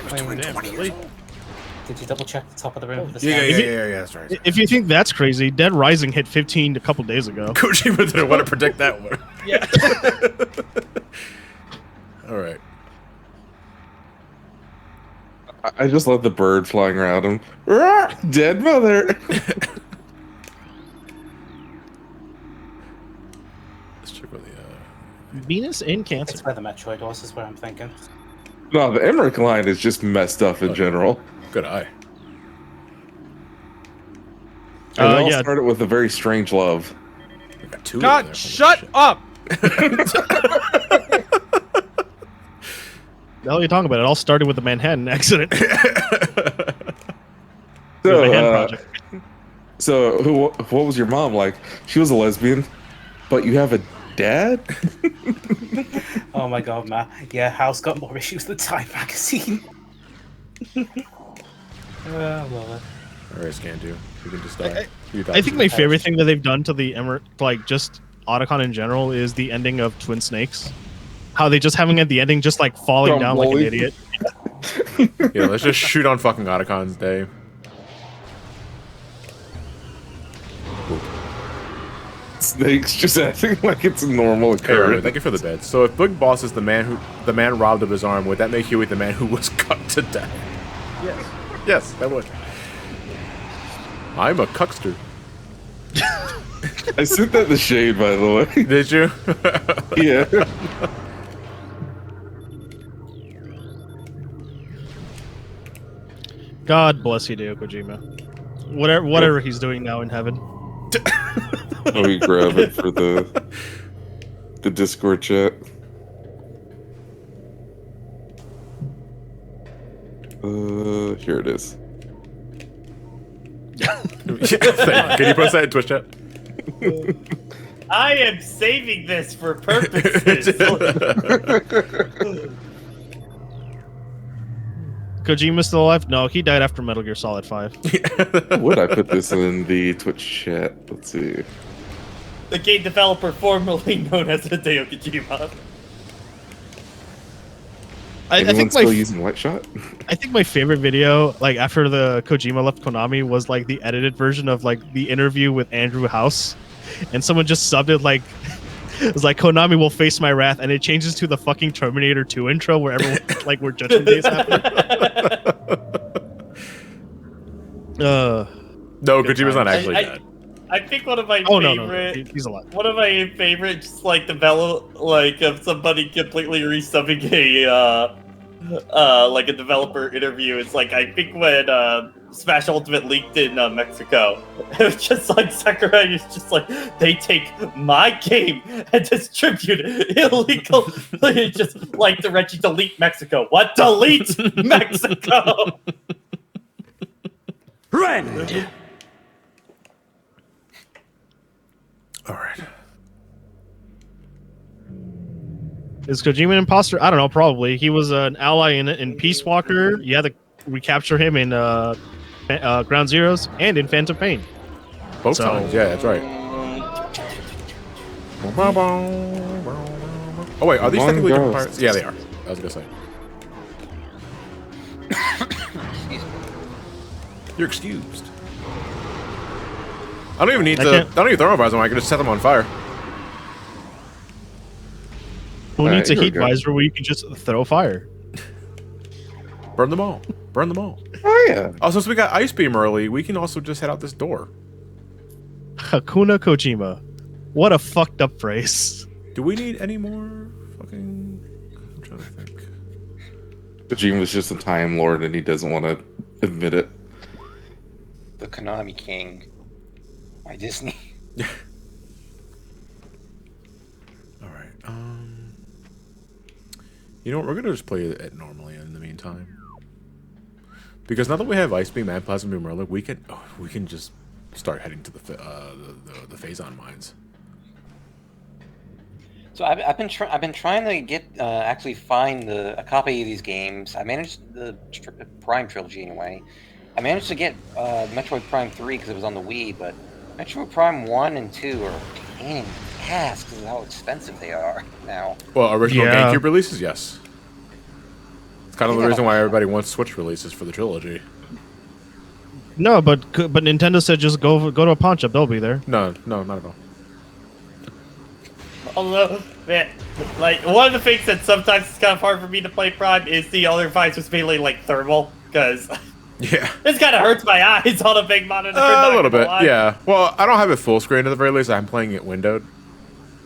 S3: Damn, really?
S2: Did you double check the top of the room of the
S1: Yeah,
S2: stand?
S1: that's right.
S6: If you think that's crazy, Dead Rising hit 15 a couple days ago.
S1: Kojima didn't want to predict that one.
S3: Yeah.
S1: All right.
S8: I just love the bird flying around him. Rah! Dead mother.
S1: Let's check with the.
S6: Venus and Cancer.
S2: It's where the Metroid was, is where I'm thinking.
S8: No, the Emmerich line is just messed up in general.
S1: Good eye.
S8: And it all
S6: Yeah.
S8: started with a very strange love.
S1: We got two.
S3: God,
S1: over there.
S3: shut up!
S6: The hell are you talking about? It all started with the Manhattan accident.
S8: So,
S6: The Manhattan Project.
S8: so what was your mom like? She was a lesbian, but you have a dad?
S2: Oh my god, man. Yeah, Hal's got more issues than Time magazine. Well.
S1: All right, Scandu. You can just die.
S6: I think my favorite thing that they've done to the like just Otacon in general is the ending of Twin Snakes. How they just having at the ending just like falling down like an idiot.
S1: Yeah, let's just shoot on fucking Otacon's day.
S8: Snakes just acting like it's a normal
S1: Hey, Robert,
S8: occurrence.
S1: thank you for the bed. So if Big Boss is the man robbed of his arm, would that make Huey the man who was cut to death?
S3: Yes.
S1: Yes, that would. I'm a cuckster.
S8: I sent that in the shade, by the way.
S1: Did you?
S8: Yeah.
S6: God bless you, Hideo Kojima. Whatever he's doing now in heaven.
S8: Let me grab it for the Discord chat. Here it is.
S1: Can you post that in Twitch chat?
S4: I am saving this for purposes.
S6: Kojima's still alive? No, he died after Metal Gear Solid 5.
S8: Would I put this in the Twitch chat? Let's see.
S4: The game developer formerly known as Hideo Kojima.
S6: I
S8: Anyone
S6: think
S8: still using White Shot?
S6: I think my favorite video, like after the Kojima left Konami, was like the edited version of like the interview with Andrew House, and someone just subbed it like it was like Konami will face my wrath, and it changes to the fucking Terminator 2 intro where everyone like where Judgment Day is happening.
S1: No, Kojima's not actually dead.
S4: I think one of my
S6: Oh
S4: favorite,
S6: no, he's alive.
S4: one of my favorite, just like develop, like of somebody completely resubbing a, like a developer interview. It's like I think when Smash Ultimate leaked in Mexico, it was just like Sakurai is just like they take my game and distribute it illegally. Just like the Reggie delete Mexico. What delete Mexico?
S10: Rend!
S1: All right.
S6: Is Kojima an imposter? I don't know. Probably. He was an ally in Peace Walker. You had to recapture him in Ground Zeroes and in Phantom Pain.
S1: Both
S6: So-
S1: times. Yeah, that's right. Oh wait, are these
S8: Among
S1: technically different
S8: Ghosts.
S1: parts? Yeah, they are. I was gonna say. You're excused. I don't even need
S6: I
S1: to.
S6: can't-
S1: I don't need thermal visor. I can just set them on fire.
S6: Who needs a
S8: here we
S6: heat
S8: go.
S6: visor where you can just throw fire?
S1: Burn them all. Burn them all.
S8: Oh yeah.
S1: Oh, since we got Ice Beam early, we can also just head out this door.
S6: Hakuna Kojima. What a fucked up phrase.
S1: Do we need any more fucking? I'm trying to think.
S8: Kojima's just a Time Lord and he doesn't want to admit it.
S9: The Konami King. By Disney.
S1: All right. You know what? We're gonna just play it normally in the meantime. Because now that we have Ice Beam and Plasma Beam early, we can just start heading to the Phazon mines.
S9: So I've been trying to get actually find a copy of these games. I managed the Prime trilogy anyway. I managed to get Metroid Prime 3 because it was on the Wii, but Metroid Prime 1 and 2 are a pain in the past because of how expensive they are now.
S1: Well, original
S6: Yeah.
S1: GameCube releases, yes. It's kind of the reason why everybody wants Switch releases for the trilogy.
S6: No, but Nintendo said just go to a pawn shop. They'll be there.
S1: No, not at all.
S4: Although, man, like, one of the things that sometimes is kind of hard for me to play Prime is the other visors mainly, like, thermal, because
S1: Yeah.
S4: this kind of hurts my eyes on a big monitor.
S1: A
S4: not
S1: little
S4: gonna
S1: bit,
S4: lie.
S1: yeah. Well, I don't have it full screen at the very least. I'm playing it windowed,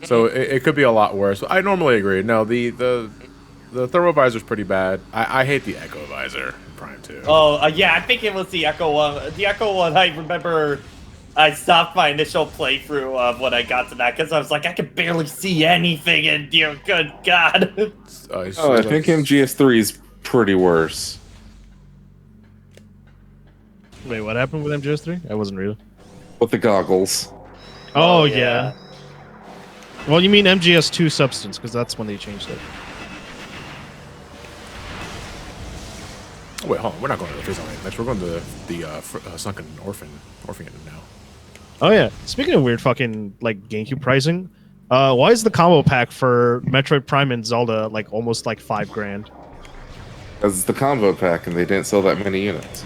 S1: so it could be a lot worse. I normally agree. No, the thermal visor is pretty bad. I hate the Echo visor in Prime 2.
S4: Oh, yeah, I think it was the Echo one. The Echo one, I remember I stopped my initial playthrough of when I got to that, because I was like, I could barely see anything, and dear good God.
S8: I think MGS3 is pretty worse.
S6: Wait, what happened with MGS3? I wasn't real.
S8: With the goggles.
S6: Oh,
S4: yeah.
S6: yeah. Well, you mean MGS2 Substance, because that's when they changed it.
S1: Oh, wait, hold on. We're not going to the Face next. We're going to the Sunken Orphan now.
S6: Oh yeah. Speaking of weird fucking like GameCube pricing, why is the combo pack for Metroid Prime and Zelda like almost like $5,000?
S8: Because it's the combo pack and they didn't sell that many units.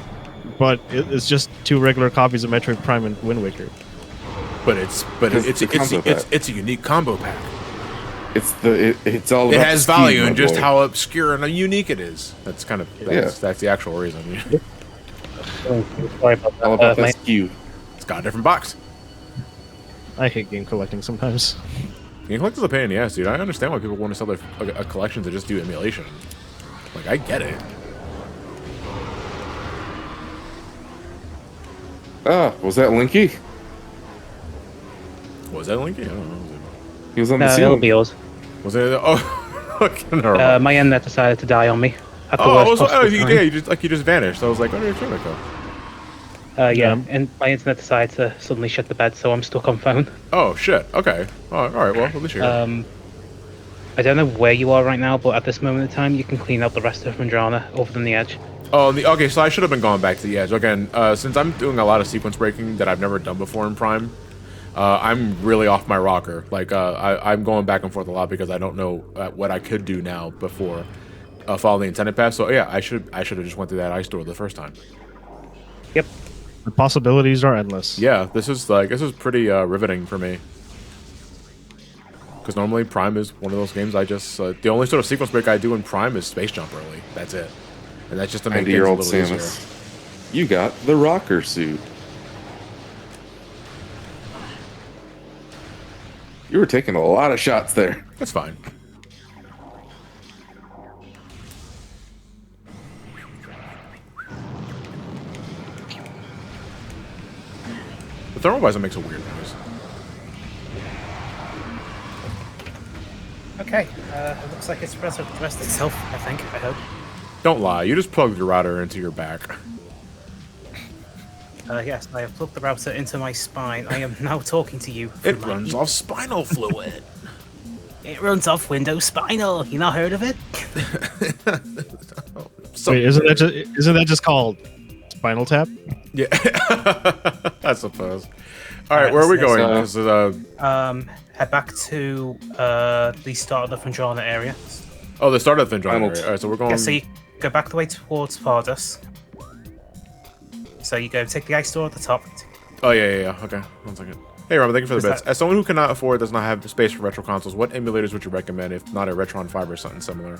S6: But it's just 2 regular copies of Metroid Prime and Wind Waker.
S1: But it's a unique combo pack.
S8: It's all about
S1: It has
S8: the speed,
S1: value
S8: my
S1: and just
S8: boy.
S1: how obscure and unique it is. That's kind of that's the actual reason.
S10: Sorry about
S8: all
S10: that.
S8: about that skew.
S1: It's got a different box.
S6: I hate game collecting sometimes.
S1: Game collectors are a pain in the ass, dude. I understand why people want to sell their a collection to just do emulation. Like, I get it.
S8: Ah, was that Linky?
S1: Was that Linky? I don't know.
S8: He was on the
S10: It'll
S8: ceiling.
S10: be yours.
S1: Was it? Oh, okay, never mind.
S10: My internet decided to die on me. At the
S1: Oh,
S10: worst possible time.
S1: you just vanished. So I was like, where did your internet go?
S10: Yeah, and my internet decided to suddenly shut the bed, so I'm stuck on phone.
S1: Oh shit. Okay. All right. Well, at least you're here.
S10: I don't know where you are right now, but at this moment in time, you can clean out the rest of Mandrana over than the edge.
S1: Oh, okay. So I should have been going back to the edge again. Since I'm doing a lot of sequence breaking that I've never done before in Prime, I'm really off my rocker. Like, I'm going back and forth a lot because I don't know what I could do now before following the intended path. So yeah, I should have just went through that ice door the first time.
S10: Yep.
S6: The possibilities are endless.
S1: Yeah, this is pretty riveting for me. Because normally Prime is one of those games I just the only sort of sequence break I do in Prime is space jump early. That's it, and that's just to make things a
S8: 90-year-old
S1: little easier.
S8: Samus. You got the rocker suit. You were taking a lot of shots there.
S1: That's fine. The thermal visor makes a weird noise.
S2: Okay, it looks like it's dressed itself, I think, I hope.
S1: Don't lie, you just plugged your router into your back.
S2: Yes, I have plugged the router into my spine. I am now talking to you.
S1: It runs off spinal fluid.
S2: It runs off Windows Spinal. You not heard of it?
S6: Wait, isn't that just called Spinal Tap?
S1: Yeah, I suppose. All right, where are we going? This is,
S2: head back to the start of the Fandrana area.
S1: oh, the start of the Fandrana area. All right, so we're going.
S2: Yeah, so you go back the way towards Pardus. So you go take the ice door at the top.
S1: Oh yeah. Okay, 1 second. Hey, Robin, thank you for the
S2: Is
S1: bits.
S2: that-
S1: As someone who cannot afford, does not have space for retro consoles, what emulators would you recommend, if not a Retron 5 or something similar?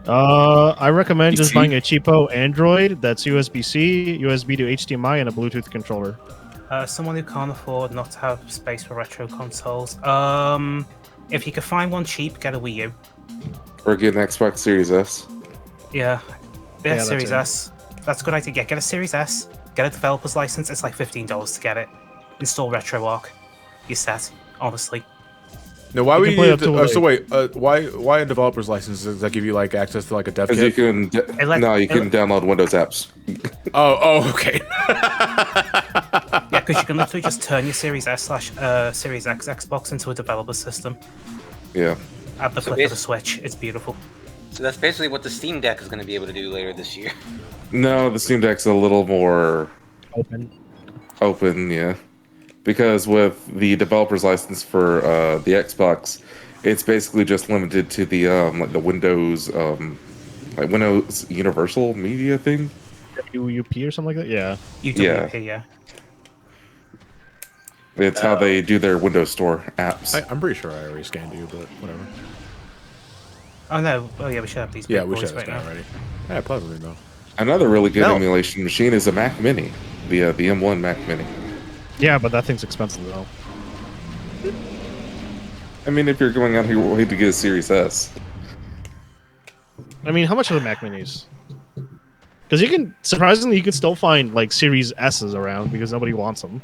S6: I recommend just buying a cheapo Android that's USB-C, USB to HDMI, and a Bluetooth controller.
S2: Someone who can't afford not to have space for retro consoles. If you can find one cheap, get a Wii U.
S8: Or get an Xbox Series S.
S2: Yeah,
S6: that's
S2: Series
S6: it.
S2: S. That's a good idea. Yeah, get a Series S. Get a developer's license. It's like $15 to get it. Install RetroArch. You're set. Honestly.
S1: No, why
S6: You
S1: would
S6: can
S1: you?
S6: play up to
S1: So wait, why a developer's license? Does that give you like access to like a dev
S8: Because you
S1: kit?
S8: can
S2: It
S8: can download Windows apps.
S1: Oh, okay.
S2: Yeah, because you can literally just turn your Series S/Series X Xbox into a developer system.
S8: Yeah.
S2: At the
S9: So
S2: flip of the
S9: basi-
S2: switch. It's beautiful.
S9: So that's basically what the Steam Deck is going to be able to do later this year.
S8: No, the Steam Deck's a little more
S6: Open.
S8: open, yeah. because with the developer's license for the Xbox, it's basically just limited to the like the Windows like Windows Universal Media thing.
S6: UUP or something like that. Yeah.
S2: UWP, yeah.
S8: It's how they do their Windows Store apps.
S1: I'm pretty sure I already scanned you, but whatever.
S2: Oh no! Oh yeah, we should have these.
S1: Yeah,
S2: big
S1: we
S2: boys
S1: should have this
S2: right
S1: guy
S2: now.
S1: already. Yeah, pleasantly though.
S8: Another really good
S1: No.
S8: emulation machine is a Mac Mini, the M1 Mac Mini.
S6: Yeah, but that thing's expensive though.
S8: I mean, if you're going out here way to get a Series S,
S6: I mean, how much are the Mac Minis? Because you can surprisingly you can still find like Series S's around because nobody wants them.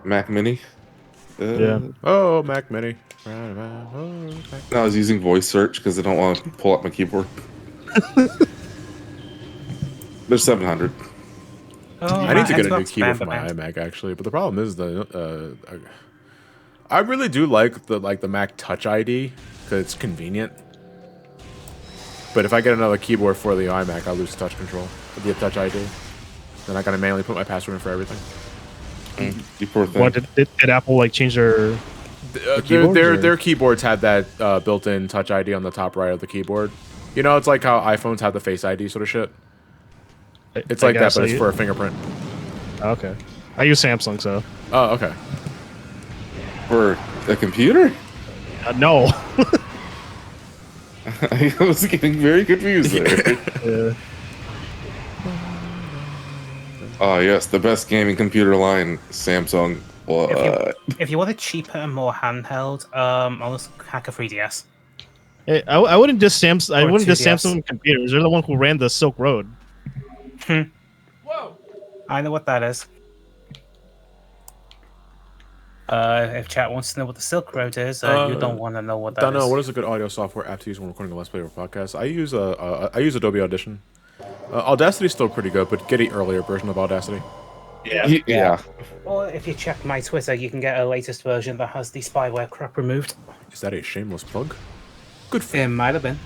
S8: Mac Mini.
S6: Yeah.
S1: Oh, Mac Mini. Oh, Mac.
S8: No, I was using voice search because I don't want to pull up my keyboard. There's 700.
S2: Oh,
S1: I need to get a new
S2: Xbox
S1: keyboard for my
S2: Bandit.
S1: iMac actually, but the problem is I really do like the Mac Touch ID because it's convenient. But if I get another keyboard for the iMac, I'll lose touch control, the Touch ID. Then I gotta manually put my password in for everything.
S8: You poor thing.
S6: What did Apple like change their? keyboards,
S1: Their
S6: or-
S1: their keyboards had that built-in Touch ID on the top right of the keyboard. You know, it's like how iPhones have the Face ID sort of shit. It's
S6: I
S1: like that,
S6: guess
S1: but
S6: I
S1: it's
S6: u-
S1: for a fingerprint.
S6: Okay. I use Samsung, so
S1: Oh, okay.
S8: For a computer?
S6: no.
S8: I was getting very confused there.
S6: Yeah.
S8: Oh yes, the best gaming computer line, Samsung. What?
S2: If you want a cheaper and more handheld, I'll just hack a 3DS.
S6: Hey, I wouldn't diss I
S2: Or
S6: wouldn't diss
S2: 2DS.
S6: Samsung computers. They're the one who ran the Silk Road.
S2: I know what that is. If chat wants to know what the Silk Road is, you don't want to know what that is.
S1: Don't know what is a good audio software app to use when recording a Let's Play or podcast. I use Adobe Audition. Audacity's still pretty good, but get the earlier version of Audacity.
S8: Yeah.
S2: Or if you check my Twitter, you can get a latest version that has the spyware crap removed.
S1: Is that a shameless plug? Good for
S2: It might have been.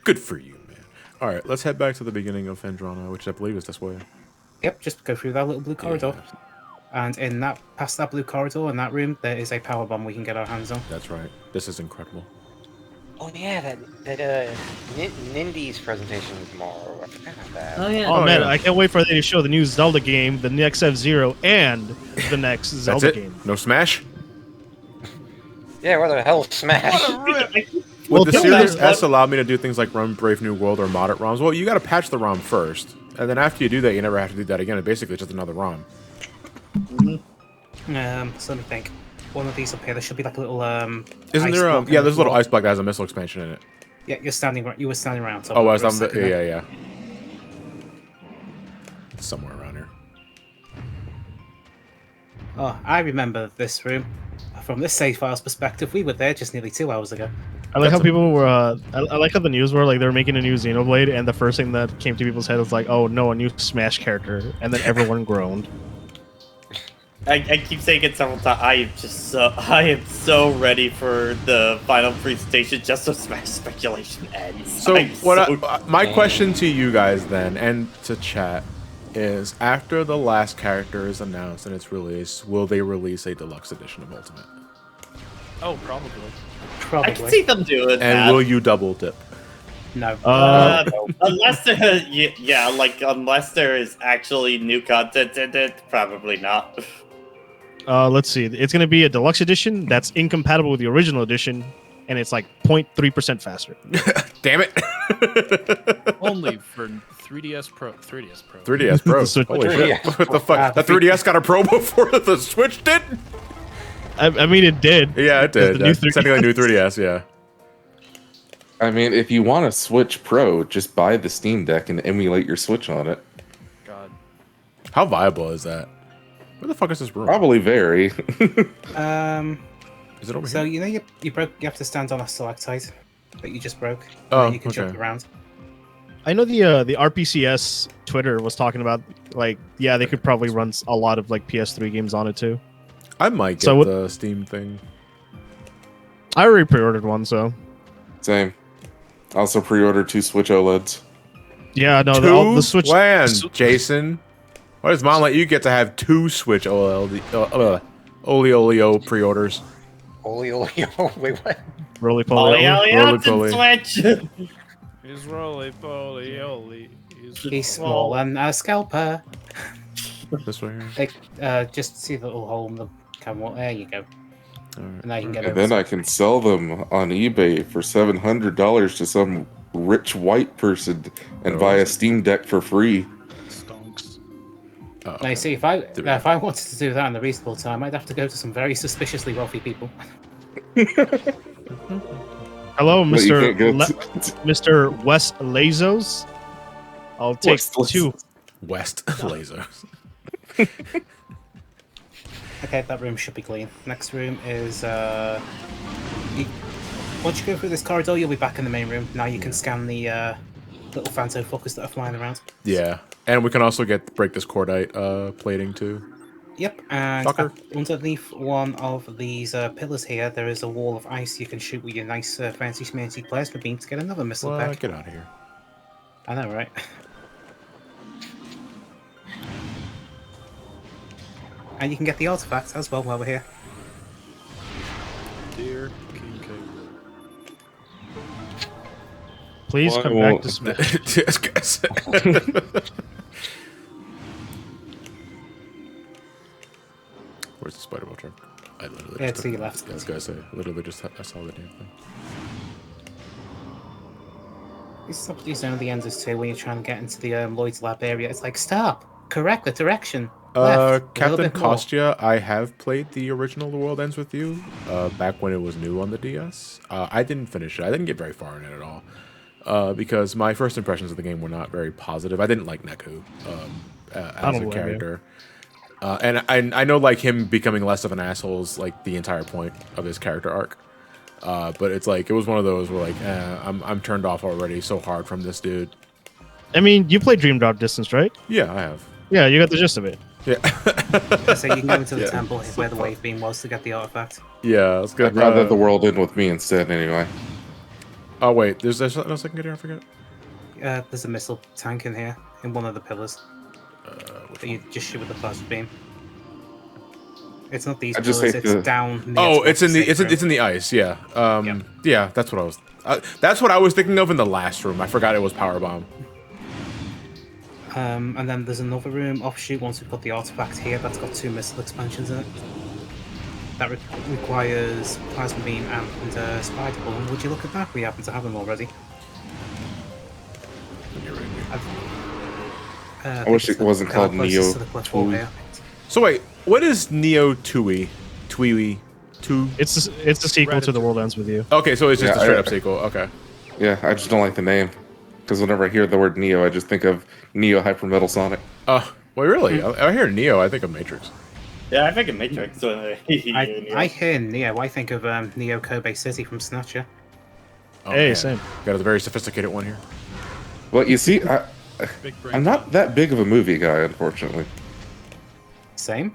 S1: good for you, man. All right, let's head back to the beginning of Phendrana, which I believe is this way.
S2: Yep, just go through that little blue corridor. And in that, past that blue corridor in that room, there is a power bomb we can get our hands on.
S1: That's right. This is incredible.
S9: Oh yeah, that Nindy's presentation tomorrow. I forgot about that.
S7: Oh yeah.
S6: Oh, man,
S1: yeah.
S6: I can't wait for them to show the new Zelda game, the next F-Zero, and the next
S1: That's
S6: Zelda
S1: it.
S6: game.
S1: No Smash.
S9: Yeah, what the hell, Smash?
S6: Well,
S1: Would the Series S allow me to do things like run Brave New World or mod it ROMs? Well, you got to patch the ROM first, and then after you do that, you never have to do that again. It's basically just another ROM.
S2: So let me think. One of these up here, there should be like a little
S1: Isn't
S2: ice
S1: there?
S2: block in
S1: Yeah,
S2: the
S1: there's a little
S2: floor.
S1: ice block that has a missile expansion in it.
S2: Yeah, you were standing around. So
S1: Oh, I was
S2: for a
S1: on the
S2: second there.
S1: yeah. It's somewhere around here.
S2: Oh, I remember this room. From this save file's perspective, we were there just nearly 2 hours ago.
S6: I like how people were. I like how the news were like they were making a new Xenoblade, and the first thing that came to people's head was like, "Oh no, a new Smash character," and then everyone groaned.
S4: I keep saying it several times. I am so ready for the final presentation just so Smash speculation ends.
S1: So
S4: I'm
S1: my question to you guys then, and to chat, is after the last character is announced and its release, will they release a deluxe edition of Ultimate?
S3: Oh, probably.
S2: Probably.
S4: I can see them doing
S1: And
S4: that.
S1: will you double dip?
S2: No.
S4: Unless there, unless there is actually new content in it, probably not.
S6: Let's see. It's going to be a deluxe edition that's incompatible with the original edition, and it's like 0.3% faster.
S1: Damn it!
S3: Only for 3DS Pro. 3DS Pro.
S1: 3DS Pro.
S6: The Switch.
S1: Holy shit!
S9: 3DS
S1: What the fuck? The 3DS got a Pro before the Switch did?
S6: I mean, it did.
S1: Yeah, it did.
S6: The new
S1: Technically, new 3DS. Yeah.
S8: I mean, if you want a Switch Pro, just buy the Steam Deck and emulate your Switch on it.
S3: God.
S1: How viable is that? Where the fuck is this room?
S8: Probably very.
S1: Is it over
S2: So
S1: here?
S2: you know you broke. You have to stand on a stalactite that you just broke.
S1: Oh,
S2: and then you can jump
S1: okay.
S2: around.
S6: I know the RPCS Twitter was talking about like, yeah, they could probably run a lot of like PS3 games on it too.
S1: I might get
S6: So what-
S1: the Steam thing.
S6: I already pre-ordered one, so
S8: Same. Also pre-ordered 2 Switch OLEDs.
S6: yeah, no,
S1: Two
S6: the Switch.
S1: when, Jason? Why does Mom let you get to have 2 Switch Olio pre-orders?
S9: Olio. Wait, what?
S6: Roly
S4: Oh
S6: poly.
S4: yeah,
S1: Roly
S4: yeah,
S1: poly.
S4: Switch.
S3: He's roly poly oly.
S2: He's small and a scalper.
S1: This way here.
S2: Like, just see the little hole in the camera. There you go.
S1: Alright.
S2: And now you can get
S8: And
S2: over
S8: then
S2: to-
S8: I can sell them on eBay for $700 to some rich white person and buy a Steam Deck for free.
S3: Stonks.
S1: Oh,
S2: Now,
S1: okay.
S2: you see, if I wanted to do that in a reasonable time, I'd have to go to some very suspiciously wealthy people.
S6: Hello,
S8: But you
S6: Mr.
S8: can't go
S6: Mr. Wes Lazos. I'll take
S8: Wes Lazos.
S6: 2.
S1: West laser.
S2: Okay, that room should be clean. Next room is once you go through this corridor, you'll be back in the main room. Now you can scan the little phantom fuckers that are flying around.
S1: Yeah, and we can also break this cordite plating too.
S2: Yep, and
S1: Shocker.
S2: underneath one of these pillars here, there is a wall of ice you can shoot with your nice fancy schmancy plasma beam to get another missile
S1: Well,
S2: back.
S1: get out of here.
S2: I know, right? And you can get the artifacts as well while we're here.
S3: Dear King K.
S6: Please
S8: Why
S6: come back
S8: won't-
S6: to Smash.
S1: Yes, guys. Where's the spider ball truck? I literally
S2: Yeah,
S1: just
S2: to your
S1: took-
S2: left.
S1: Yeah, I was gonna say, literally just I saw the damn thing.
S2: These are the enders too when you're trying to get into the Lloyd's lab area. It's like, stop! Correct the direction! Left, a little
S1: Captain
S2: bit more.
S1: Kostya, I have played the original The World Ends With You, back when it was new on the DS. I didn't finish it. I didn't get very far in it at all, because my first impressions of the game were not very positive. I didn't like Neku as
S6: don't
S1: a
S6: blame you.
S1: character. And I know like him becoming less of an asshole is like the entire point of his character arc. But it's like it was one of those where like I'm turned off already so hard from this dude.
S6: I mean, you played Dream Drop Distance, right?
S1: Yeah, I have.
S6: Yeah, you got the gist of it.
S1: Yeah.
S2: So you can go into the
S1: Yeah.
S2: temple where the wave beam was to get the artifact.
S1: Yeah, it's good.
S8: I'd rather the world end with me instead, anyway.
S1: Oh wait, there's something else I can get here. I forget.
S2: There's a missile tank in here in one of the pillars. That you just shoot with the plasma beam. It's not these
S8: I just
S2: pillars.
S8: hate
S2: It's
S8: the-
S2: down. Near
S1: Oh,
S2: towards
S1: it's in the
S2: safe room.
S1: it's in the ice. Yeah.
S2: Yep.
S1: Yeah, that's what I was. That's what I was thinking of in the last room. I forgot it was power bomb.
S2: And then there's another room offshoot once we've got the artifact here that's got 2 missile expansions in it. That requires plasma beam and spider ball. And would you look at that? We happen to have them already.
S8: I wish it wasn't called Neo Tui.
S1: So wait, what is Neo Tui? Tui? Tu?
S6: It's the sequel to The World Ends With You.
S1: Okay, so it's just
S8: Yeah,
S1: a straight
S8: I-
S1: up sequel. Okay.
S8: Yeah, I just don't like the name. Because whenever I hear the word Neo, I just think of Neo Hyper Metal Sonic.
S1: Well, really? I hear Neo. I think of Matrix.
S4: Yeah, I think in Matrix.
S2: I hear Neo. I think of Neo Kobe City from Snatcher.
S1: Oh,
S6: Hey,
S1: man.
S6: same.
S1: Got a very sophisticated one here.
S8: Well, you see,
S3: Big brain
S8: I'm not that big of a movie guy, unfortunately.
S2: Same.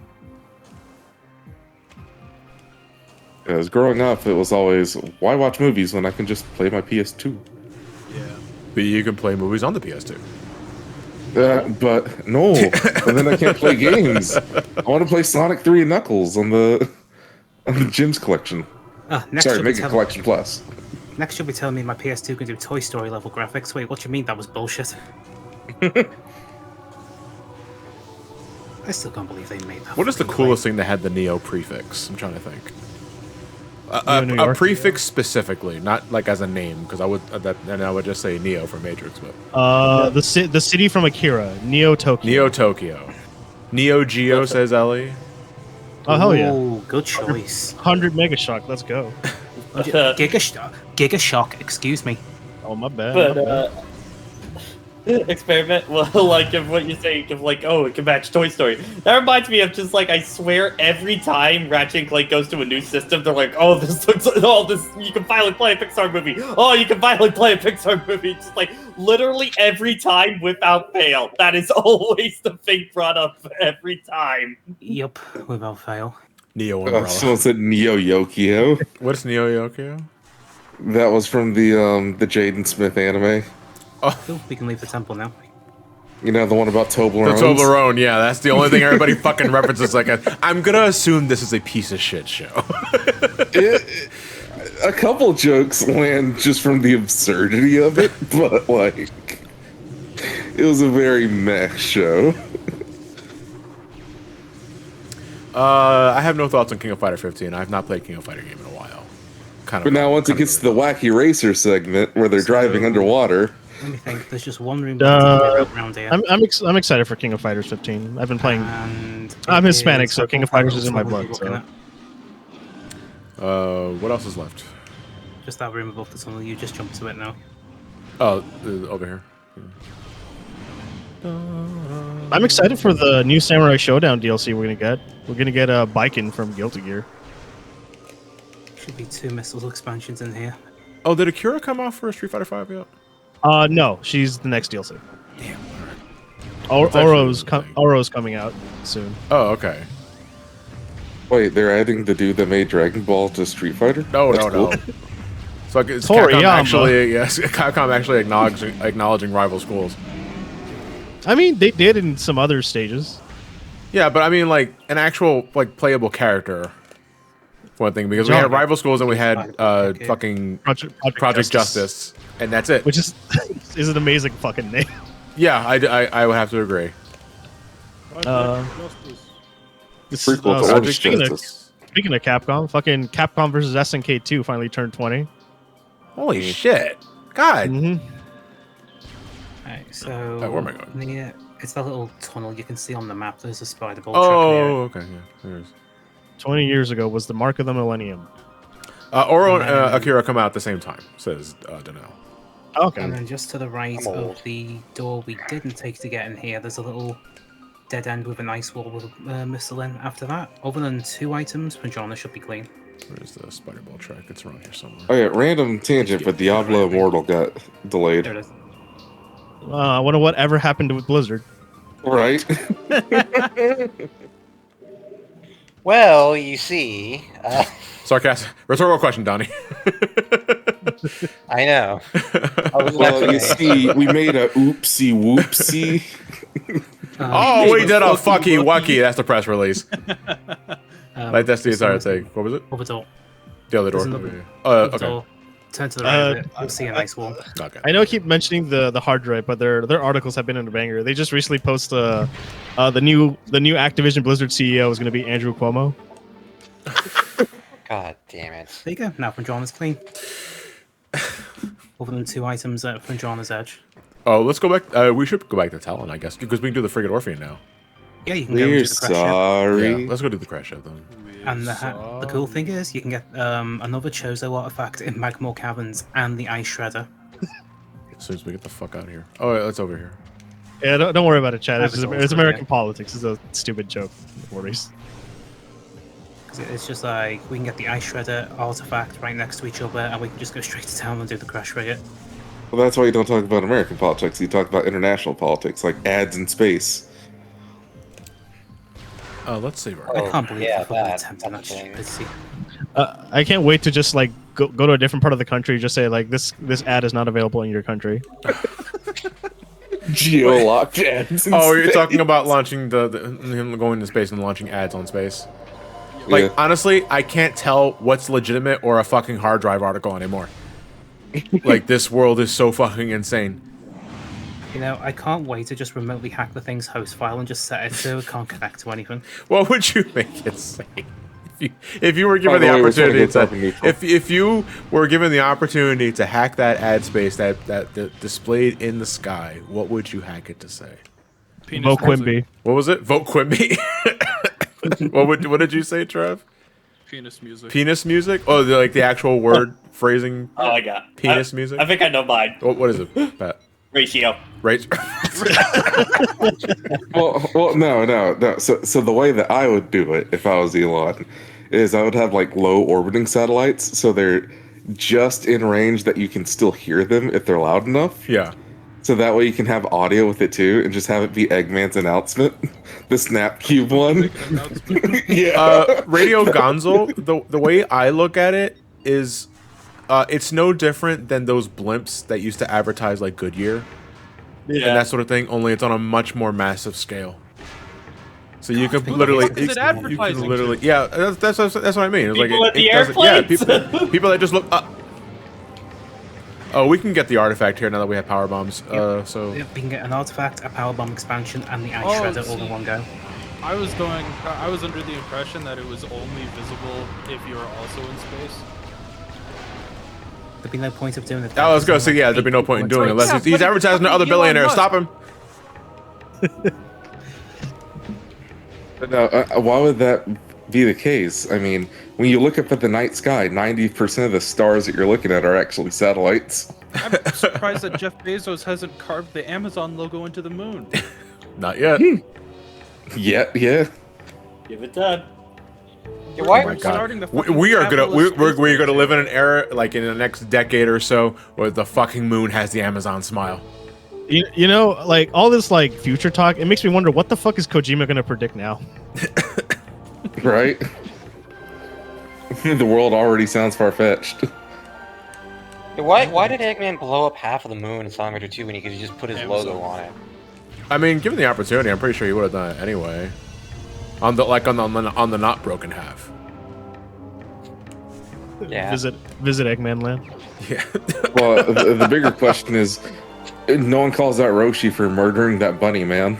S8: Because growing up, it was always, why watch movies when I can just play my PS2?
S3: Yeah.
S1: But you can play movies on the PS2.
S8: But no, and then I can't play games. I want to play Sonic 3 and Knuckles on the Jim's collection.
S2: Next
S8: Sorry,
S2: you'll be
S8: Mega
S2: telling-
S8: Collection Plus.
S2: Next, you'll be telling me my PS2 can do Toy Story level graphics. Wait, what do you mean that was bullshit? I still can't believe they made that.
S1: What is the
S2: fucking
S1: coolest thing that had the Neo prefix? I'm trying to think.
S6: New
S1: A
S6: York?
S1: prefix specifically, not like as a name, because I would I would just say Neo for Matrix, but
S6: The city from Akira, Neo Tokyo.
S1: Neo Tokyo, Neo Geo says Ellie.
S6: Oh hell yeah!
S2: Oh, good choice.
S6: 100 Mega Shock. Let's go.
S2: Giga Shock, excuse me.
S6: Oh my bad.
S4: But
S6: my bad.
S4: experiment, well, like if what you say, if like, oh, it can match Toy Story. That reminds me of just like, I swear, every time Ratchet and Clank goes to a new system, they're like, oh, this looks, oh, this, you can finally play a Pixar movie. Oh, you can finally play a Pixar movie. It's just like literally every time without fail. That is always the thing brought up every time.
S2: Yup, without fail.
S1: Neo Umbrella.
S8: Someone said Neo Yokio.
S1: What's Neo Yokio?
S8: That was from the Jaden Smith anime.
S2: Cool, we can leave the temple now.
S8: You know, the one about Toblerones?
S1: The Toblerone, yeah, that's the only thing everybody fucking references. Like, I'm gonna assume this is a piece of shit show.
S8: A couple jokes land just from the absurdity of it, but like, it was a very meh show.
S1: I have no thoughts on King of Fighter 15. I have not played King of Fighter game in a while.
S8: But now once it gets to the wacky racer segment where they're driving underwater.
S2: Let me think. There's just one room around here.
S6: I'm excited for King of Fighters 15. I've been playing. I'm Hispanic, so King of Fighters is in my blood. So.
S1: What else is left?
S2: Just that room above the tunnel. You just jump to it now.
S1: Oh, over here.
S6: I'm excited for the new Samurai Showdown DLC we're gonna get. We're gonna get a Biken from Guilty Gear.
S2: Should be 2 missiles expansions in here.
S1: Oh, did Akira come out for Street Fighter 5 yet?
S6: No, she's the next DLC.
S2: Damn.
S6: Oro's coming out soon.
S1: Oh, okay.
S8: Wait, they're adding the dude that made Dragon Ball to Street Fighter?
S1: No. So it's Capcom actually acknowledging rival schools.
S6: I mean, they did in some other stages.
S1: Yeah, but I mean, like an actual like playable character. For one thing, because we had rival schools and we had fucking Project Justice, and that's it.
S6: Which is an amazing fucking name.
S1: Yeah, I would have to agree.
S8: Speaking of
S6: Capcom, fucking Capcom versus SNK 2 finally turned 20.
S1: Holy shit! God.
S2: Alright, so
S1: where am I going?
S2: It's that little tunnel you can see on the map. There's a spider ball.
S1: Oh, okay, yeah. There is.
S6: 20 years ago was the mark of the millennium.
S1: Oro and Akira come out at the same time, says Danelle.
S6: Okay.
S2: And then just to the right of the door we didn't take to get in here, there's a little dead end with an ice wall with a missile in. After that, other than 2 items, Pajana should be clean.
S1: Where's the spider ball track? It's around here somewhere.
S8: Oh yeah, random tangent, but Diablo Immortal got delayed.
S2: There it is.
S6: I wonder whatever happened with Blizzard.
S8: Right?
S9: Well, you see.
S1: Sarcastic. Rhetorical question, Donnie.
S9: I know.
S8: Well, you see, we made a oopsie whoopsie.
S1: We did a fucky wucky. That's the press release. Like, that's the entire thing. What was it?
S2: Over door.
S1: The other door. Okay.
S2: Door. Turn to the right of it. You'll see an ice wall.
S1: Okay.
S6: I know I keep mentioning the hard drive, but their articles have been in a banger. They just recently posted the new Activision Blizzard CEO is going to be Andrew Cuomo.
S9: God damn it.
S2: There you go. Now Pajana's clean. Other than 2 items at Pajana's edge.
S1: Oh, let's go back. We should go back to Talon, I guess, because we can do the frigate Orphan now.
S2: Yeah, you can go into the crash ship.
S8: Sorry.
S1: Yeah, let's go do the crash ship then.
S2: And the cool thing is, you can get another Chozo artifact in Magmore Caverns and the Ice Shredder.
S1: As soon as we get the fuck out of here. Oh, it's over here.
S6: Yeah, don't worry about it, Chad. It's American politics. It's a stupid joke. No worries.
S2: It's just like, we can get the Ice Shredder artifact right next to each other, and we can just go straight to town and do the crash frigate.
S8: Well, that's why you don't talk about American politics. You talk about international politics, like ads in space.
S1: Let's save our.
S2: I can't believe
S9: yeah,
S2: the fucking attempt on that stupidity.
S6: I can't wait to just like go to a different part of the country. Just say like this ad is not available in your country.
S8: Geo-locked ads.
S1: You're talking about launching him going into space and launching ads on space. Like, honestly, I can't tell what's legitimate or a fucking hard drive article anymore. Like, this world is so fucking insane.
S2: You know, I can't wait to just remotely hack the thing's host file and just set it so it can't connect to anything.
S1: What would you make it say? If you were given the opportunity if you were given the opportunity to hack that ad space that displayed in the sky, what would you hack it to say?
S6: Vote Quimby.
S1: What was it? Vote Quimby. What did you say, Trev?
S3: Penis music.
S1: Penis music? Oh, like the actual word phrasing.
S4: Oh, I got
S1: penis music.
S4: I think I know mine.
S1: What is it, Pat?
S4: Ratio.
S1: Right.
S8: well, no. So the way that I would do it if I was Elon is I would have like low orbiting satellites, so they're just in range that you can still hear them if they're loud enough.
S1: Yeah.
S8: So that way you can have audio with it too, and just have it be Eggman's announcement, the Snapcube one.
S1: Yeah. Radio Gonzo. The way I look at it is, it's no different than those blimps that used to advertise like Goodyear. and that sort of thing. Only it's on a much more massive scale. So you can literally,
S3: is it advertising to?
S1: yeah, that's what I mean. It's
S4: People
S1: like
S4: at the
S1: yeah,
S4: airplanes.
S1: people that just look up. Oh, we can get the artifact here now that we have power bombs. So
S2: We can get an artifact, a power bomb expansion, and the ice shredder all in one go.
S3: I was under the impression that it was only visible if you were also in space.
S2: There'd be no point of doing it.
S1: I was gonna say, yeah, there'd be no point in doing it unless he's advertising to other billionaires. Stop him.
S8: But no, why would that be the case? I mean, when you look up at the night sky, 90% of the stars that you're looking at are actually satellites.
S3: I'm surprised that Jeff Bezos hasn't carved the Amazon logo into the moon.
S1: Not yet.
S8: Yeah.
S4: Give it time.
S9: Yeah, why?
S1: Oh my
S3: starting
S1: God.
S3: the fucking
S1: We are gonna
S3: capitalist
S1: we're
S3: space
S1: gonna
S3: race
S1: live in an era like in the next decade or so where the fucking moon has the Amazon smile.
S6: You know, like all this like future talk, it makes me wonder what the fuck is Kojima gonna predict now?
S8: Right? The world already sounds far-fetched.
S9: Yeah, why did Eggman blow up half of the moon in Sonic Adventure 2 when he could just put his logo on it?
S1: I mean, given the opportunity, I'm pretty sure he would have done it anyway. On the not broken half.
S9: Yeah.
S6: Visit Eggman Land.
S1: Yeah.
S8: Well, the bigger question is, no one calls out Roshi for murdering that bunny, man.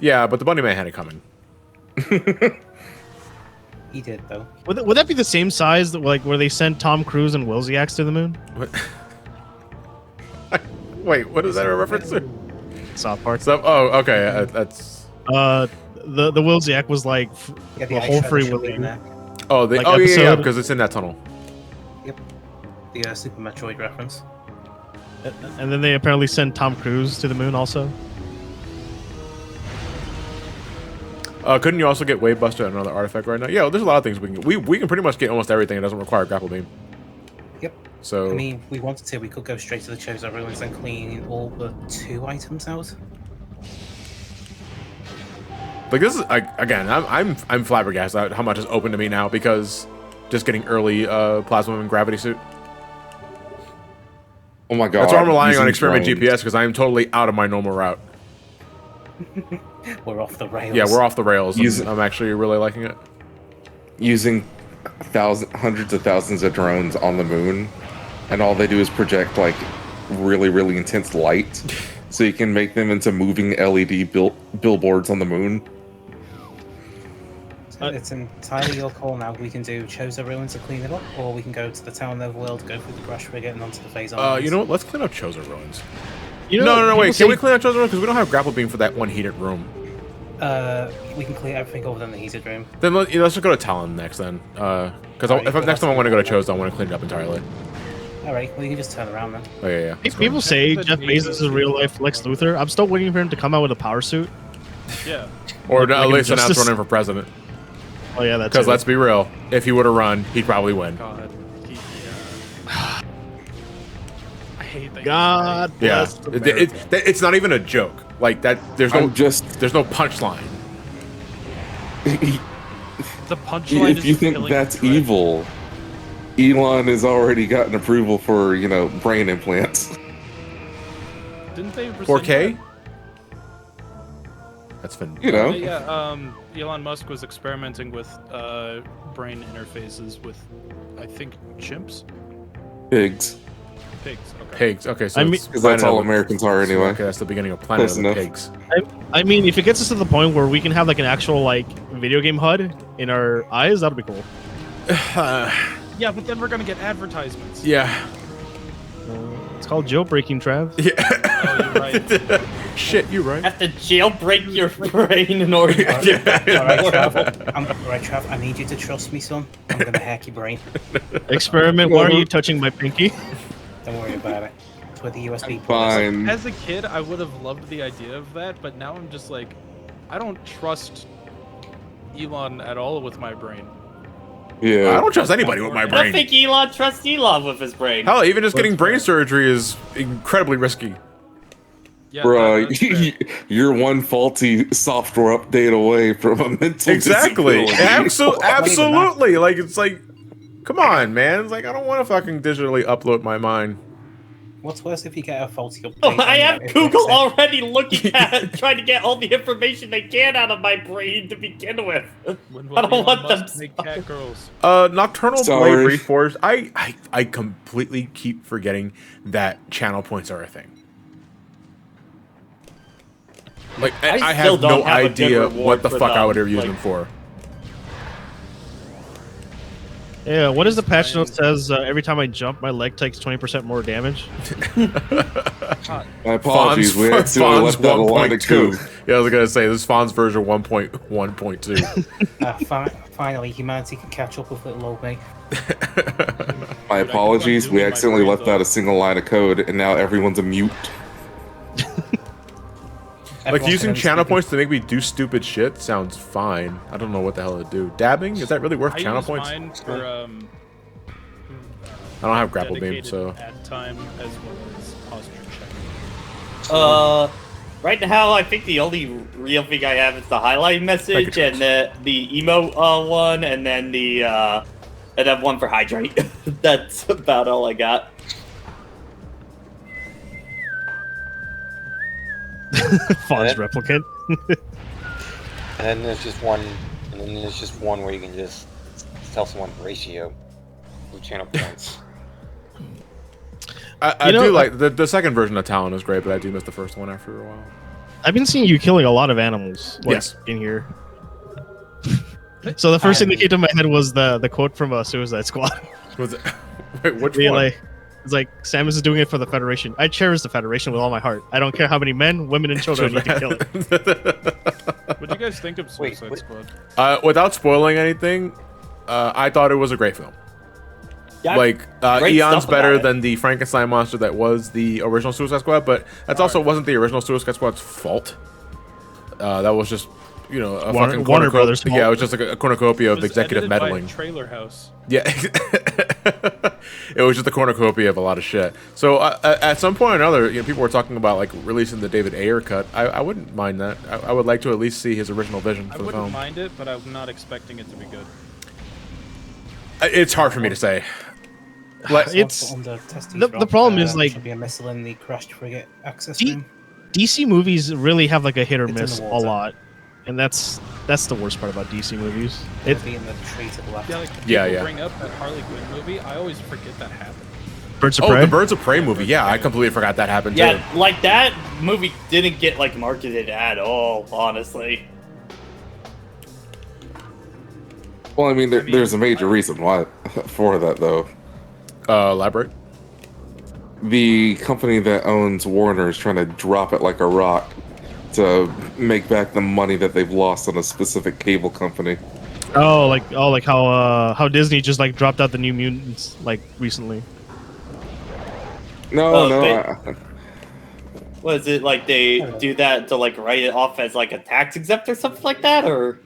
S1: Yeah, but the bunny man had it coming.
S2: He did though.
S6: Would that be the same size that, like where they sent Tom Cruise and Wozniak to the moon?
S1: What? Wait, what is that a reference to?
S6: South Park.
S1: Oh, okay. That's.
S6: The Wozniak was like
S2: Yeah,
S6: the whole free Willy.
S1: Oh,
S6: Like
S1: yeah,
S6: episode-
S1: because it's in that tunnel.
S2: Yep. The Super Metroid reference.
S6: And then they apparently sent Tom Cruise to the moon also.
S1: Couldn't you also get Wave Buster and another artifact right now? Yeah, there's a lot of things we can get. We can pretty much get almost everything. It doesn't require grapple beam.
S2: Yep.
S1: So
S2: I mean, we wanted to. We could go straight to the Chozo Ruins and clean all but 2 items out.
S1: like this is again, I'm flabbergasted at how much is open to me now because just getting early plasma and gravity suit.
S8: Oh my god.
S1: That's why I'm relying on
S8: using
S1: experiment
S8: drones.
S1: GPS because I am totally out of my normal route.
S2: We're off the rails.
S1: Yeah, we're off the rails.
S8: Use-
S1: I'm actually really liking it.
S8: Using hundreds of thousands of drones on the moon, and all they do is project like really, really intense light, so you can make them into moving LED billboards on the moon.
S2: So it's entirely your call now. We can do Chozo Ruins to clean it up, or we can go to the Town Overworld, go through the Crash Frigate, and onto the Phase Islands.
S1: You know what? Let's clean up Chozo Ruins.
S6: You know,
S1: No, wait.
S6: people
S1: Can we
S6: say-
S1: clean up Chozo Ruins? Because we don't have grapple beam for that one heated room.
S2: We can clear everything over in the heated room.
S1: Then let's just go to Talon next then. Because
S2: Alright,
S1: if
S2: well,
S1: next time I
S2: that's-
S1: want to go to Chozo, I want to clean it up entirely.
S2: Alright, well you can just turn around then.
S1: Oh yeah. Let's go.
S6: People say Jeff Bezos is real life Lex Luthor. I'm still waiting for him to come out with a power suit.
S3: Yeah.
S1: Or
S6: like
S1: at
S6: in
S1: least announce
S6: Justice.
S1: running for president.
S6: Oh yeah, that's
S1: Because
S6: it.
S1: let's be real, if he were to run, he'd probably win.
S3: God. I hate that.
S6: God
S1: Yeah,
S6: bless America.
S1: it's not even a joke. Like that, there's no there's no punchline.
S3: The punchline
S8: If
S3: is
S8: you
S3: just
S8: think
S3: killing
S8: that's
S3: the thread.
S8: evil, Elon has already gotten approval for brain implants.
S3: Didn't they? rescind
S1: 4K.
S3: that?
S1: That's been.
S8: You know,
S3: Yeah. Elon Musk was experimenting with brain interfaces with, I think, chimps,
S8: pigs,
S3: pigs. Okay.
S1: Pigs. Okay, so
S6: I mean-
S1: it's
S8: because that's
S1: Planet
S8: all
S1: of-
S8: Americans are
S1: so,
S8: anyway.
S1: Okay, that's the beginning of Planet
S8: Close
S1: of the
S8: enough.
S1: Pigs.
S6: I mean, if it gets us to the point where we can have like an actual like video game HUD in our eyes, that'll be cool.
S3: Yeah, but then we're gonna get advertisements.
S1: Yeah.
S6: It's called jailbreaking, Trav.
S3: Oh, you're right.
S1: Shit, you right.
S4: Have to jailbreak your brain in order to
S2: Alright, Trav, I need you to trust me, son. I'm gonna hack your brain.
S6: Experiment. Why are you touching my pinky?
S2: Don't worry about it. It's where the USB port is.
S8: Fine.
S3: As a kid, I would have loved the idea of that, but now I'm just like, I don't trust Elon at all with my brain.
S8: Yeah.
S1: I don't trust anybody with my
S4: I don't
S1: brain.
S4: think Elon trusts Elon with his brain.
S1: Hell, even just getting brain surgery is incredibly risky.
S3: Yeah,
S8: Bro,
S3: that's fair.
S8: you're one faulty software update away from a mental
S1: Exactly.
S8: disability.
S1: Absolutely. Like it's like, come on, man. It's like I don't want to fucking digitally upload my mind.
S2: What's worse if you get a faulty update?
S4: Oh, I have
S2: it
S4: Google
S2: fixes it?
S4: already looking at trying to get all the information they can out of my brain to begin with.
S3: When
S4: I don't
S3: Elon
S4: want them.
S3: Musk make cat girls.
S1: Nocturnal
S8: Sorry.
S1: Blade Reforged. I completely keep forgetting that channel points are a thing. Like I
S4: still
S1: have
S4: don't
S1: no
S4: have a good
S1: idea
S4: reward
S1: what the
S4: for
S1: fuck I
S4: them,
S1: would ever use
S4: like-
S1: them for.
S6: Yeah, what is the patch note says? Every time I jump, my leg takes 20% more damage.
S8: My apologies, we accidentally left out a line of code.
S1: Yeah, I was gonna say this is Fawn's version 1.1.2.
S2: Finally, humanity can catch up with little old me.
S8: My apologies, we accidentally left out a single line of code, and now everyone's a mute.
S1: Like
S2: Everyone's
S1: using
S2: gonna be
S1: channel
S2: stupid.
S1: points to make me do stupid shit sounds fine. I don't know what the hell to do. Dabbing, is that really worth
S3: I
S1: channel
S3: use
S1: points?
S3: mine for
S1: I don't have grapple beam,
S3: dedicated
S1: so
S3: ad time as well as posture check.
S4: Right now, I think the only real thing I have is the highlight message and the emo one, and then one for hydrate. That's about all I got.
S6: Fawn's replicant.
S9: And then there's just one, where you can just tell someone ratio of channel points.
S1: I do like the second version of Talon is great, but I do miss the first one after a while.
S6: I've been seeing you killing a lot of animals. Like,
S1: Yes.
S6: in here. So the first thing that came to my head was the quote from Suicide Squad.
S1: Was it? Wait, which
S6: Be
S1: one?
S6: like, it's like, Samus is doing it for the Federation. I cherish the Federation with all my heart. I don't care how many men, women, and children need to kill it.
S3: What do you guys think of Suicide Squad?
S1: Without spoiling anything, I thought it was a great film.
S4: Yeah,
S1: Like
S4: great
S1: eons
S4: stuff
S1: better
S4: about it.
S1: than the Frankenstein monster that was the original Suicide Squad, but that's also wasn't the original Suicide Squad's fault. That was just a fucking
S6: Warner Brothers' fault.
S1: Yeah, it was just like a cornucopia of
S3: It was
S1: executive
S3: edited by
S1: meddling.
S3: Trailer House.
S1: Yeah, it was just a cornucopia of a lot of shit. So at some point or another, people were talking about like releasing the David Ayer cut. I wouldn't mind that. I would like to at least see his original vision
S3: I
S1: for the
S3: wouldn't
S1: film.
S3: mind it, but I'm not expecting it to be good.
S1: It's hard for me to say. Like,
S6: It's
S2: On the testing
S6: the
S2: drop,
S6: problem is, like,
S2: should be a missile in the crashed frigate access
S6: D-
S2: room.
S6: DC movies really have like a hit or
S2: It's in
S6: miss
S2: the
S6: a
S2: water.
S6: lot, and that's the worst part about DC movies.
S2: It'll be in the tree to the left.
S3: Yeah, like
S1: Yeah,
S3: people
S1: yeah.
S3: bring up that Harley Quinn movie. I always forget that happened.
S6: Birds of
S1: oh,
S6: Prey.
S1: the Birds of Prey movie. Yeah, I completely forgot that happened too.
S4: Yeah, like that movie didn't get like marketed at all, honestly.
S8: Well, I mean, there's a major reason why for that, though.
S1: Elaborate.
S8: The company that owns Warner is trying to drop it like a rock to make back the money that they've lost on a specific cable company.
S6: like how Disney just like dropped out the New Mutants like recently.
S8: No,
S4: Was it like they do that to like write it off as like a tax exempt or something like that, or?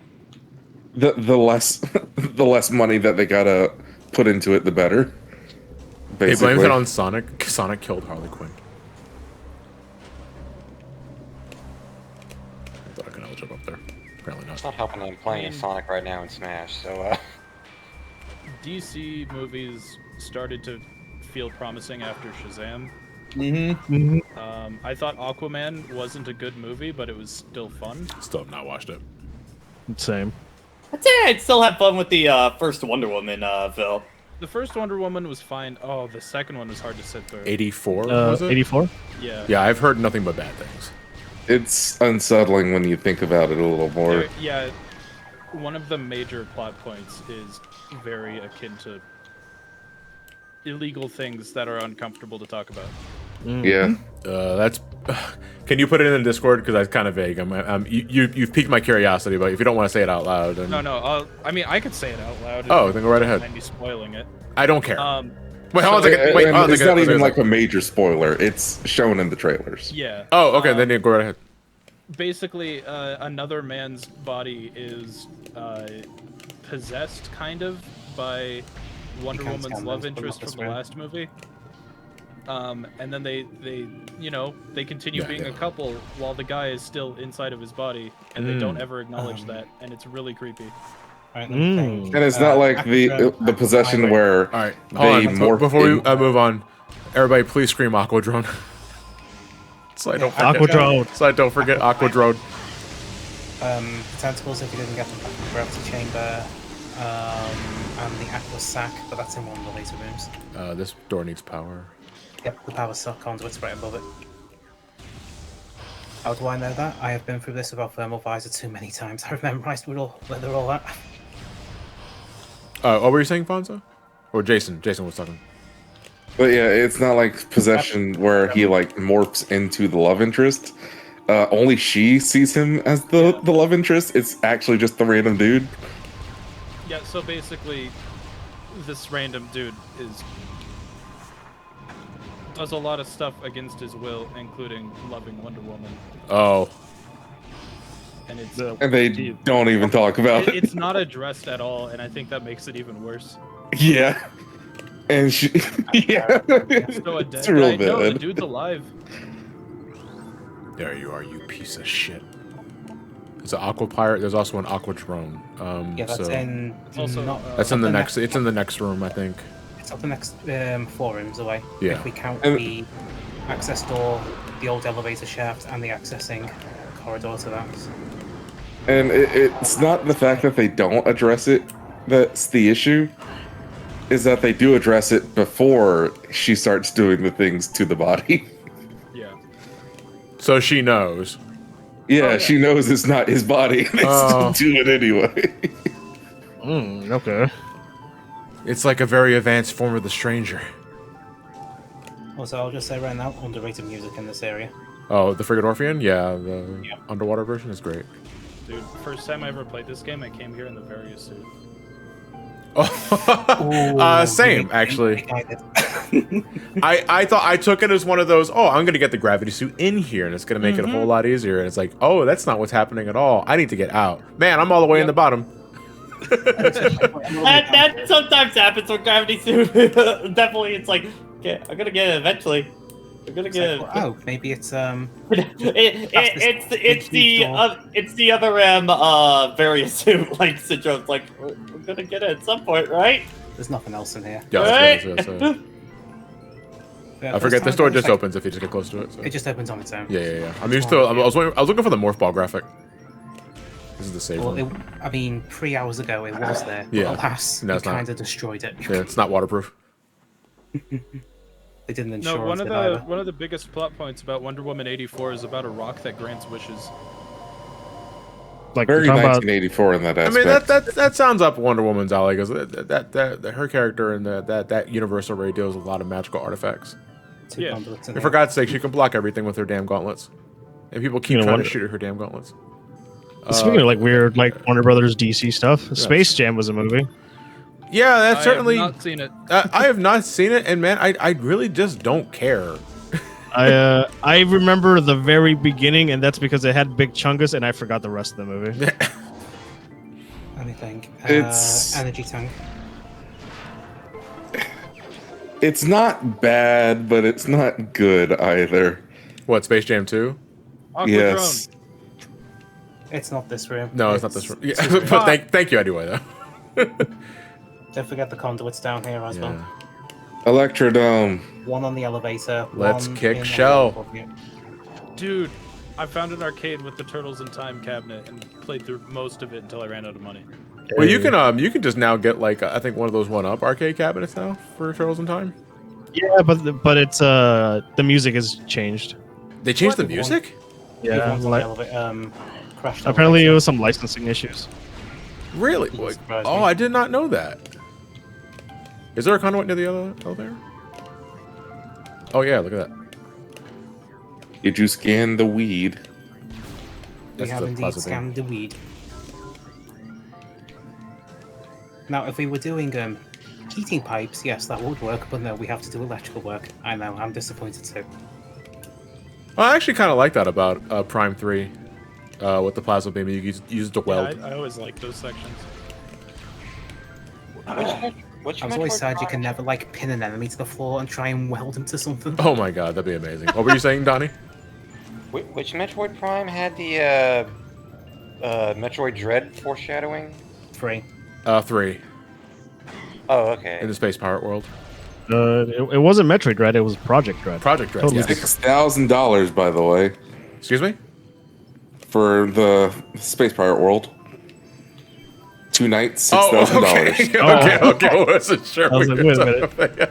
S8: the less the less money that they gotta put into it, the better.
S1: He
S8: Basically,
S1: blames it on Sonic. Sonic killed Harley Quinn. I thought I could jump up there. Apparently
S9: It's
S1: not.
S9: not helping I'm playing Sonic right now in Smash, so
S3: DC movies started to feel promising after Shazam.
S4: Mm-hmm.
S3: I thought Aquaman wasn't a good movie, but it was still fun.
S1: Still have not watched it.
S6: Same.
S4: I'd say I'd still have fun with the first Wonder Woman film.
S3: The first Wonder Woman was fine. Oh, the second one was hard to sit through.
S1: 84 was it?
S6: 84.
S3: Yeah.
S1: Yeah, I've heard nothing but bad things.
S8: it's unsettling when you think about it a little more.
S3: Yeah. One of the major plot points is very akin to illegal things that are uncomfortable to talk about.
S8: Yeah,
S1: That's. Can you put it in the Discord? Because that's kind of vague. You've piqued my curiosity, but if you don't want to say it out loud, then...
S3: No. I mean, I could say it out loud.
S1: Oh, then go right ahead.
S3: I'd be spoiling it.
S1: I don't care. Wait, hold on a
S8: And
S1: second. Wait, hold on a
S8: it's
S1: second.
S8: not even like a major spoiler. It's shown in the trailers.
S3: Yeah.
S1: Oh, okay. Then you go right ahead.
S3: Basically, another man's body is possessed, kind of, by Wonder
S2: can't
S3: Woman's
S2: stand
S3: love
S2: those, but
S3: interest
S2: not
S3: from the
S2: this
S3: last movie. And then they continue
S1: Yeah,
S3: being
S1: yeah.
S3: a couple while the guy is still inside of his body, and they don't ever acknowledge that, and it's really creepy.
S2: Right,
S8: And it's not like the possession where
S1: All right. Hold
S8: they
S1: on.
S8: morph
S1: Before we
S8: in-
S1: move on, Everybody, please scream Aquadrone. So I don't forget.
S6: Aquadrone.
S1: So I don't forget Aquadrone.
S2: The tentacles, if you didn't get them back in the gravity chamber, and the aqua sac, but that's in one of the later rooms.
S1: This door needs power.
S2: Yep, the power sac conduit's right above it. How do I know that? I have been through this without thermal visor too many times. I memorized where they're all at.
S1: What were you saying, Fonzo? Or Jason? Jason was talking.
S8: But yeah, it's not like possession where he like morphs into the love interest. Only she sees him as the love interest. It's actually just the random dude.
S3: Yeah, so basically, this random dude does a lot of stuff against his will, including loving Wonder Woman.
S1: Oh.
S3: And it's
S8: And they don't even talk about it.
S3: It's not addressed at all, and I think that makes it even worse.
S8: Yeah. And she, yeah.
S3: So a dead
S8: It's real
S3: guy? No, the
S8: bad.
S3: dude's alive.
S1: There you are, you piece of shit. There's an aqua pirate. There's also an aqua drone.
S2: Yeah, that's in.
S3: Also,
S1: That's in the next. It's in the next room, I think.
S2: It's up the next 4 rooms away.
S1: Yeah.
S2: If we count
S8: And-
S2: the access door, the old elevator shaft, and the accessing corridor to that.
S8: And it's not the fact that they don't address it that's the issue. Is that they do address it before she starts doing the things to the body.
S3: Yeah.
S1: So she knows.
S8: Yeah, she knows it's not his body, and they still do it anyway.
S6: Okay.
S1: It's like a very advanced form of the stranger.
S2: Also, I'll just say right now, underrated music in this area.
S1: Oh, the friggin' Orphan? Yeah, the underwater version is great.
S3: Dude, first time I ever played this game, I came here in the various suit.
S1: Oh, same actually. I thought I took it as one of those. Oh, I'm gonna get the gravity suit in here, and it's gonna make it a whole lot easier. And it's like, oh, that's not what's happening at all. I need to get out. Man, I'm all the way in the bottom.
S4: That sometimes happens with gravity suit. Definitely, it's like, okay, I'm gonna get it eventually. I'm gonna get it.
S2: Oh, maybe it's
S4: it's the other various suit like syndrome. Like we're gonna get it at some point, right?
S2: There's nothing else in here.
S1: Yeah,
S4: Right?
S2: Yeah,
S1: I forget this door just
S2: like,
S1: opens if you just get close to it. So.
S2: It just opens on its own.
S1: Yeah. I'm used to. I was looking for the morph ball graphic. This is the save
S2: Well,
S1: room.
S2: I mean, 3 hours ago it was there. But
S1: Yeah.
S2: alas,
S1: No,
S2: we
S1: it's not.
S2: kind of destroyed it.
S1: Yeah, it's not waterproof.
S2: They didn't ensure
S3: No, one of
S2: it either.
S3: one of the biggest plot points about Wonder Woman 84 is about a rock that grants wishes.
S6: Like
S8: Very
S6: you're talking about
S8: 1984 in that
S1: I
S8: aspect.
S1: mean, that sounds up Wonder Woman's alley because that her character in that universe already deals with a lot of magical artifacts.
S2: Two
S3: Yeah.
S2: conduits in
S1: And
S2: here.
S1: for God's sake, she can block everything with her damn gauntlets, and people keep
S6: You know,
S1: trying
S6: Wonder-
S1: to shoot at her damn gauntlets.
S6: speaking of like weird like Warner Brothers DC stuff. Space Jam was a movie.
S1: Yeah, that's certainly.
S3: I have not seen it.
S1: I have not seen it, and man, I really just don't care.
S6: I remember the very beginning, and that's because it had Big Chungus, and I forgot the rest of the movie.
S2: Anything.
S8: It's-
S2: Energy tank.
S8: It's not bad, but it's not good either.
S1: What, Space Jam 2?
S3: Aquadrone.
S8: Yes.
S2: It's not this room.
S1: No, it's not this room. Yeah,
S2: two rooms.
S1: but thank you anyway, though.
S2: Don't forget the conduits down here as well.
S8: Electrodome.
S2: One on the elevator.
S1: Let's
S2: one
S1: kick
S2: in the
S1: Shell.
S2: above you.
S3: Dude, I found an arcade with the Turtles in Time cabinet and played through most of it until I ran out of money.
S1: Well, you can just now get like I think one of those 1-up arcade cabinets now for Turtles in Time.
S6: Yeah, but it's the music has changed.
S1: They changed the music?
S2: The
S6: Yeah,
S2: ones on
S6: like,
S2: the elevator, crashed
S6: apparently it
S2: elevator.
S6: was some licensing issues.
S1: Really?
S2: Doesn't
S1: Boy.
S2: surprise
S1: Oh,
S2: me.
S1: I did not know that. Is there a conduit near the other elevator? Oh yeah, look at that.
S8: Did you scan the weed?
S2: We
S1: That's
S2: have
S1: the
S2: indeed
S1: plaza thing.
S2: scanned the weed. Now, if we were doing heating pipes, yes, that would work, but no, we have to do electrical work. I know, I'm disappointed too.
S1: Well, I actually kind of like that about Prime 3 with the plasma beam. You can use the weld.
S3: Yeah, I always like those sections.
S9: Which
S2: I was always
S9: Metroid
S2: sad you
S9: Prime-
S2: can never like pin an enemy to the floor and try and weld him to something.
S1: Oh my god, that'd be amazing. What were you saying, Donnie?
S9: Which Metroid Prime had the Metroid Dread foreshadowing?
S2: 3.
S1: 3
S9: Oh, okay.
S1: in the space pirate world.
S6: It wasn't Metroid Dread. It was Project Dread.
S1: Project Dread.
S6: Totally
S1: Yes.
S8: $6,000, by the way,
S1: Excuse me.
S8: for the Space Pirate World. 2 nights,
S1: Oh,
S8: $6,000.
S1: okay. Okay. Wasn't sure.
S6: I was
S1: we
S6: like,
S1: did
S6: wait a minute.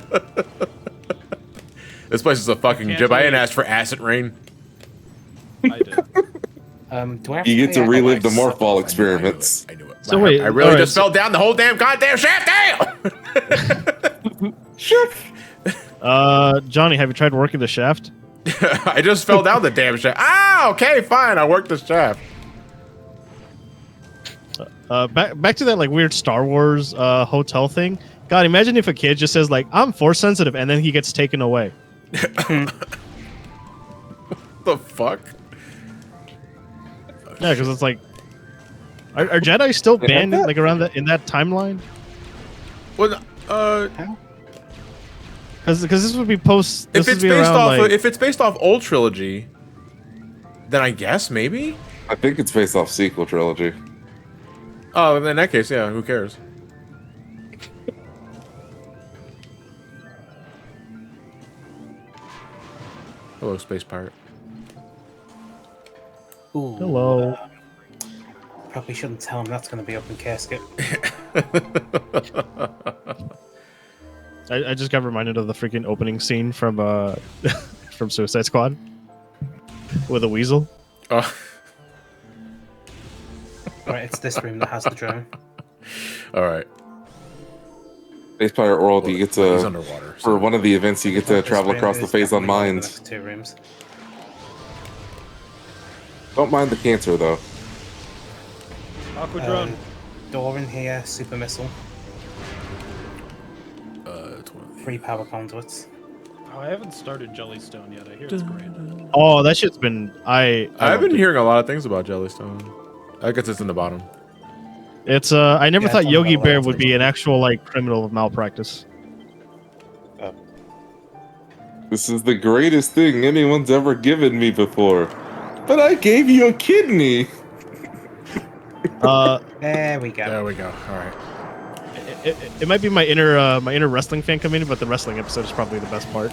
S1: something. This place is a fucking
S3: Can't
S1: jib. I didn't
S3: wait.
S1: ask for acid rain.
S3: I did.
S2: Do I have
S8: You get to
S2: pay
S8: relive the
S2: extra?
S8: Morphball experiments.
S1: I knew it.
S6: So wait,
S1: I really
S6: alright,
S1: just fell down the whole damn goddamn shaft. Damn.
S6: Johnny, have you tried working the shaft?
S1: I just fell down the damn shaft. Ah, okay, fine. I worked the shaft.
S6: Back to that like weird Star Wars hotel thing. God, imagine if a kid just says like, "I'm force sensitive," and then he gets taken away.
S1: The fuck?
S6: Yeah, because it's like, are Jedi still banned like around that in that timeline?
S1: Well,
S6: Because this would be post.
S1: if
S6: This would
S1: it's
S6: be
S1: based
S6: around
S1: off,
S6: like.
S1: if it's based off old trilogy, then I guess maybe.
S8: I think it's based off sequel trilogy.
S1: Oh, in that case, yeah. Who cares? Hello, space pirate.
S2: Ooh,
S6: Hello.
S2: Probably shouldn't tell him that's going to be open casket.
S6: I just got reminded of the freaking opening scene from from Suicide Squad with a weasel.
S1: Oh,
S2: Right, it's this room that has the drone.
S1: all right.
S8: Space Pirate World, you get
S1: He's
S8: to,
S1: underwater.
S8: for one of the events, you get to
S2: This
S8: travel
S2: room
S8: across the
S2: is
S8: phase on
S2: definitely one of the
S8: mines.
S2: next 2 rooms.
S8: Don't mind the cancer, though.
S3: Aqua drone.
S2: Door in here, super missile,
S1: It's one of the-
S2: 3 power conduits.
S3: Oh, I haven't started Jellystone yet. I hear it's great.
S6: Oh, that shit's been.
S1: I've
S6: loved
S1: been
S6: it.
S1: hearing a lot of things about Jellystone. I guess it's in the bottom.
S6: It's I never
S2: Yeah,
S6: thought
S2: it's on
S6: Yogi
S2: the
S6: Bear
S2: left.
S6: would be an actual like criminal of malpractice.
S8: This is the greatest thing anyone's ever given me before. But I gave you a kidney.
S2: There we go.
S1: There we go. All right.
S6: It might be my inner wrestling fan community, but the wrestling episode is probably the best part.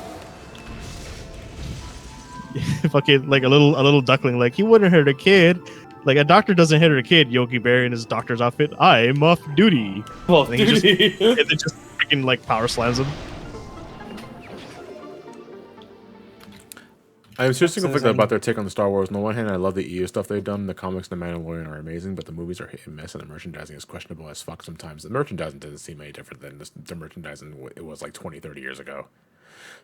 S6: Fucking like a little duckling, like he wouldn't hurt a kid. Like a doctor doesn't hurt a kid. Yogi Bear in his doctor's outfit. I'm off duty.
S4: Well,
S6: And then he just, and then just freaking like power slams him.
S1: I'm seriously
S2: So
S1: conflicted
S2: there's
S1: about their take on the Star Wars. On the one hand, I love the EU stuff they've done. The comics and The Mandalorian are amazing, but the movies are hit and miss, and the merchandising is questionable as fuck sometimes. The merchandising doesn't seem any different than the merchandising it was like 20, 30 years ago.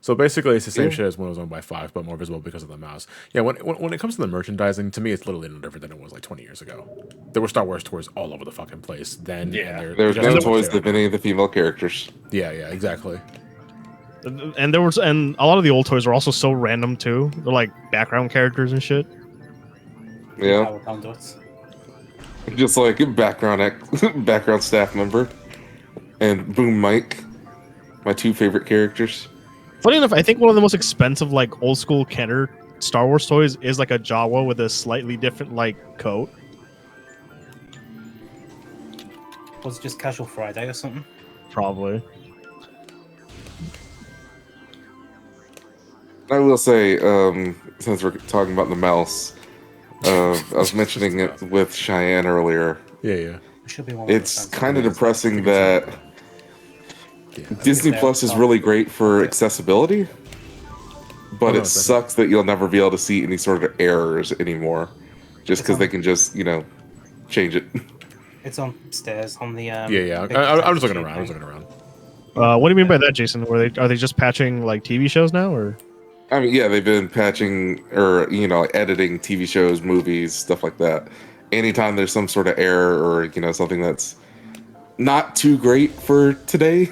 S1: So basically, it's the same shit as when it was owned by Fox, but more visible because of the mouse. Yeah, when it comes to the merchandising, to me, it's literally no different than it was like 20 years ago. There were Star Wars toys all over the fucking place then.
S4: Yeah.
S1: and
S8: There's
S1: just
S8: no
S1: what
S8: toys
S1: they
S8: of any of the female characters.
S1: Yeah, exactly.
S6: And there was, and a lot of the old toys were also so random too. They're like background characters and shit.
S8: Yeah,
S2: Power conduits.
S8: just like a background staff member. And Boom Mike, my 2 favorite characters.
S6: Funny enough, I think one of the most expensive like old school Kenner Star Wars toys is like a Jawa with a slightly different like coat.
S2: Was it just Casual Friday or something?
S6: Probably.
S8: I will say, since we're talking about the mouse, I was mentioning it with Cheyenne earlier.
S1: Yeah.
S2: It should be one. of
S8: It's
S2: the
S8: kind of
S2: fancy
S8: depressing that Disney Plus is really great for accessibility, but
S1: no,
S8: it
S1: it's
S8: sucks that you'll never be able to see any sort of errors anymore, just because they can just, change it.
S2: It's on stairs on the.
S1: Yeah.
S2: big
S1: I was looking
S2: tube
S1: around.
S2: thing.
S6: What do you mean by that, Jason? Are they just patching like TV shows now, or?
S8: I mean, yeah, they've been patching or, editing TV shows, movies, stuff like that. Anytime there's some sort of error or, something that's not too great for today,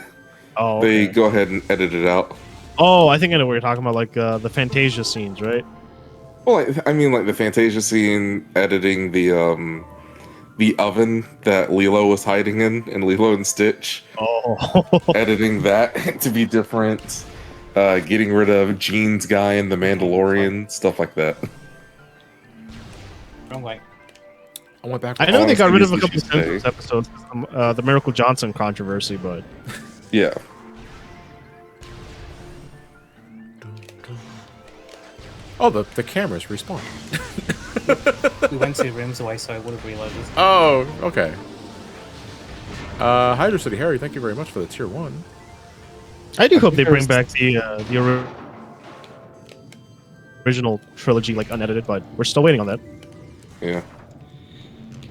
S6: Oh,
S8: they
S6: okay.
S8: go ahead and edit it out.
S6: Oh, I think I know what you're talking about, like the Fantasia scenes, right?
S8: Well, I mean, like the Fantasia scene, editing the oven that Lilo was hiding in Lilo and Stitch,
S6: Oh,
S8: editing that to be different, getting rid of Jean's guy in The Mandalorian, stuff like that.
S2: Wrong way.
S1: I went back.
S6: I know they got rid of a
S8: Honestly,
S6: couple of
S8: she's
S6: Simpsons episodes, the Miracle Johnson controversy, but
S8: Yeah.
S1: Oh, the cameras respawn.
S2: We went 2 rooms away, so I would have reloaded.
S1: Oh, okay. Hydra City Harry, thank you very much for the tier 1.
S6: I do hope they bring back the original trilogy, like unedited, but we're still waiting on that.
S8: Yeah.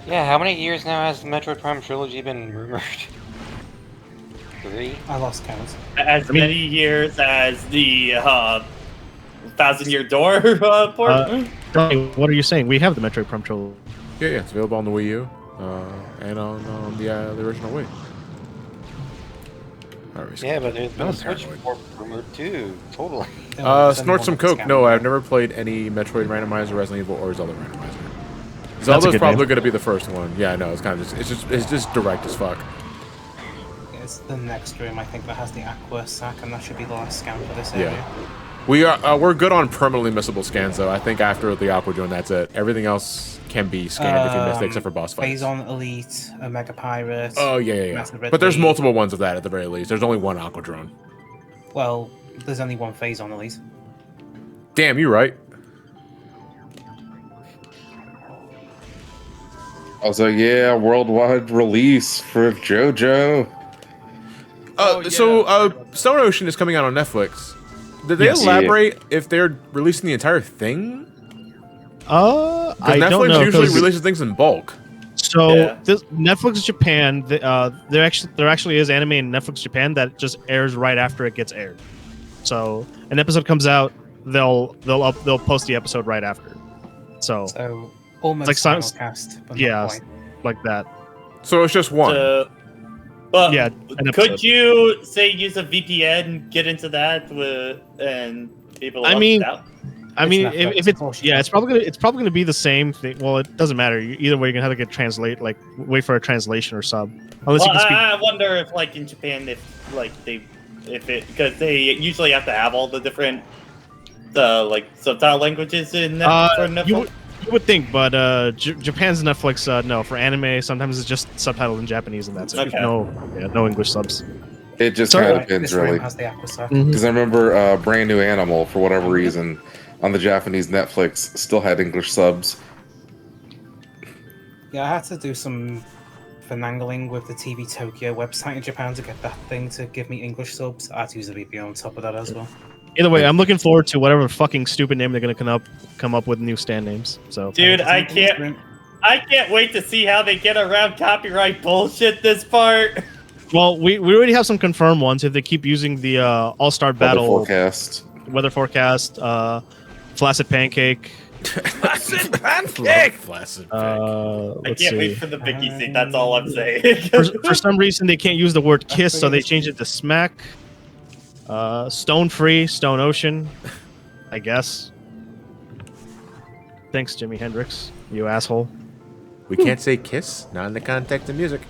S9: Yeah, how many years now has the Metroid Prime trilogy been rumored? 3?
S2: I lost count.
S4: As many years as the Thousand Year Door port.
S6: Tony, what are you saying? We have the Metroid Prime trilogy.
S1: Yeah, it's available on the Wii U and on the original Wii.
S9: Yeah, but there's been
S1: I'm
S9: a Switch
S1: paranoid.
S9: port rumored too. Totally.
S1: Snort some coke. No, I've never played any Metroid randomizer, Resident Evil, or Zelda randomizer. Zelda's probably going to be the first one. Yeah, I know. It's kind of it's just direct as fuck.
S2: It's the next room, I think, that has the Aqua sack, and that should be the last scan for this area.
S1: Yeah. We're good on permanently missable scans, though. I think after the Aqua Drone, that's it. Everything else can be scanned if you missed it, except for boss fights.
S2: Phazon Elite, Omega Pirate.
S1: Oh, yeah.
S2: Method
S1: But there's
S2: Ridley.
S1: multiple ones of that at the very least. There's only one Aqua Drone.
S2: Well, there's only one Phazon Elite.
S1: Damn, you're right.
S8: I was like, yeah, worldwide release for JoJo.
S1: Stone Ocean is coming out on Netflix. Did they
S6: Yes.
S1: elaborate if they're releasing the entire thing?
S6: I
S1: Because
S6: don't
S1: Netflix
S6: know.
S1: usually
S6: 'Cause-
S1: releases things in bulk.
S6: So
S4: Yeah.
S6: this, Netflix Japan, there actually is anime in Netflix Japan that just airs right after it gets aired. So an episode comes out, they'll post the episode right after. So
S2: So, almost
S6: like
S2: final
S6: Silence-
S2: cast, but
S6: yeah,
S2: not quite.
S6: like that.
S1: So it's just one.
S4: But
S6: Yeah, an
S4: could
S6: episode.
S4: you say use a VPN, get into that and people?
S6: I mean,
S4: out?
S6: I mean,
S2: Netflix,
S6: if
S2: of
S6: it's
S2: course.
S6: it's probably gonna be the same thing. Well, it doesn't matter. Either way, you're gonna have to wait for a translation or sub. Unless
S4: Well,
S6: you can speak.
S4: I wonder if like in Japan, because they usually have to have all the different subtitle languages in for Netflix.
S6: You would think, but Japan's Netflix, no. For anime, sometimes it's just subtitled in Japanese, and that's it.
S4: Okay.
S6: No English subs.
S8: It just
S6: Sorry,
S8: kind of
S2: Right,
S8: depends,
S2: this room
S8: really.
S2: has the Aqua sack.
S8: Because I remember Brand New Animal, for whatever reason, on the Japanese Netflix, still had English subs.
S2: Yeah, I had to do some finagling with the TV Tokyo website in Japan to get that thing to give me English subs. I had to use a VPN on top of that as well.
S6: Either way, I'm looking forward to whatever fucking stupid name they're gonna come up with new stand names. So
S4: Dude, I can't wait to see how they get around copyright bullshit this part.
S6: well, we already have some confirmed ones. If they keep using the All-Star
S8: Weather
S6: Battle
S8: forecast.
S6: weather forecast, Flaccid Pancake.
S1: Flaccid pancake. Flaccid
S4: I
S6: Let's
S4: can't
S6: see.
S4: wait for the Vicky scene. That's all I'm saying.
S6: For some reason, they can't use the word kiss, so they changed it to smack. Stone Free, Stone Ocean, I guess. Thanks, Jimi Hendrix, you asshole.
S1: We can't say kiss, not in the context of music.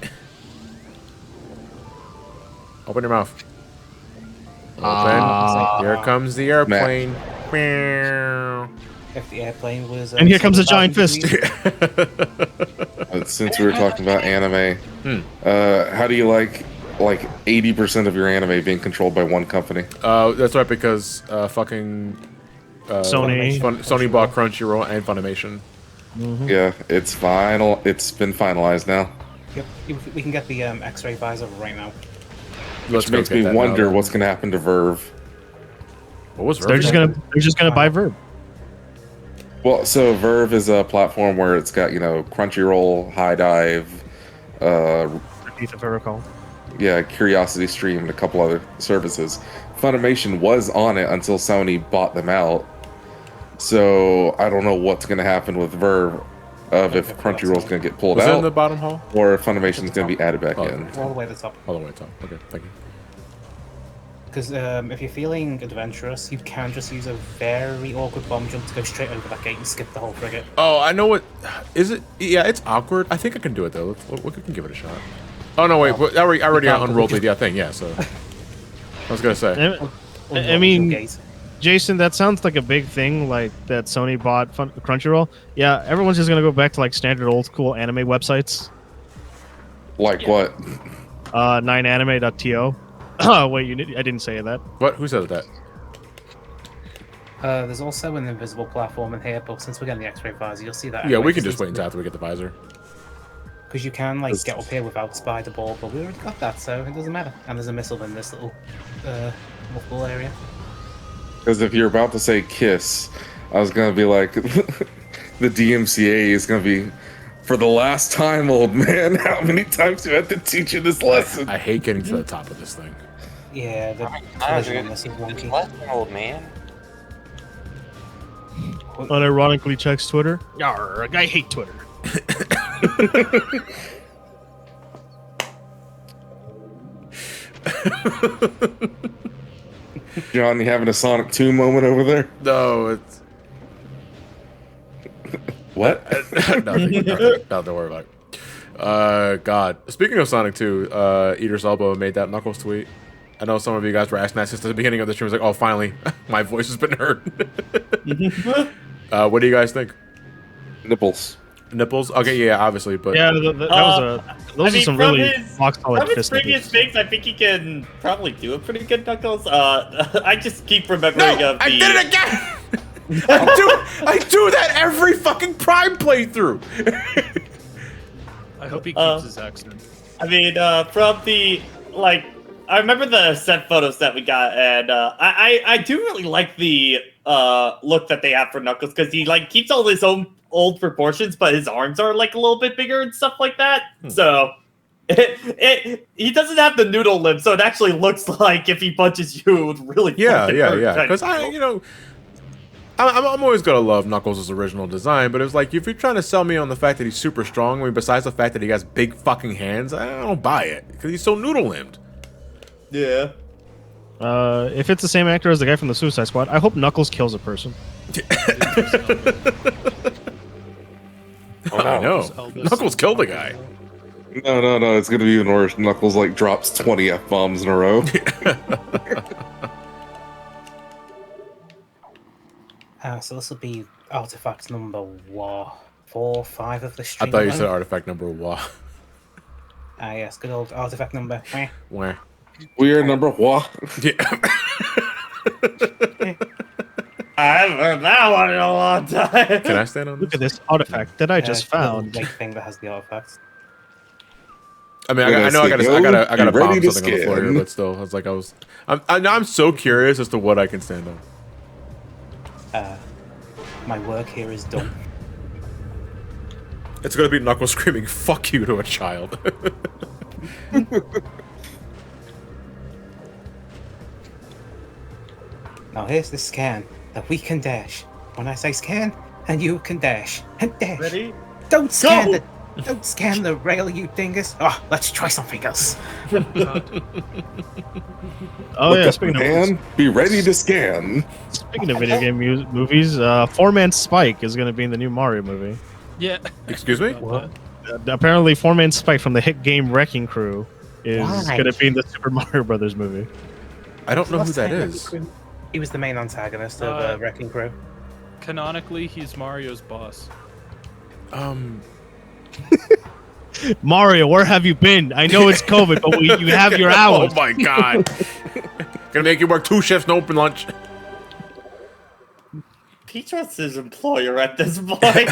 S1: Open your mouth. Open. Here comes the airplane. Meow.
S2: If the airplane was.
S6: And here comes a giant fist.
S8: Since we were talking about anime, how do you like 80% of your anime being controlled by one company?
S1: That's right, because fucking
S6: Sony.
S1: Sony bought Crunchyroll and Funimation.
S8: Yeah, it's final. It's been finalized now.
S2: Yep, we can get the X-ray visor right now.
S1: Let's
S8: Which
S1: go
S8: makes
S1: get
S8: me
S1: that
S8: wonder
S1: now.
S8: what's going to happen to Verve.
S1: What was
S6: They're just gonna buy Verb.
S8: Well, so Verve is a platform where it's got, Crunchyroll, High Dive,
S6: If I recall.
S8: Curiosity Stream, and a couple other services. Funimation was on it until Sony bought them out. So I don't know what's going to happen with Verve, if Crunchyroll's going to get pulled
S1: Was it in
S8: out,
S1: the bottom hall?
S8: or if Funimation's going to be added back
S1: Oh.
S8: in.
S2: All the way to the top.
S1: All the way top. Okay, thank you.
S2: Because if you're feeling adventurous, you can just use a very awkward bomb jump to go straight over that gate and skip the whole frigate.
S1: Oh, I know what. Is it? Yeah, it's awkward. I think I can do it, though. We can give it a shot. Oh, no, wait. I already unrolled the thing, yeah, so. I was going to say.
S6: I mean, Jason, that sounds like a big thing, like that Sony bought Crunchyroll. Yeah, everyone's just gonna go back to like standard old school anime websites.
S8: Like what?
S6: 9anime.to. Oh wait, I didn't say that.
S1: What? Who said that?
S2: There's also an invisible platform in here, but since we're getting the X-ray visor, you'll see that.
S1: Yeah, we can just wait until after we get the visor.
S2: Because you can like get up here without spider ball, but we already got that, so it doesn't matter. And there's a missile in this little multiple area.
S8: Because if you're about to say kiss, I was gonna be like, the DMCA is gonna be, for the last time, old man. How many times do I have to teach you this lesson?
S1: I hate getting to the top of this thing.
S2: Yeah, the
S9: Honestly,
S2: collision on this is wonky.
S9: less than old man.
S6: Unironically checks Twitter. Yarr, I hate Twitter.
S8: John, you having a Sonic 2 moment over there?
S1: No, it's
S8: What?
S1: nothing. Don't worry about it. God. Speaking of Sonic 2, Eater's Elbow made that Knuckles tweet. I know some of you guys were asking that since the beginning of the stream. I was like, oh, finally, my voice has been heard. What do you guys think?
S8: Nipples.
S1: Nipples? Okay, yeah, obviously, but
S6: Yeah, those are some really rock solid
S4: From his
S6: fist
S4: previous
S6: nipples.
S4: things, I think he can probably do a pretty good Knuckles. I just keep remembering of the.
S1: I did it again! I do that every fucking Prime playthrough.
S3: I hope he keeps his accent.
S4: I mean, from the I remember the set photos that we got, and I do really like the look that they have for Knuckles because he keeps all his own old proportions, but his arms are a little bit bigger and stuff like that. So he doesn't have the noodle limb, so it actually looks like if he punches you, it would really
S1: Yeah.
S4: hurt.
S1: Because I'm always gonna love Knuckles' original design, but it's like if you're trying to sell me on the fact that he's super strong, I mean, besides the fact that he has big fucking hands, I don't buy it because he's so noodle limbed.
S4: Yeah.
S6: If it's the same actor as the guy from the Suicide Squad, I hope Knuckles kills a person.
S1: I know.
S3: Elvis.
S1: Knuckles killed a guy.
S8: No. It's gonna be even worse. Knuckles drops 20 F-bombs in a row.
S2: So this will be artifact number 4, 5 of the stream.
S1: I thought you said artifact number one.
S2: Yes, good old artifact number.
S1: Where?
S8: We are number one.
S1: Yeah.
S4: I haven't heard that one in a long time.
S1: Can I stand on
S6: Look
S1: this?
S6: at this artifact that I just
S2: It's the little
S6: found.
S2: big thing that has the artifacts.
S1: I mean, I know I gotta bomb something on the floor here, but still, I'm so curious as to what I can stand on.
S2: My work here is done.
S1: It's gonna be Knuckles screaming "fuck you" to a child.
S2: Now here's the scan that we can dash. When I say scan, and you can dash and dash.
S4: Ready?
S2: Don't scan don't scan the rail, you dingus. Oh, let's try something else.
S6: Oh yeah,
S8: Look up,
S6: speaking
S8: man. Be ready to scan.
S6: of video game movies, Four-Man Spike is going to be in the new Mario movie.
S3: Yeah.
S1: Excuse me?
S2: What?
S6: Apparently, Four-Man Spike from the hit game Wrecking Crew is
S2: Why?
S6: going to be in the Super Mario Brothers movie.
S1: I don't know who
S2: Last
S1: that
S2: time
S1: is.
S2: He was the main antagonist of Wrecking Crew.
S3: Canonically, he's Mario's boss.
S6: Mario, where have you been? I know it's COVID, but you have your hours.
S1: Oh my god. Gonna make you work 2 shifts, no open lunch.
S4: He trusts his employer at this point.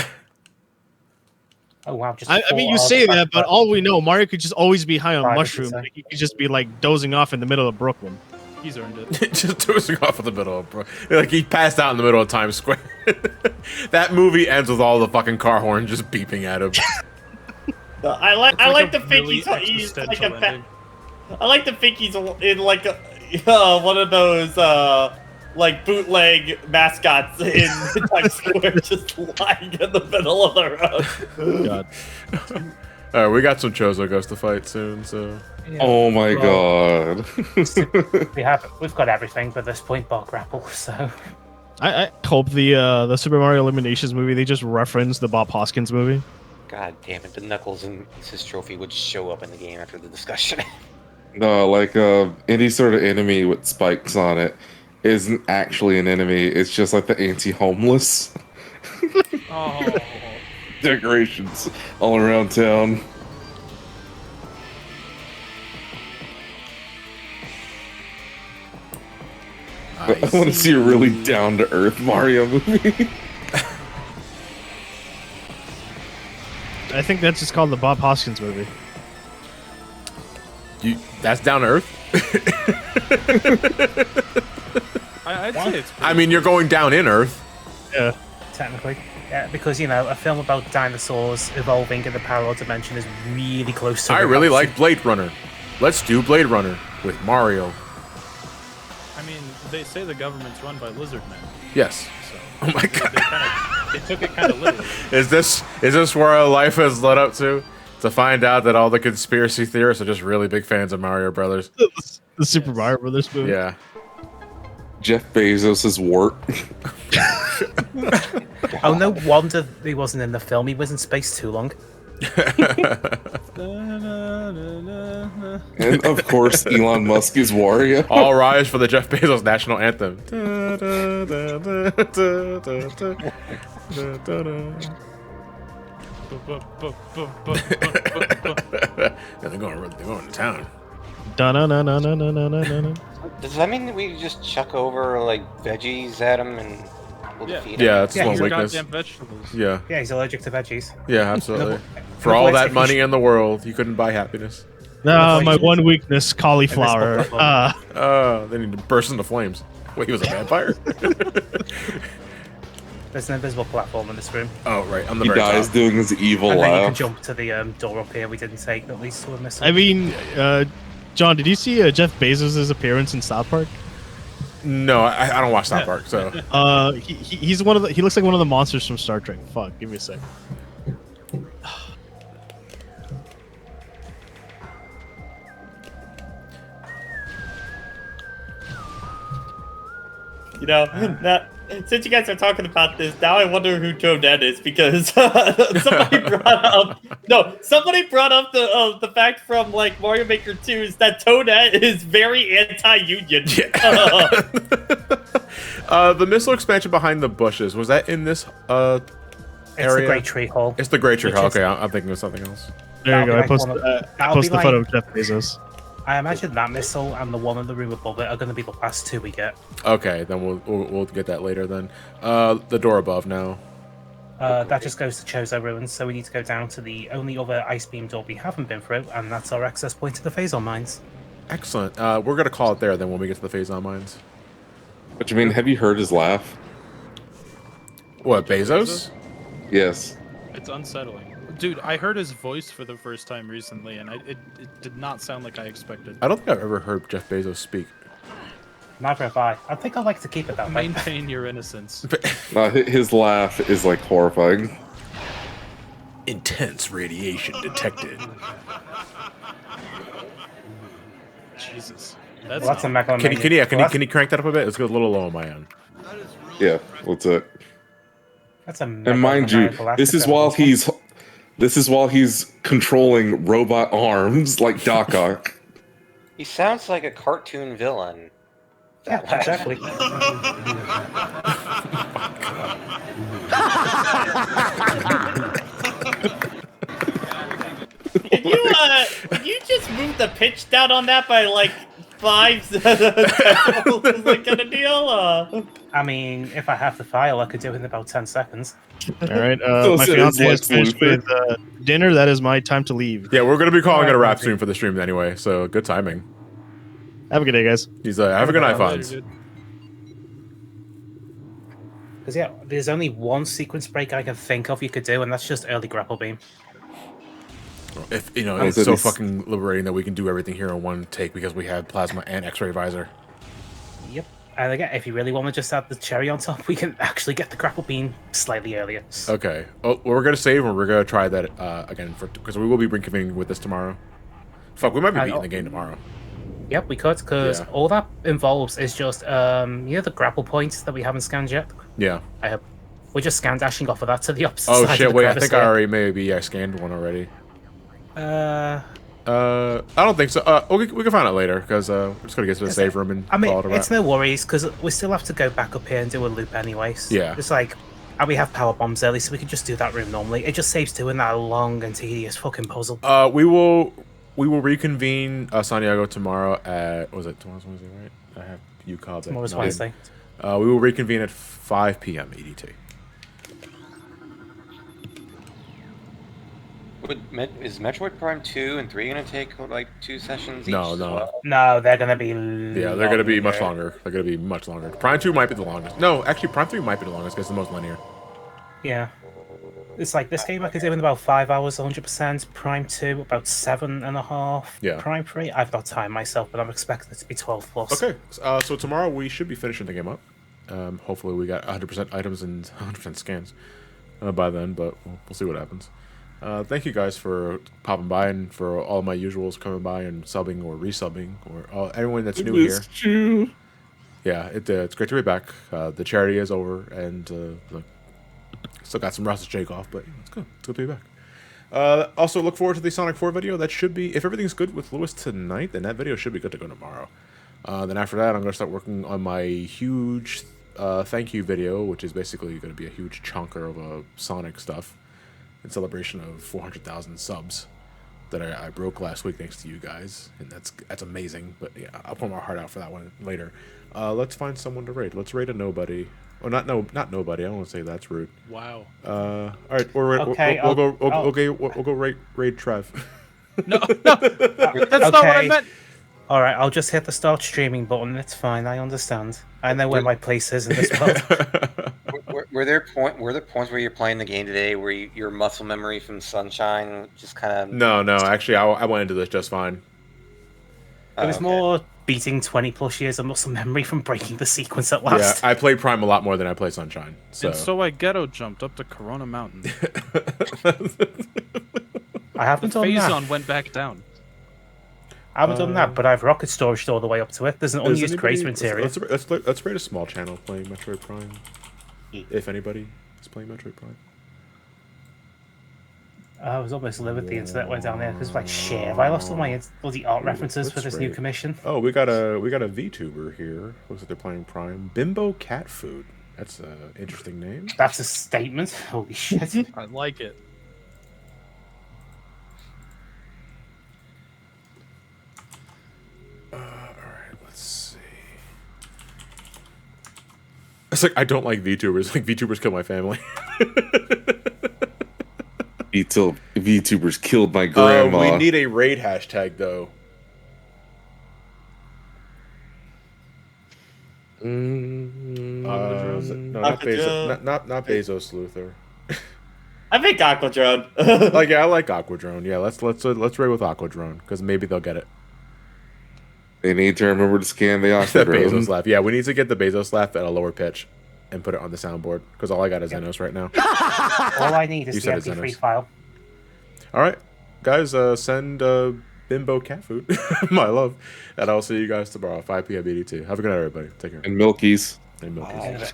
S2: Oh wow! Just
S6: I mean, you say that, but all we know, Mario could just always be high on
S2: Right,
S6: mushrooms.
S2: exactly.
S6: He could just be dozing off in the middle of Brooklyn.
S3: He's earned it.
S1: Just dozing off in the middle of, bro. Like he passed out in the middle of Times Square. That movie ends with all the fucking car horns just beeping at him.
S4: I like to think
S3: really
S4: he's like
S3: existential ending.
S4: I like to think he's in one of those bootleg mascots in Times Square, just lying in the middle of the road.
S6: God.
S1: All right, we got some Chozo Ghost to fight soon, so.
S8: Oh my god.
S2: We've got everything by this point, bar grapple. So
S6: I hope the Super Mario Eliminations movie they just reference the Bob Hoskins movie.
S9: God damn it, the Knuckles and his trophy would show up in the game after the discussion.
S8: No, any sort of enemy with spikes on it isn't actually an enemy. It's just the anti-homeless
S3: Oh.
S8: decorations all around town. I want to see a really down to earth Mario movie.
S6: I think that's just called the Bob Hoskins movie.
S1: That's down to earth.
S3: I'd say it's.
S1: I mean, you're going down in Earth.
S6: Yeah.
S2: Technically. Yeah, because, you know, a film about dinosaurs evolving in the parallel dimension is really close to
S1: I really
S2: reality.
S1: like Blade Runner. Let's do Blade Runner with Mario.
S3: I mean, they say the government's run by lizard men.
S1: Yes.
S3: So
S1: Oh my god.
S3: they took it kind of literally.
S1: Is this where our life has led up to? To find out that all the conspiracy theorists are just really big fans of Mario Brothers.
S6: The Super Mario Brothers movie.
S1: Yeah.
S8: Jeff Bezos' wart.
S2: Oh, no wonder he wasn't in the film. He was in space too long.
S8: And of course, Elon Musk is Wario.
S1: All rise for the Jeff Bezos national anthem. Yeah, they're going to town.
S6: Da-na-na-na-na-na-na-na.
S9: Does that mean that we just chuck over like veggies at him and we'll
S3: Yeah.
S9: defeat him?
S1: Yeah, that's
S2: Yeah,
S1: one
S2: he's a
S1: weakness.
S3: Goddamn vegetables.
S1: Yeah,
S2: Yeah, he's allergic to veggies.
S1: yeah, absolutely. For
S2: No,
S1: all
S2: but
S1: that
S2: if
S1: money
S2: you-
S1: in the world, you couldn't buy happiness.
S6: No, my one weakness, cauliflower.
S1: They need to burst into flames. Wait, he was a vampire?
S2: There's an invisible platform in this room.
S1: Oh, right, on the
S8: He
S1: very
S8: dies
S1: top.
S8: doing his evil
S2: And then you can
S8: laugh.
S2: jump to the door up here we didn't take, at least to a missile.
S6: I mean, John, did you see Jeff Bezos' appearance in South Park?
S1: No, I don't watch South Park, so.
S6: He's one of the. He looks like one of the monsters from Star Trek. Fuck, give me a sec.
S4: You know, since you guys are talking about this, now I wonder who Toadette is because somebody brought up the fact from like Mario Maker 2 is that Toadette is very anti-union.
S1: The missile expansion behind the bushes, was that in this area?
S2: It's the Great Tree Hall.
S1: It's the Great Tree
S2: Which
S1: Hall.
S2: is-
S1: Okay, I'm thinking of something else.
S6: There you go. I
S2: That'll be like
S6: posted the
S2: one
S6: photo
S2: of-
S6: of Jeff Bezos.
S2: I imagine that missile and the one in the room above it are going to be the last two we get.
S1: Okay, then we'll get that later then. The door above now.
S2: That just goes to Chozo Ruins, so we need to go down to the only other ice beam door we haven't been through, and that's our access point to the Phazon mines.
S1: Excellent. We're gonna call it there then when we get to the Phazon mines.
S8: But you mean, have you heard his laugh?
S1: What, Bezos?
S8: Yes.
S3: It's unsettling. Dude, I heard his voice for the first time recently, and it did not sound like I expected.
S1: I don't think I've ever heard Jeff Bezos speak.
S2: Neither have I. I think I'd like to keep it that way.
S3: Maintain your innocence.
S8: His laugh is like horrifying.
S1: Intense radiation detected.
S3: Jesus.
S2: Well, that's a Mega
S1: Can you crank that up a bit? It's a little low on my end.
S8: Yeah, what's it?
S2: That's a
S8: And mind you, this is while he's controlling robot arms like Doc Ock.
S9: He sounds like a cartoon villain.
S2: Yeah, exactly.
S4: Can you just move the pitch down on that by like 5 decibels? Like kind of deal?
S2: I mean, if I have the file, I could do it in about 10 seconds.
S6: All right,
S8: So
S6: my
S8: it is
S6: fiance
S8: like
S6: has finished with dinner. That is my time to leave.
S1: Yeah, we're gonna be calling it a wrap soon for the stream anyway, so good timing.
S6: Have a good day, guys.
S1: He's have a good night,
S3: Later,
S1: Fonz.
S3: dude.
S2: Because, yeah, there's only one sequence break I can think of you could do, and that's just early grapple beam.
S1: If you know,
S8: Oh,
S1: it's
S8: so
S1: so
S8: this-
S1: fucking liberating that we can do everything here in one take because we have plasma and X-ray visor.
S2: Yep. And again, if you really want to just add the cherry on top, we can actually get the grapple beam slightly earlier.
S1: Okay. Oh, well, we're gonna save and we're gonna try that again because we will be reconvening with this tomorrow. Fuck, we might be beating the game tomorrow.
S2: Yep, we could, because
S1: Yeah.
S2: all that involves is just, the grapple points that we haven't scanned yet.
S1: Yeah.
S2: I hope. We're just scan dashing off of that to the opposite
S1: Oh
S2: side
S1: shit!
S2: of the
S1: Wait, I
S2: crevice
S1: think I
S2: here.
S1: already maybe scanned one already.
S2: Uh,
S1: I don't think so. We can find out later because we're just gonna get to the save room and
S2: I mean,
S1: call it a wrap.
S2: it's no worries, because we still have to go back up here and do a loop anyways.
S1: Yeah.
S2: It's like, and we have power bombs early, so we can just do that room normally. It just saves doing that long and tedious fucking puzzle.
S1: We will reconvene Santiago tomorrow at, was it tomorrow's Wednesday, right? I have UCOB.
S2: Tomorrow's Wednesday.
S1: We will reconvene at 5 p.m. EDT.
S9: Is Metroid Prime 2 and 3 going to take like 2 sessions each?
S1: No,
S9: as
S1: no.
S9: well?
S2: No, they're gonna be.
S1: Yeah, they're going to be much longer. They're going to be much longer. Prime 2 might be the longest. No, actually, Prime 3 might be the longest because it's the most linear.
S2: Yeah. It's like this game I could do in about 5 hours, 100%. Prime 2, about 7.5.
S1: Yeah.
S2: Prime 3, I've not timed myself, but I'm expecting it to be 12 plus.
S1: Okay, so tomorrow we should be finishing the game up. Hopefully we got 100% items and 100% scans by then, but we'll see what happens. Thank you guys for popping by and for all my usuals coming by and subbing or resubbing or everyone that's new here.
S6: True.
S1: Yeah, it's great to be back. The charity is over and look, still got some rust to shake off, but it's good. It's good to be back. Also, look forward to the Sonic 4 video. That should be, if everything's good with Lewis tonight, then that video should be good to go tomorrow. Then after that, I'm going to start working on my huge thank you video, which is basically going to be a huge chunker of Sonic stuff in celebration of 400,000 subs that I broke last week thanks to you guys, and that's amazing. But yeah, I'll put my heart out for that one later. Let's find someone to raid. Let's raid a nobody. Or not nobody. I don't want to say that's rude.
S3: Wow.
S1: All right, we'll go raid Trev.
S3: No, that's not what I meant.
S2: Alright, I'll just hit the start streaming button. It's fine, I understand. I know where my place is in this world.
S9: Were there points where you're playing the game today where your muscle memory from Sunshine just kind of...
S1: No, actually, I went into this just fine.
S2: It was more beating 20 plus years of muscle memory from breaking the sequence at last.
S1: Yeah, I played Prime a lot more than I played Sunshine.
S3: And so I ghetto jumped up to Corona Mountain.
S2: I haven't done that.
S3: Phazon went back down.
S2: I haven't done that, but I've rocket storaged all the way up to it. There's an unused crater interior.
S1: Let's rate a small channel playing Metroid Prime. If anybody is playing Metroid Prime.
S2: I was almost livid the internet went down there because like shit. Have I lost all my bloody art references for this new commission?
S1: Oh, we got a VTuber here. Looks like they're playing Prime. Bimbo Cat Food. That's an interesting name.
S2: That's a statement. Holy shit.
S3: I like it.
S1: Alright, let's see. It's like, I don't like VTubers. Like, VTubers kill my family.
S8: VTubers killed my grandma.
S1: We need a raid hashtag, though. No, not Bezos. Not Bezos Luther.
S4: I think Aquadrone.
S1: I like Aquadrone. Yeah, let's raid with Aquadrone because maybe they'll get it.
S8: They need to remember to scan the
S1: The
S8: Aquadrone.
S1: Bezos laugh. Yeah, we need to get the Bezos laugh at a lower pitch and put it on the soundboard because all I got is Xenos right now.
S2: All I need is the MP3 file.
S1: All right, guys, send Bimbo Cat Food my love, and I'll see you guys tomorrow, 5 p.m. EDT. Have a good night, everybody. Take care.
S8: And Milkies.
S1: And Milkies.
S2: Bye.